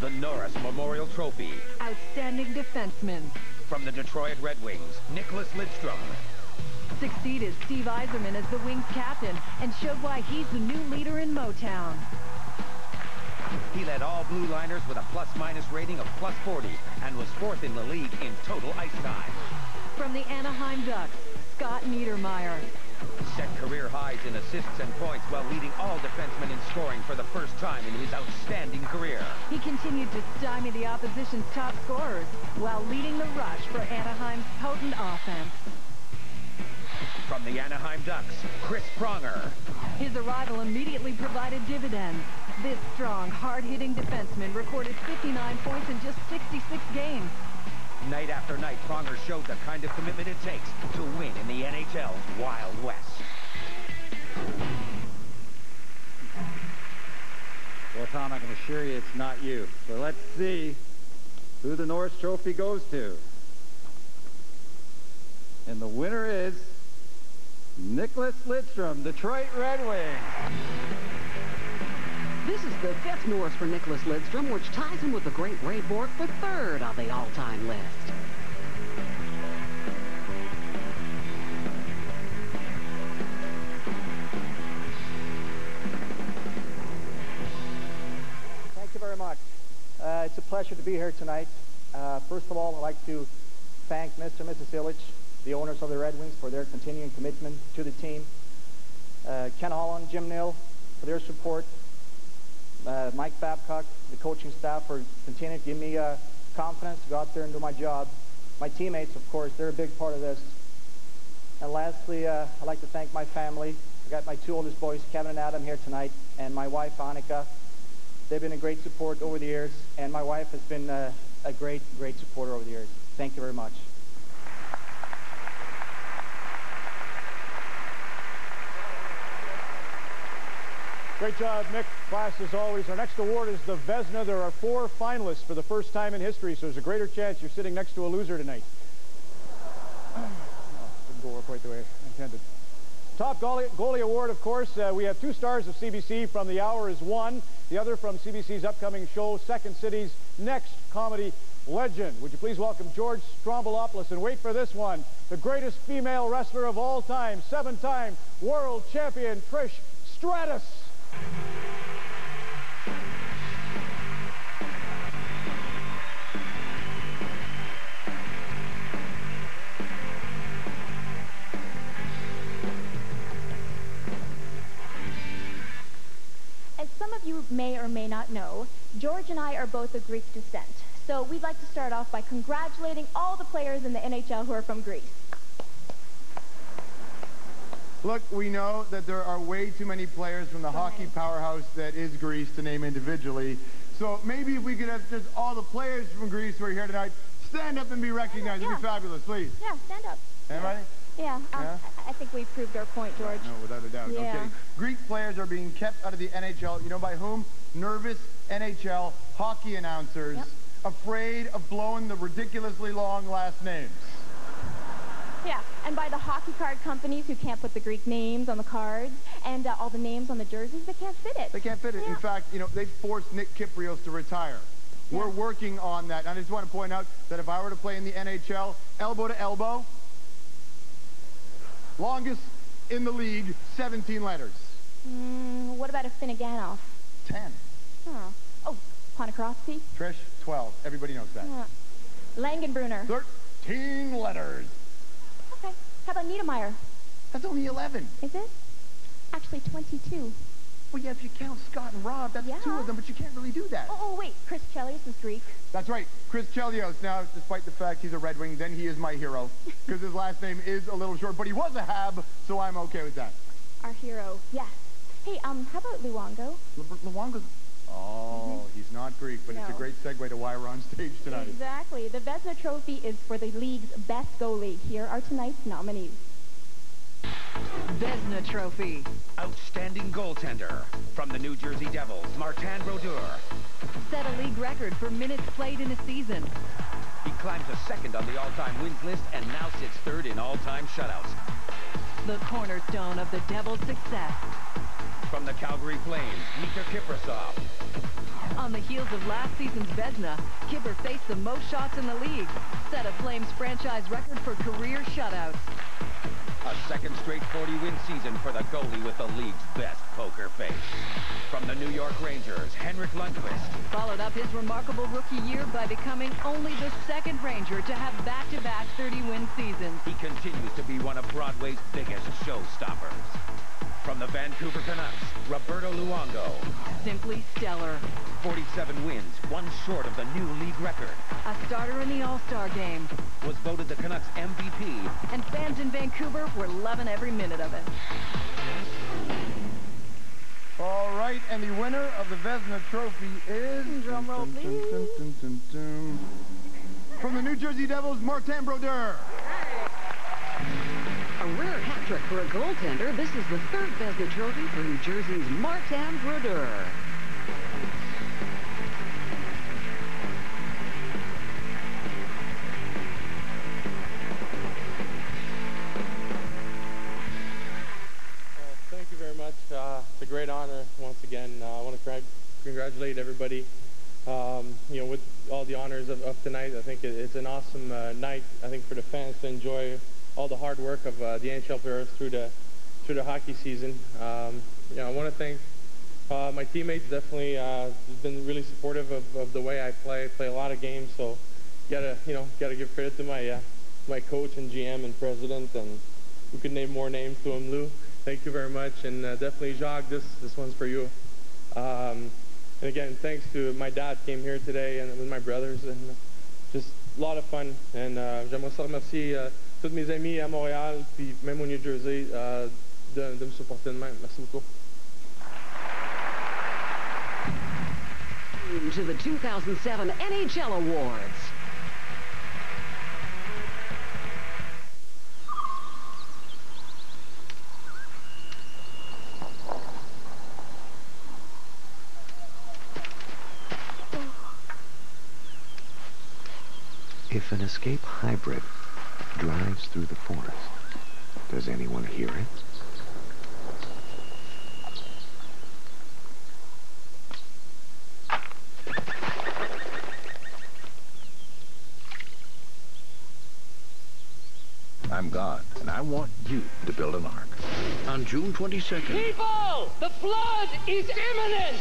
Speaker 2: The Norris Memorial Trophy.
Speaker 22: Outstanding defenseman.
Speaker 2: From the Detroit Red Wings, Nicholas Lidstrom.
Speaker 22: Succeeded Steve Yzerman as the Wings captain and showed why he's the new leader in Motown.
Speaker 2: He led all blue liners with a plus-minus rating of +40 and was 4th in the league in total ice time.
Speaker 22: From the Anaheim Ducks, Scott Niedermayer.
Speaker 2: Set career highs in assists and points while leading all defensemen in scoring for the first time in his outstanding career.
Speaker 22: He continued to stymie the opposition's top scorers while leading the rush for Anaheim's potent offense.
Speaker 2: From the Anaheim Ducks, Chris Pronger.
Speaker 22: His arrival immediately provided dividends. This strong, hard-hitting defenseman recorded 59 points in just 66 games.
Speaker 2: Night after night, Pronger showed the kind of commitment it takes to win in the NHL's Wild West.
Speaker 7: Well, Tom, I can assure you it's not you. So let's see who the Norris Trophy goes to. And the winner is Nicholas Lidstrom, Detroit Red Wings.
Speaker 3: This is the 5th Norris for Nicholas Lidstrom, which ties him with the great Ray Bork for 3rd on the all-time list.
Speaker 4: Thank you very much. It's a pleasure to be here tonight. First of all, I'd like to thank Mr. and Mrs. Illich, the owners of the Red Wings, for their continuing commitment to the team. Ken Holland, Jim Nill, for their support. Mike Babcock, the coaching staff, for continuing to give me confidence to go out there and do my job. My teammates, of course, they're a big part of this. And lastly, I'd like to thank my family. I got my 2 oldest boys, Kevin and Adam, here tonight, and my wife, Annika. They've been a great support over the years, and my wife has been a great supporter over the years. Thank you very much.
Speaker 13: Great job, Nick. Class, as always. Our next award is the Vezina. There are 4 finalists for the first time in history, so there's a greater chance you're sitting next to a loser tonight. Didn't go quite the way I intended. Top goalie award, of course. We have 2 stars of CBC from The Hour is one. The other from CBC's upcoming show, Second City's next comedy legend. Would you please welcome George Stroumboulopoulos, and wait for this one, the greatest female wrestler of all time, 7-time world champion Trish Stratus.
Speaker 5: may or may not know, George and I are both of Greek descent. So we'd like to start off by congratulating all the players in the NHL who are from Greece.
Speaker 8: Look, we know that there are way too many players from the hockey powerhouse that is Greece to name individually. So maybe if we could have just all the players from Greece who are here tonight stand up and be recognized. It'd be fabulous, please.
Speaker 5: Yeah, stand up.
Speaker 8: Everybody?
Speaker 5: Yeah, I think we proved our point, George.
Speaker 8: No, without a doubt.
Speaker 5: Yeah.
Speaker 8: Okay. Greek players are being kept out of the NHL. You know by whom? Nervous NHL hockey announcers, afraid of blowing the ridiculously long last names.
Speaker 5: Yeah, and by the hockey card companies who can't put the Greek names on the cards, and all the names on the jerseys, they can't fit it.
Speaker 8: They can't fit it. In fact, you know, they forced Nick Kyprios to retire. We're working on that. And I just want to point out that if I were to play in the NHL, elbow to elbow, longest in the league, 17 letters.
Speaker 5: What about a Finneganov?
Speaker 8: 10.
Speaker 5: Oh, Ponikarovsky?
Speaker 8: Trish, 12. Everybody knows that.
Speaker 5: Langenbrunner?
Speaker 8: 13 letters.
Speaker 5: Okay. How about Niedermeyer?
Speaker 8: That's only 11.
Speaker 5: Is it? Actually, 22.
Speaker 8: Well, yeah, if you count Scott and Rob, that's two of them, but you can't really do that.
Speaker 5: Oh, wait. Chris Chelios is Greek.
Speaker 8: That's right. Chris Chelios. Now, despite the fact he's a Red Wing, then he is my hero, because his last name is a little short, but he was a Hab, so I'm okay with that.
Speaker 5: Our hero, yes. Hey, how about Luongo?
Speaker 8: Luongo's... Oh, he's not Greek, but it's a great segue to why we're on stage tonight.
Speaker 5: Exactly. The Vezina Trophy is for the league's best goalie. Here are tonight's nominees.
Speaker 22: Vezina Trophy.
Speaker 2: Outstanding goaltender. From the New Jersey Devils, Martin Brodeur.
Speaker 22: Set a league record for minutes played in a season.
Speaker 2: He climbs a second on the all-time wins list and now sits third in all-time shutouts.
Speaker 22: The cornerstone of the Devils' success.
Speaker 2: From the Calgary Flames, Nikita Kiprusoff.
Speaker 22: On the heels of last season's Vezina, Kipper faced the most shots in the league. Set a Flames franchise record for career shutouts.
Speaker 2: A second straight 40-win season for the goalie with the league's best poker face. From the New York Rangers, Henrik Lundqvist.
Speaker 22: Followed up his remarkable rookie year by becoming only the second Ranger to have back-to-back 30-win seasons.
Speaker 2: He continues to be one of Broadway's biggest showstoppers. From the Vancouver Canucks, Roberto Luongo.
Speaker 22: Simply stellar.
Speaker 2: 47 wins, one short of the new league record.
Speaker 22: A starter in the All-Star game.
Speaker 2: Was voted the Canucks MVP.
Speaker 22: And fans in Vancouver were loving every minute of it.
Speaker 8: All right, and the winner of the Vezina Trophy is...
Speaker 5: Drum roll, please.
Speaker 8: From the New Jersey Devils, Martin Brodeur.
Speaker 3: A rare hat trick for a goaltender. This is the third Vezina Trophy for New Jersey's Martin Brodeur.
Speaker 9: Thank you very much. It's a great honor once again. I want to congratulate everybody. You know, with all the honors of tonight, I think it's an awesome night. I think for the fans to enjoy all the hard work of the NHL players through the hockey season. You know, I want to thank my teammates. Definitely been really supportive of the way I play. I play a lot of games, so gotta give credit to my coach and GM and president, and we could name more names to him. Lou, thank you very much, and definitely Jacques. This one's for you. And again, thanks to my dad came here today and with my brothers, and just a lot of fun. And j'aimerais ça remercier tous mes amis à Montréal, puis même au New Jersey, de me supporter de même. Merci beaucoup.
Speaker 3: To the 2007 NHL Awards.
Speaker 1: If an escape hybrid drives through the forest, does anyone hear it?
Speaker 15: I'm God, and I want you to build an ark. On June 22nd...
Speaker 20: People! The flood is imminent!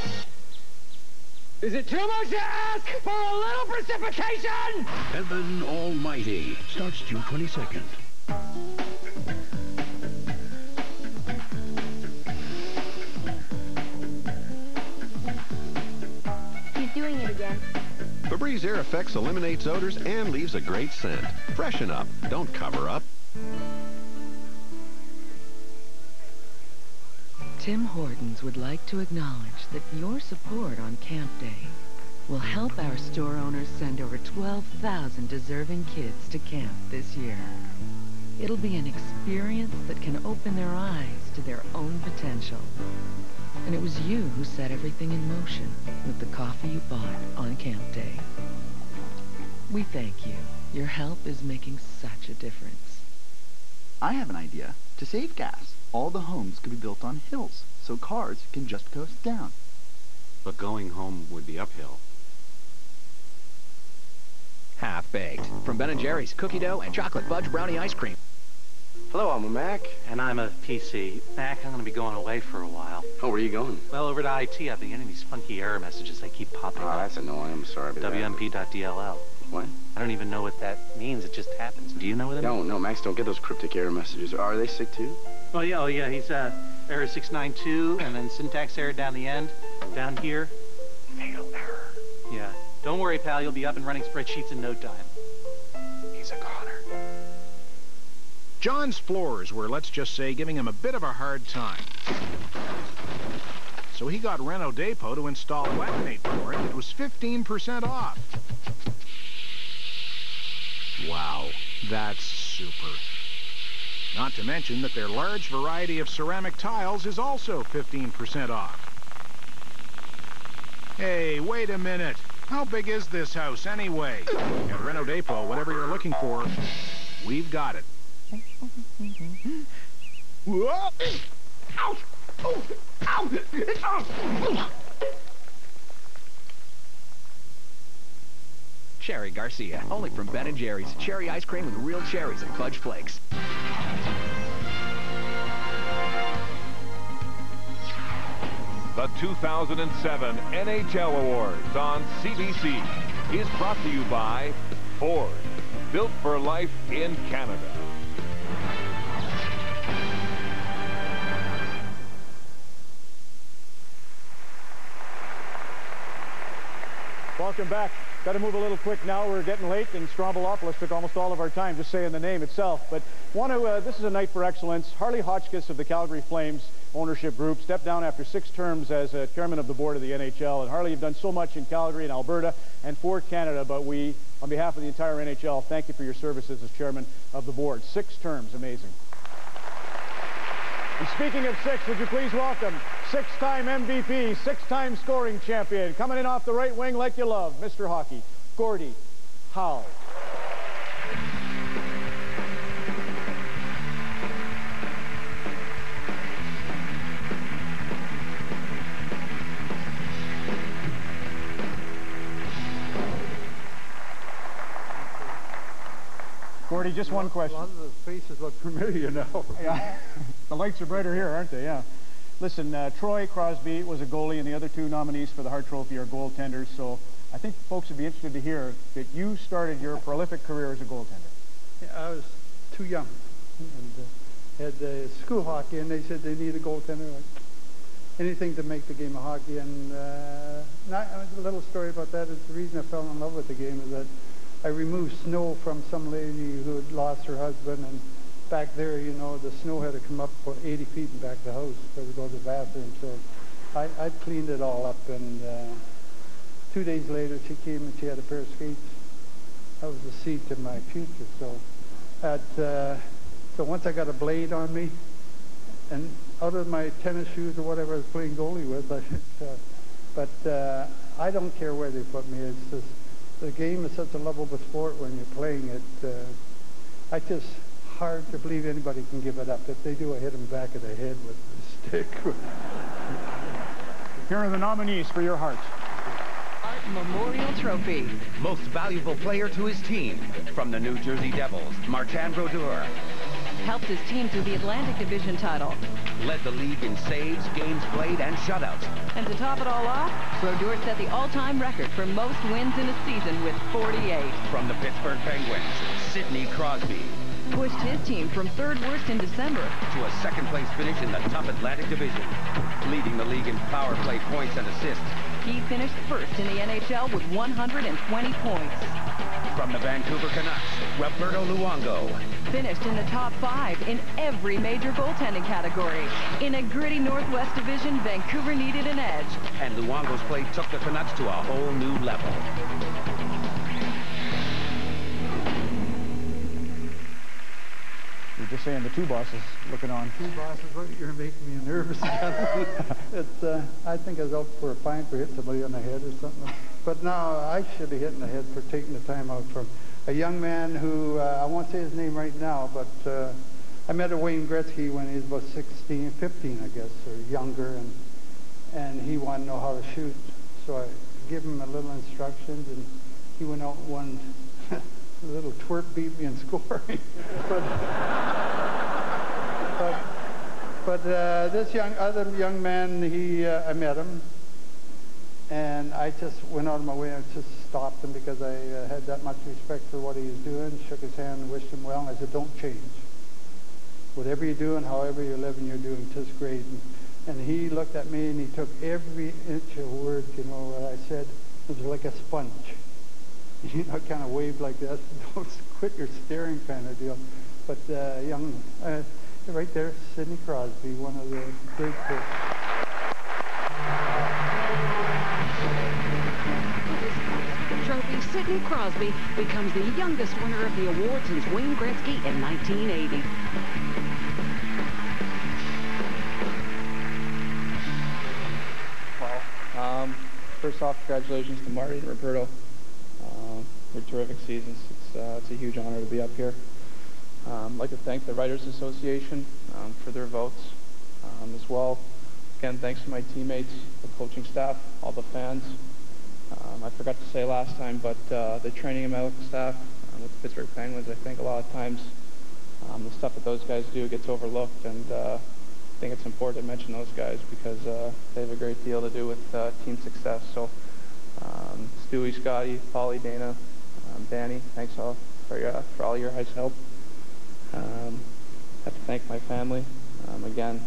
Speaker 20: Is it too much to ask for a little precipitation?
Speaker 15: Heaven Almighty starts June 22nd.
Speaker 26: again.
Speaker 6: Febreze Air Effects eliminates odors and leaves a great scent. Freshen up. Don't cover up.
Speaker 22: Tim Hortons would like to acknowledge that your support on Camp Day will help our store owners send over 12,000 deserving kids to camp this year. It'll be an experience that can open their eyes to their own potential. And it was you who set everything in motion with the coffee you bought on Camp Day. We thank you. Your help is making such a difference.
Speaker 10: I have an idea to save gas. All the homes could be built on hills, so cars can just coast down.
Speaker 11: But going home would be uphill.
Speaker 14: Half-baked. From Ben & Jerry's cookie dough and chocolate fudge brownie ice cream.
Speaker 17: Hello, I'm a Mac. And I'm a PC. Mac, I'm going to be going away for a while.
Speaker 11: Oh, where are you going?
Speaker 17: Well, over to IT. I've been getting these funky error messages. They keep popping up.
Speaker 11: Oh, that's annoying. I'm sorry about that.
Speaker 17: WMP.DLL.
Speaker 11: What?
Speaker 17: I don't even know what that means. It just happens. Do you know what it means?
Speaker 11: No, Max, don't get those cryptic error messages. Are they sick too?
Speaker 17: Oh, yeah. He's error 692, and then syntax error down the end. Down here. Fatal error. Yeah. Don't worry, pal. You'll be up and running spreadsheets in no time.
Speaker 11: He's a goner.
Speaker 19: John's floors were, let's just say, giving him a bit of a hard time. So he got Renault Depot to install laminate for him. It was 15% off. Wow, that's super. Not to mention that their large variety of ceramic tiles is also 15% off. Hey, wait a minute. How big is this house anyway? At Renault Depot, whatever you're looking for, we've got it. Whoa! Ouch! Oh! Ow! Ow!
Speaker 14: Cherry Garcia, only from Ben & Jerry's. Cherry ice cream with real cherries and fudge flakes.
Speaker 27: The 2007 NHL Awards on CBC is brought to you by Ford, built for life in Canada.
Speaker 13: Welcome back. Got to move a little quick now. We're getting late, and Strombolopolis took almost all of our time just saying the name itself. But this is a night for excellence. Harley Hotchkiss of the Calgary Flames ownership group stepped down after 6 terms as chairman of the board of the NHL. And Harley, you've done so much in Calgary and Alberta and for Canada, but we, on behalf of the entire NHL, thank you for your services as chairman of the board. 6 terms, amazing. And speaking of 6, would you please welcome 6-time MVP, 6-time scoring champion, coming in off the right wing like you love, Mr. Hockey, Gordie Howe. Gordie, just one question.
Speaker 28: A lot of the faces look familiar now.
Speaker 13: Yeah. The lights are brighter here, aren't they? Yeah. Listen, Troy Crosby was a goalie, and the other 2 nominees for the Hart Trophy are goaltenders. So I think folks would be interested to hear that you started your prolific career as a goaltender.
Speaker 28: Yeah, I was too young, and had school hockey, and they said they need a goaltender. Anything to make the game of hockey. And a little story about that is the reason I fell in love with the game is that I removed snow from some lady who had lost her husband, and back there, you know, the snow had to come up about 80 feet in back of the house for to go to the bathroom. So I cleaned it all up, and 2 days later she came and she had a pair of skates. That was the seed to my future. So so once I got a blade on me, and out of my tennis shoes or whatever I was playing goalie with, but I don't care where they put me. It's just the game is such a lovable sport when you're playing it. It's just hard to believe anybody can give it up. If they do, I hit them back of the head with the stick.
Speaker 13: Here are the nominees for your Hart.
Speaker 22: Hart Memorial Trophy.
Speaker 2: Most valuable player to his team. From the New Jersey Devils, Martin Brodeur.
Speaker 22: Helped his team to the Atlantic Division title.
Speaker 2: Led the league in saves, games played, and shutouts.
Speaker 22: And to top it all off, Brodeur set the all-time record for most wins in a season with 48.
Speaker 2: From the Pittsburgh Penguins, Sidney Crosby.
Speaker 22: Pushed his team from 3rd worst in December
Speaker 2: to a 2nd-place finish in the top Atlantic Division. Leading the league in power play points and assists.
Speaker 22: He finished first in the NHL with 120 points.
Speaker 2: From the Vancouver Canucks, Roberto Luongo.
Speaker 22: Finished in the top 5 in every major goaltending category. In a gritty Northwest Division, Vancouver needed an edge.
Speaker 2: And Luongo's play took the Canucks to a whole new level.
Speaker 4: You're just saying the two bosses looking on.
Speaker 28: Two bosses, what, you're making me nervous again. I think I was out for a fine for hitting somebody on the head or something. But no, I should have hit in the head for taking the time out from a young man who, I won't say his name right now, but I met a Wayne Gretzky when he was about 16, 15, I guess, or younger, and he wanted to know how to shoot. So I gave him a little instructions, and he went out and won. A little twerp beat me in scoring. but this other young man, I met him, and I just went out of my way and just stopped him because I had that much respect for what he was doing, shook his hand and wished him well, and I said, don't change. Whatever you're doing, however you're living, you're doing just great. And he looked at me and he took every inch of words, you know, what I said. It was like a sponge. You know, kind of waved like that. Don't quit your staring kind of deal. But young, right there, Sidney Crosby, one of the great players.
Speaker 3: Trophy, Sidney Crosby becomes the youngest winner of the award since Wayne Gretzky in 1980.
Speaker 9: Well, first off, congratulations to Marty and Roberto. They're terrific seasons. It's a huge honor to be up here. I'd like to thank the Writers Association for their votes as well. Again, thanks to my teammates, the coaching staff, all the fans. I forgot to say last time, but the training and medical staff with the Pittsburgh Penguins, I think a lot of times the stuff that those guys do gets overlooked, and I think it's important to mention those guys because they have a great deal to do with team success. So Stewie, Scotty, Paulie, Dana, Danny, thanks all for all your guys' help. I have to thank my family. Again,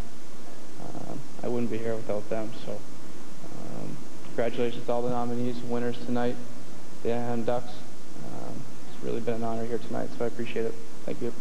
Speaker 9: I wouldn't be here without them. So congratulations to all the nominees and winners tonight, the Anaheim Ducks. It's really been an honor here tonight, so I appreciate it. Thank you.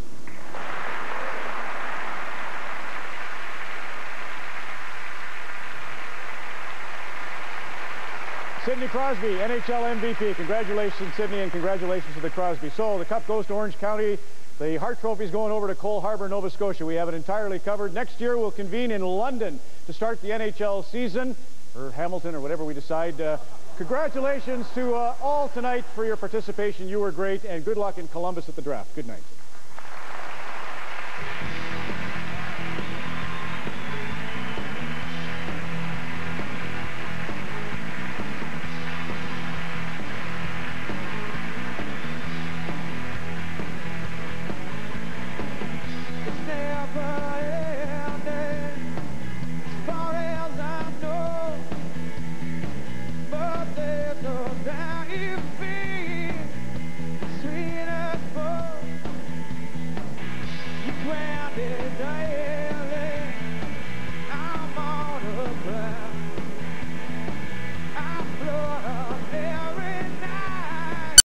Speaker 13: Sidney Crosby, NHL MVP. Congratulations, Sidney, and congratulations to the Crosby. So the cup goes to Orange County. The Hart Trophy is going over to Cole Harbour, Nova Scotia. We have it entirely covered. Next year, we'll convene in London to start the NHL season, or Hamilton, or whatever we decide. Congratulations to all tonight for your participation. You were great, and good luck in Columbus at the draft. Good night.